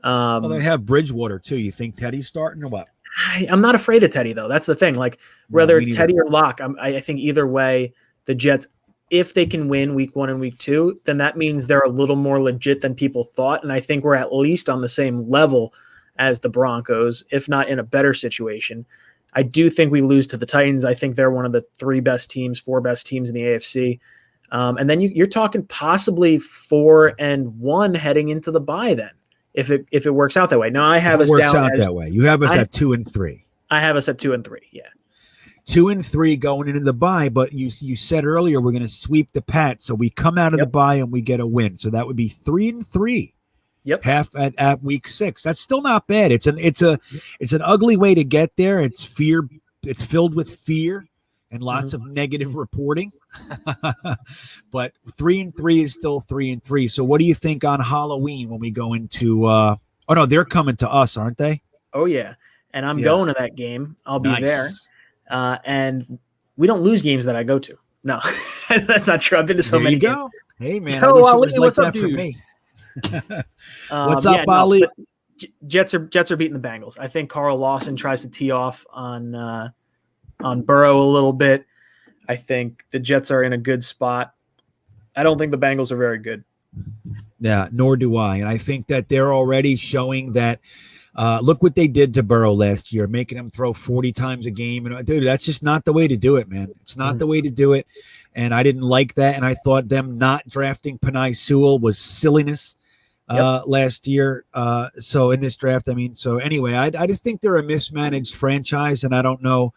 Well, they have Bridgewater too. You think Teddy's starting or what? I'm not afraid of Teddy though. That's the thing. Like whether it's Teddy or Locke, I think either way, the Jets, if they can win week 1 and week 2, then that means they're a little more legit than people thought. And I think we're at least on the same level as the Broncos, if not in a better situation. I do think we lose to the Titans. I think they're one of the 4 best teams in the AFC. And then you're talking possibly 4-1 heading into the bye then. If it works out that way. Now I have us down that way. You have us at 2 and 3. I have us at 2-3. Yeah. 2-3 going into the bye, but you said earlier we're going to sweep the Pats, so we come out of the bye and we get a win. So that would be 3-3. Yep. Half at week 6. That's still not bad. It's an ugly way to get there. It's fear. It's filled with fear and lots of negative reporting. But 3-3 is still 3-3. So what do you think on Halloween when we go into? Oh no, they're coming to us, aren't they? Oh yeah, and I'm going to that game. I'll be there. Nice. And we don't lose games that I go to. No, that's not true. I've been to so many games. Hey man, Yo, I wish it was what's like up, that for dude? me. What's up, Ali? No, Jets are beating the Bengals. I think Carl Lawson tries to tee off on Burrow a little bit. I think the Jets are in a good spot. I don't think the Bengals are very good. Yeah, nor do I. And I think that they're already showing that. Look what they did to Burrow last year, making him throw 40 times a game. And dude, that's just not the way to do it, man. It's not the way to do it. And I didn't like that. And I thought them not drafting Penei Sewell was silliness last year. So in this draft, I mean, so anyway, I just think they're a mismanaged franchise, and I don't know.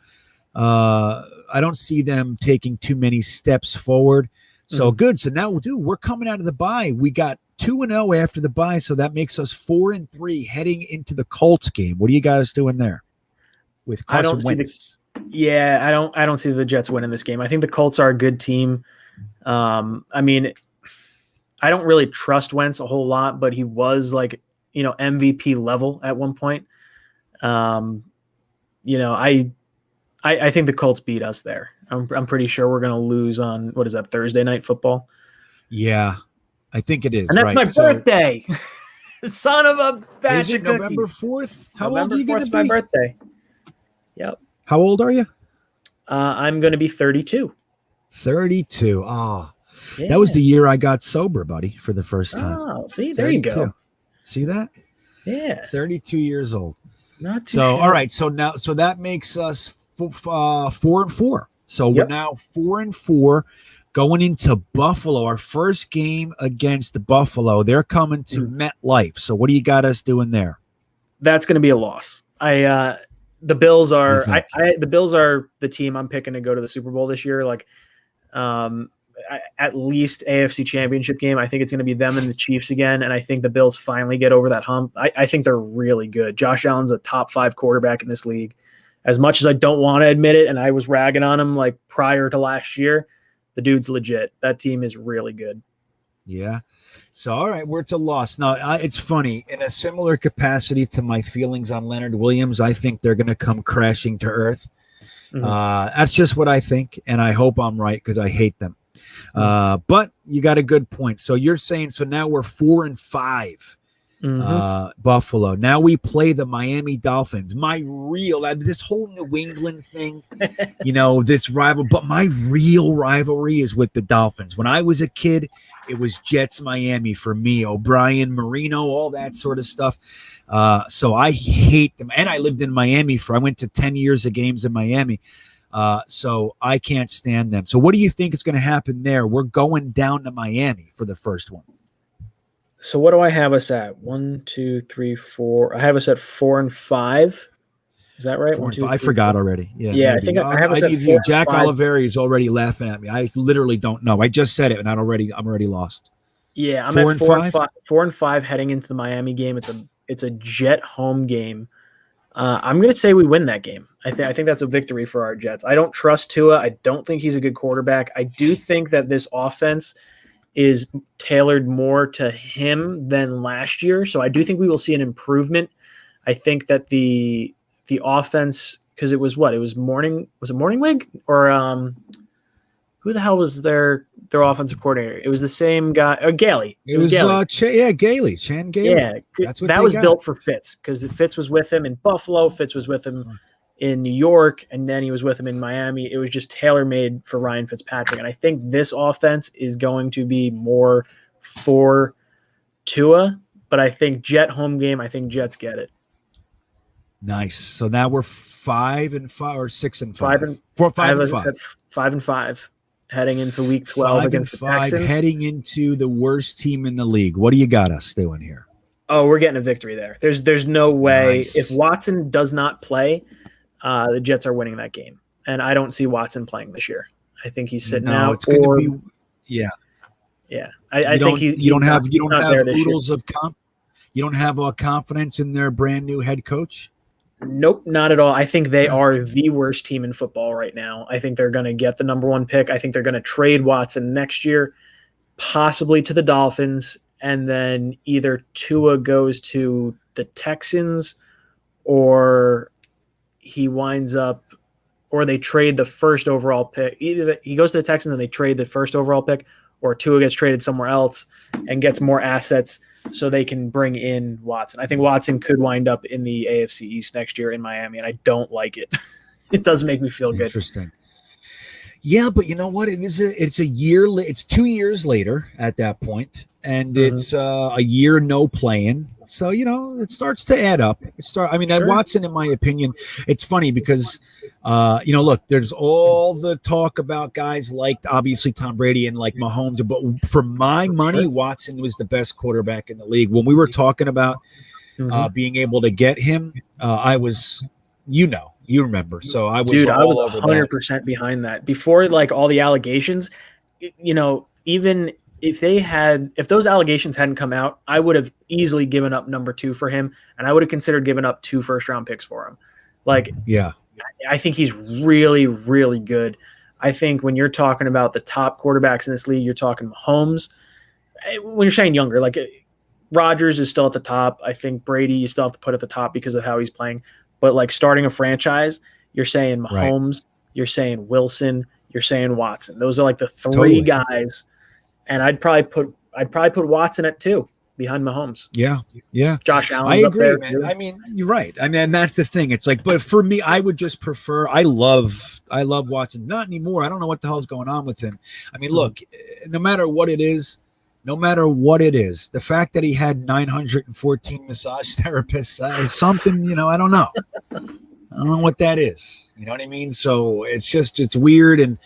I don't see them taking too many steps forward. So good. So now we're coming out of the bye. We got 2-0 after the bye, so that makes us 4-3 heading into the Colts game. What do you guys doing there with Carson Wentz? I don't see the Jets winning this game. I think the Colts are a good team. I mean, I don't really trust Wentz a whole lot, but he was like, MVP level at one point. I think the Colts beat us there. I'm pretty sure we're going to lose on, what is that, Thursday Night Football? Yeah, I think it is. And that's my birthday. Son of a batch is it of cookies. November 4th? How November old are you going to 4th's be? my birthday. Yep. How old are you? I'm going to be 32. 32. Oh, Yeah. that was the year I got sober, buddy, for the first time. Oh, see, there you go. See that? Yeah. 32 years old. Not too So, sure. all right. So that makes us 4-4. So we're now 4-4 going into Buffalo. Our first game against Buffalo. They're coming to MetLife. So what do you got us doing there? That's going to be a loss. The Bills are the Bills are the team I'm picking to go to the Super Bowl this year. Like, at least AFC Championship game. I think it's going to be them and the Chiefs again, and I think the Bills finally get over that hump. I think they're really good. Josh Allen's a top 5 quarterback in this league. As much as I don't want to admit it, and I was ragging on him like prior to last year, the dude's legit. That team is really good. Yeah. So, all right, it's a loss. Now, it's funny. In a similar capacity to my feelings on Leonard Williams, I think they're going to come crashing to earth. That's just what I think, and I hope I'm right because I hate them. But you got a good point. So you're saying, so now we're 4-5. Buffalo. Now we play the Miami Dolphins. This whole New England thing, this rival, but my real rivalry is with the Dolphins. When I was a kid, it was Jets Miami for me, O'Brien, Marino, all that sort of stuff. So I hate them. And I lived in Miami I went to 10 years of games in Miami. So I can't stand them. So what do you think is going to happen there? We're going down to Miami for the first one. So what do I have us at? 1, 2, 3, 4. I have us at 4-5. Is that right? 4 and 5. I forgot already. Yeah, maybe. I think I have us at 4 Jack 5. Oliveri is already laughing at me. I literally don't know. I just said it, and I'm already lost. Yeah, I'm 4 at and 5? 4-5 heading into the Miami game. It's a Jet home game. I'm going to say we win that game. I think that's a victory for our Jets. I don't trust Tua. I don't think he's a good quarterback. I do think that this offense is tailored more to him than last year. So I do think we will see an improvement. I think that the offense, because it was Morningwig or who the hell was their offensive coordinator? It was the same guy, Gailey. It was Gailey. Gailey, Chan Gailey. Yeah, that was built for Fitz because Fitz was with him in Buffalo. Fitz was with him in New York, and then he was with him in Miami. It was just tailor-made for Ryan Fitzpatrick. And I think this offense is going to be more for Tua, but I think Jet home game, I think Jets get it. Nice. So now we're 5-5 or 6-5? 5-5. 5-5 heading into week 12 against the Texans. Heading into the worst team in the league. What do you got us doing here? Oh, we're getting a victory there. There's no way. Nice. If Watson does not play, the Jets are winning that game. And I don't see Watson playing this year. I think he's sitting No, out. it's going to be yeah. Yeah, I think he's you don't have oodles of you don't have confidence in their brand new head coach. Nope, not at all. I think they are the worst team in football right now. I think they're going to get the number 1 pick. I think they're going to trade Watson next year, possibly to the Dolphins, and then either Tua goes to the Texans or he winds up, or they trade the first overall pick. Either he goes to the Texans and they trade the first overall pick, or Tua gets traded somewhere else and gets more assets so they can bring in Watson. I think Watson could wind up in the AFC East next year in Miami, and I don't like it. It doesn't make me feel good. Interesting. Yeah, but you know what? It's a year. It's 2 years later at that point, and it's a year no playing. So it starts to add up. Sure. Watson, in my opinion, it's funny because look, there's all the talk about guys like obviously Tom Brady and like Mahomes, but for my money, Watson was the best quarterback in the league. When we were talking about being able to get him, I was, you remember. So I was, I was 100% behind that before, like all the allegations, even if those allegations hadn't come out, I would have easily given up number 2 for him. And I would have considered giving up 2 first-round picks for him. I think he's really, really good. I think when you're talking about the top quarterbacks in this league, you're talking Mahomes. When you're saying younger, like Rodgers is still at the top. I think Brady you still have to put at the top because of how he's playing. But like starting a franchise, you're saying Mahomes, you're saying Wilson, you're saying Watson. Those are like the 3 guys. And I'd probably put Watson at 2 behind Mahomes. Yeah. Josh Allen. I agree, man. I mean, you're right. I mean, that's the thing. It's like, but for me, I would just prefer. I love Watson. Not anymore. I don't know what the hell's going on with him. I mean, look, no matter what it is, the fact that he had 914 massage therapists is something. I don't know. I don't know what that is. You know what I mean? So it's weird and.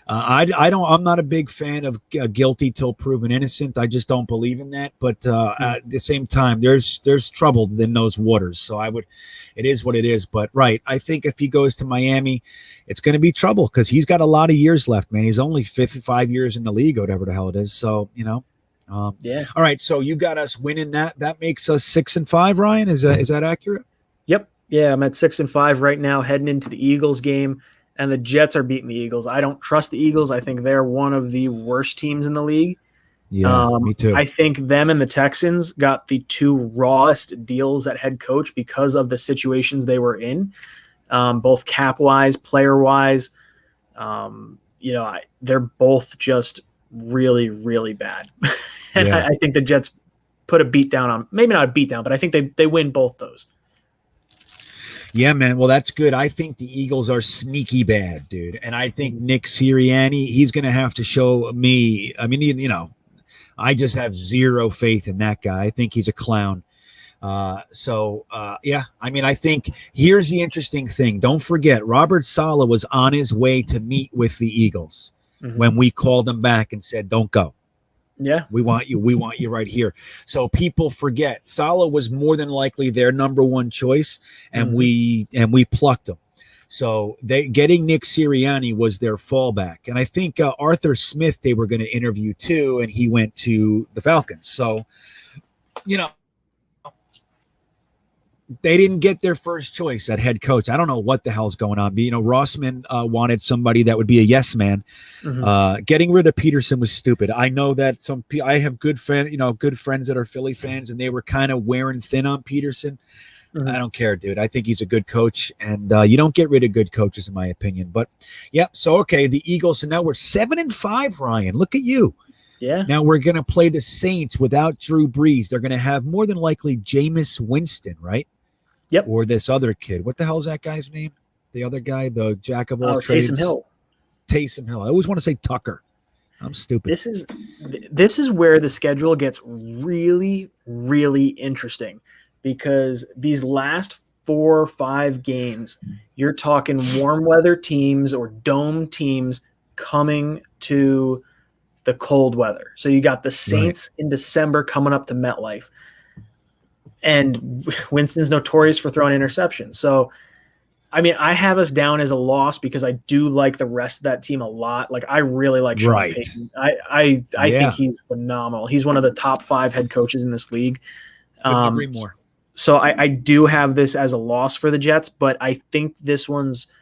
I'm not a big fan of guilty till proven innocent. I just don't believe in that. But at the same time, there's trouble in those waters. So it is what it is. But I think if he goes to Miami, it's going to be trouble because he's got a lot of years left, man. He's only 55 years in the league, or whatever the hell it is. So All right. So you got us winning that. That makes us 6-5. Ryan, is that accurate? Yep. Yeah, I'm at 6-5 right now, heading into the Eagles game. And the Jets are beating the Eagles. I don't trust the Eagles. I think they're one of the worst teams in the league. Yeah, me too. I think them and the Texans got the 2 rawest deals at head coach because of the situations they were in, both cap-wise, player-wise. They're both just really, really bad. And I think the Jets put a beat down on – maybe not a beat down, but I think they win both those. Yeah, man. Well, that's good. I think the Eagles are sneaky bad, dude. And I think Nick Sirianni, he's going to have to show me. I mean, I just have zero faith in that guy. I think he's a clown. I mean, I think here's the interesting thing. Don't forget, Robert Saleh was on his way to meet with the Eagles when we called him back and said, don't go. Yeah, we want you right here. So people forget Saleh was more than likely their number 1 choice, and we plucked him. So getting Nick Sirianni was their fallback, and I think Arthur Smith they were going to interview too, and he went to the Falcons. So, they didn't get their first choice at head coach. I don't know what the hell's going on. But, Rossman wanted somebody that would be a yes man. Getting rid of Peterson was stupid. I know that I have good friends that are Philly fans, and they were kind of wearing thin on Peterson. I don't care, dude. I think he's a good coach, and you don't get rid of good coaches, in my opinion. But so okay, the Eagles. So now we're 7-5. Ryan, look at you. Yeah. Now we're gonna play the Saints without Drew Brees. They're gonna have more than likely Jameis Winston, right? Yep. Or this other kid. What the hell is that guy's name? The other guy, the jack of all trades. Taysom Hill. I always want to say Tucker. I'm stupid. This is where the schedule gets really, really interesting because these last 4 or 5 games, you're talking warm weather teams or dome teams coming to the cold weather. So you got the Saints in December coming up to MetLife. And Winston's notorious for throwing interceptions. So I mean, I have us down as a loss because I do like the rest of that team a lot. Like, I really like Sean Right. Payton. I think he's phenomenal. He's one of the top 5 head coaches in this league. Couldn't agree more. So I do have this as a loss for the Jets, but I think this one's –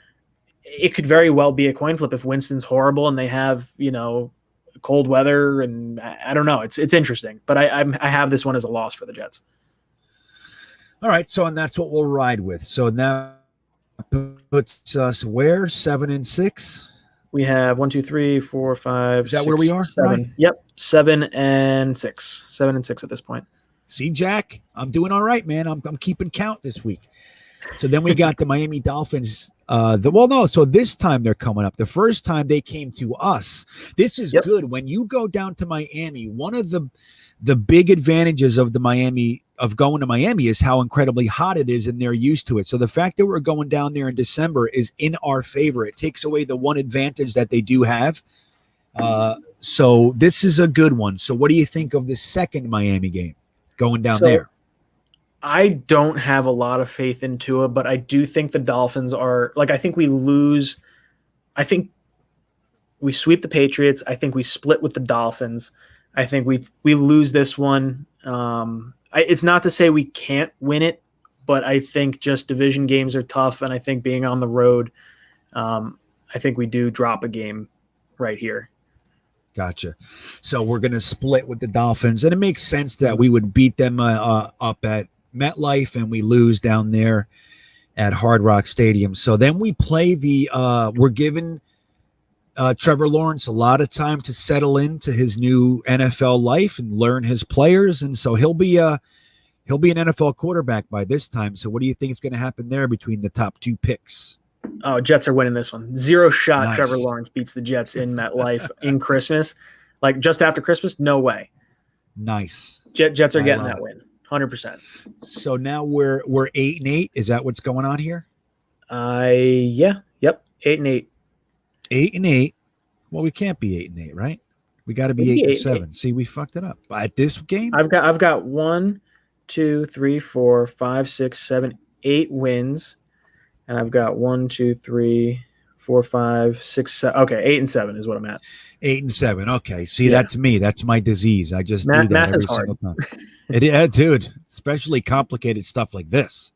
it could very well be a coin flip if Winston's horrible and they have, cold weather, and I don't know. It's interesting, but I have this one as a loss for the Jets. All right, so and that's what we'll ride with. So now puts us where? 7-6. We have 1, 2, 3, 4, 5. Is that where we are? 7. Right. Yep, 7 and 6. 7 and 6 at this point. See, Jack, I'm doing all right, man. I'm keeping count this week. So then we got the Miami Dolphins. So this time they're coming up. The first time they came to us. This is good. When you go down to Miami, one of the big advantages of going to Miami is how incredibly hot it is, and they're used to it. So the fact that we're going down there in December is in our favor. It takes away the one advantage that they do have. So this is a good one. So what do you think of the second Miami game going down there? I don't have a lot of faith in Tua, but I do think the Dolphins are I think we lose. I think we sweep the Patriots. I think we split with the Dolphins. I think we lose this one. It's not to say we can't win it, but I think just division games are tough, and I think being on the road, I think we do drop a game right here. Gotcha. So we're going to split with the Dolphins, and it makes sense that we would beat them up at MetLife, and we lose down there at Hard Rock Stadium. So then we play we're giving Trevor Lawrence a lot of time to settle into his new NFL life and learn his players, and so he'll be an NFL quarterback by this time. So what do you think is going to happen there between the top 2 picks? Oh, Jets are winning this one. 0 shot. Nice. Trevor Lawrence beats the Jets in MetLife in Christmas, like just after Christmas. No way. Nice. Jets are getting that win. 100%. So now we're 8-8. Is that what's going on here? Yep. 8-8. 8-8. Well, we can't be 8-8, right? We got to be 8-7. See, we fucked it up. At this game, I've got 1, 2, 3, 4, 5, 6, 7, 8 wins, and I've got 1, 2, 3, 4, 5, 6, 7. Okay, 8 and 7 is what I'm at. 8 and 7. Okay, see, that's me. That's my disease. I just do that every single time. Dude, especially complicated stuff like this.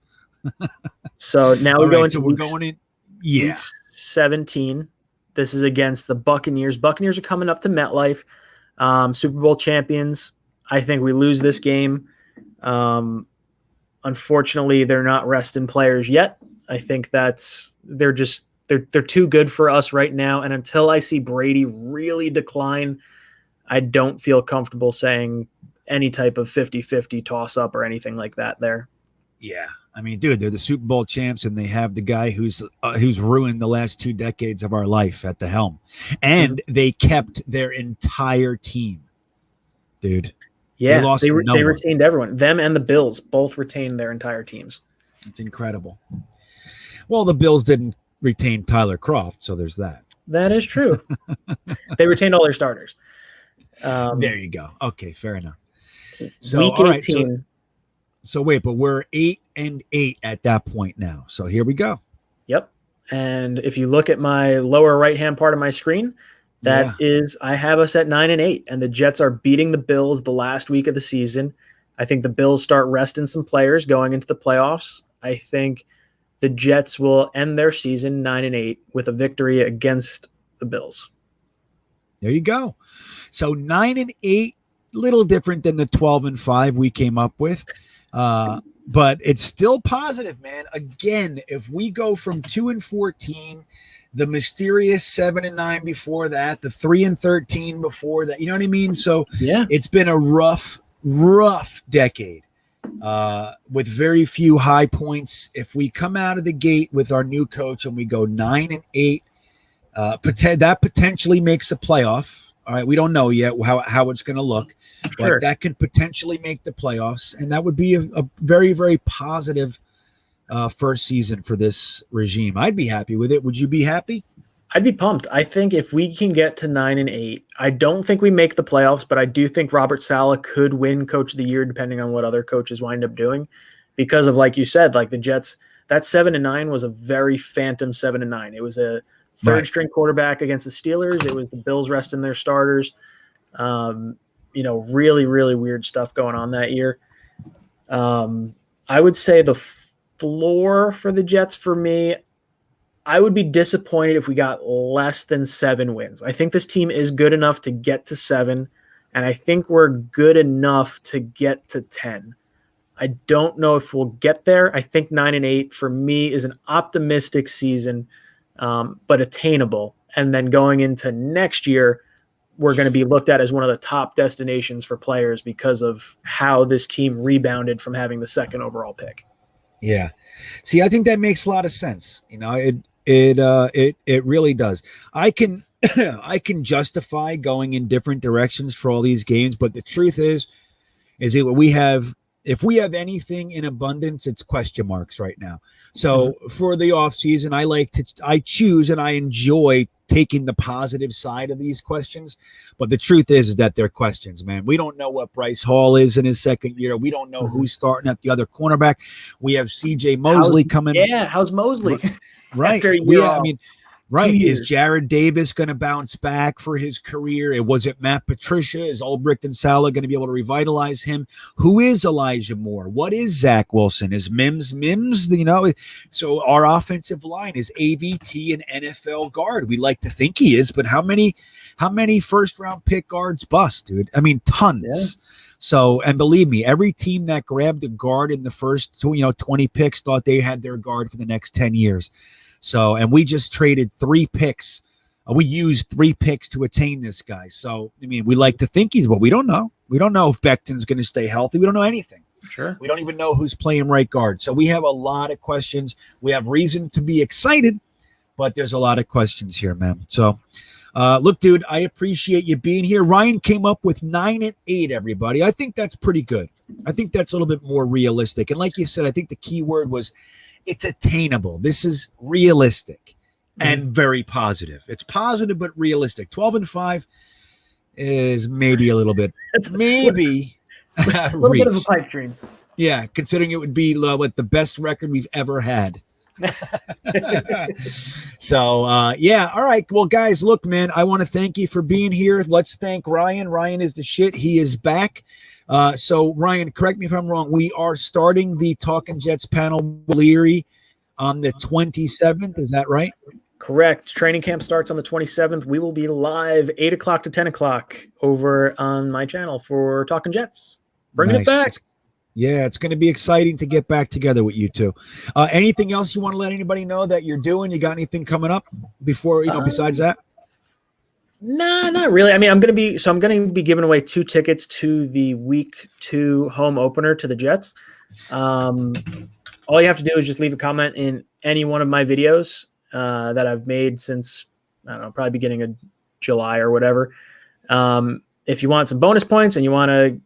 So now we go into we're going in. Yeah, week 17. This is against the Buccaneers. Buccaneers are coming up to MetLife, Super Bowl champions. I think we lose this game. Unfortunately, they're not resting players yet. I think they're too good for us right now. And until I see Brady really decline, I don't feel comfortable saying any type of 50-50 toss up or anything like that there. Yeah. I mean, dude, they're the Super Bowl champs, and they have the guy who's ruined the last 2 decades of our life at the helm. And they kept their entire team, dude. Yeah, they retained everyone. Them and the Bills both retained their entire teams. It's incredible. Well, the Bills didn't retain Tyler Kroft, so there's that. That is true. They retained all their starters. There you go. Okay, fair enough. So, week 18. All right, so wait, but we're 8-8 at that point now. So here we go. Yep. And if you look at my lower right-hand part of my screen, I have us at 9-8, and the Jets are beating the Bills the last week of the season. I think the Bills start resting some players going into the playoffs. I think the Jets will end their season 9-8 with a victory against the Bills. There you go. So 9-8, little different than the 12-5 we came up with. But it's still positive, man. Again, if we go from 2-14, the mysterious 7-9 before that, the 3-13 before that, you know what I mean? So it's been a rough decade with very few high points. If we come out of the gate with our new coach and we go 9-8, that potentially makes a playoff. All right, we don't know yet how it's going to look, but that could potentially make the playoffs, and that would be a very, very positive first season for this regime. I'd be happy with it. Would you be happy? I'd be pumped. I think if we can get to 9-8, I don't think we make the playoffs, but I do think Robert Saleh could win Coach of the Year depending on what other coaches wind up doing, because of, like you said, like the Jets that 7-9 was a very phantom 7-9. It was a third string quarterback against the Steelers. It was the Bills resting their starters. Really, really weird stuff going on that year. I would say the floor for the Jets for me, I would be disappointed if we got less than 7 wins. I think this team is good enough to get to 7, and I think we're good enough to get to 10. I don't know if we'll get there. I think 9-8 for me is an optimistic season, but attainable. And then going into next year, we're going to be looked at as one of the top destinations for players because of how this team rebounded from having the 2nd overall pick. Yeah. See, I think that makes a lot of sense. It really does. I can justify going in different directions for all these games, but the truth is that if we have anything in abundance, it's question marks right now. So for the off season, I choose and I enjoy taking the positive side of these questions. But the truth is that they're questions, man. We don't know what Bryce Hall is in his 2nd year. We don't know who's starting at the other cornerback. We have CJ Mosley coming. Yeah. How's Mosley? Right. Right. Is Jared Davis going to bounce back for his career? Was it Matt Patricia? Is Ulbricht and Salah going to be able to revitalize him? Who is Elijah Moore? What is Zach Wilson? Is Mims? So our offensive line is AVT and NFL guard. We like to think he is, but how many 1st-round pick guards bust, dude? I mean, tons. Yeah. So, and believe me, every team that grabbed a guard in the first 20 picks thought they had their guard for the next 10 years. So, and we just traded 3 picks. We used 3 picks to attain this guy. So, I mean, we like to think but we don't know. We don't know if Becton's going to stay healthy. We don't know anything. Sure. We don't even know who's playing right guard. So we have a lot of questions. We have reason to be excited, but there's a lot of questions here, man. So, look, dude, I appreciate you being here. Ryan came up with 9-8, everybody. I think that's pretty good. I think that's a little bit more realistic. And like you said, I think the key word was it's attainable. This is realistic and very positive. It's positive but realistic. 12-5 is maybe a little bit, maybe a little bit of a pipe dream. Yeah, considering it would be the best record we've ever had. So, yeah. All right. Well, guys, look, man, I want to thank you for being here. Let's thank Ryan. Ryan is the shit. He is back. So Ryan, correct me if I'm wrong. We are starting the Talking Jets panel Leary on the 27th. Is that right? Correct. Training camp starts on the 27th. We will be live 8 o'clock to 10 o'clock over on my channel for Talking Jets. Bringing it back. Yeah, it's going to be exciting to get back together with you two. Anything else you want to let anybody know that you're doing? You got anything coming up before, besides that? Nah, not really. I mean, I'm going to be giving away 2 tickets to the week 2 home opener to the Jets. All you have to do is just leave a comment in any one of my videos that I've made since, I don't know, probably beginning of July or whatever. If you want some bonus points and you want to,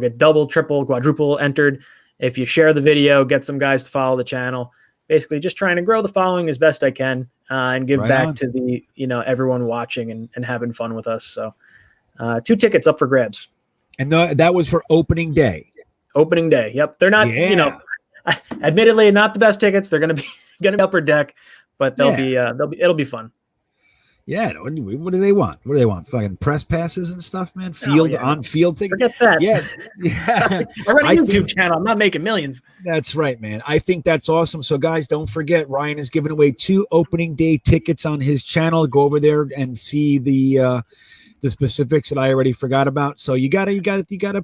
get double, triple, quadruple entered, if you share the video, get some guys to follow the channel. Basically just trying to grow the following as best I can and give back to the, everyone watching and having fun with us. So 2 tickets up for grabs. And that was for opening day. Opening day. Yep. They're not, admittedly not the best tickets. They're going to be upper deck, but it'll be fun. Yeah. What do they want? What do they want? Fucking press passes and stuff, man. On field tickets. Forget that. Yeah. I run a YouTube channel. I'm not making millions. That's right, man. I think that's awesome. So guys, don't forget, Ryan is giving away 2 opening day tickets on his channel. Go over there and see the specifics that I already forgot about. So you gotta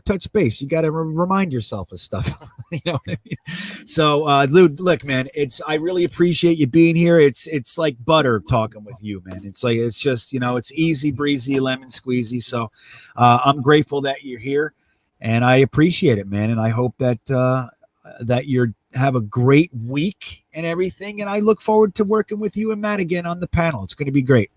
touch base. You gotta remind yourself of stuff. You know what I mean? So, look, man, I really appreciate you being here. It's like butter talking with you, man. It's just, it's easy breezy, lemon squeezy. So, I'm grateful that you're here, and I appreciate it, man. And I hope that you have a great week and everything. And I look forward to working with you and Matt again on the panel. It's going to be great.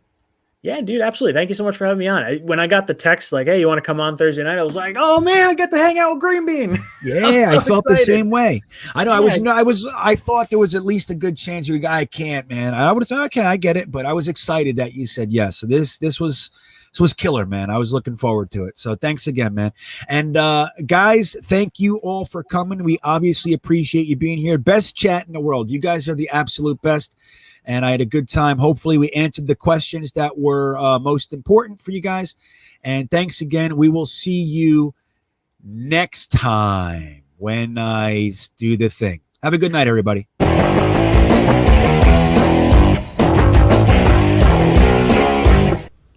Yeah, dude, absolutely. Thank you so much for having me on. When I got the text like, hey, you want to come on Thursday night? I was like, oh man, I get to hang out with GreenBean. Yeah, I felt excited. The same way. I know. I thought there was at least a good chance I can't, man. I would have said, okay, I get it. But I was excited that you said yes. So this was This was killer, man. I was looking forward to it. So thanks again, man. And guys, thank you all for coming. We obviously appreciate you being here. Best chat in the world. You guys are the absolute best. And I had a good time. Hopefully we answered the questions that were most important for you guys. And thanks again. We will see you next time when I do the thing. Have a good night, everybody.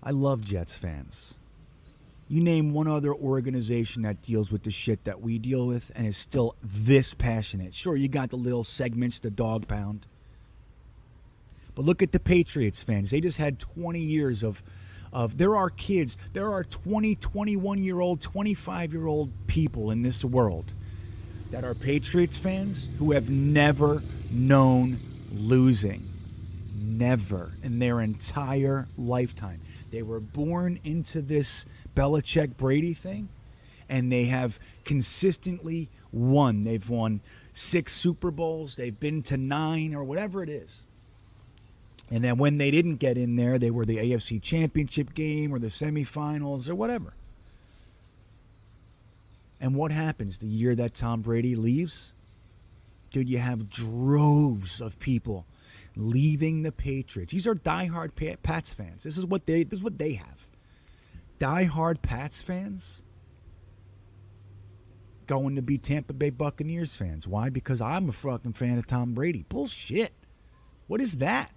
I love Jets fans. You name one other organization that deals with the shit that we deal with and is still this passionate. Sure, you got the little segments, the dog pound. But look at the Patriots fans. They just had 20 years of there are kids, there are 20, 21-year-old, 25-year-old people in this world that are Patriots fans who have never known losing. Never in their entire lifetime. They were born into this Belichick-Brady thing, and they have consistently won. They've won 6 Super Bowls. They've been to 9 or whatever it is. And then when they didn't get in there, they were the AFC Championship game or the semifinals or whatever. And what happens the year that Tom Brady leaves? Dude, you have droves of people leaving the Patriots. These are diehard Pats fans. This is what they have. Diehard Pats fans going to be Tampa Bay Buccaneers fans. Why? Because I'm a fucking fan of Tom Brady. Bullshit. What is that?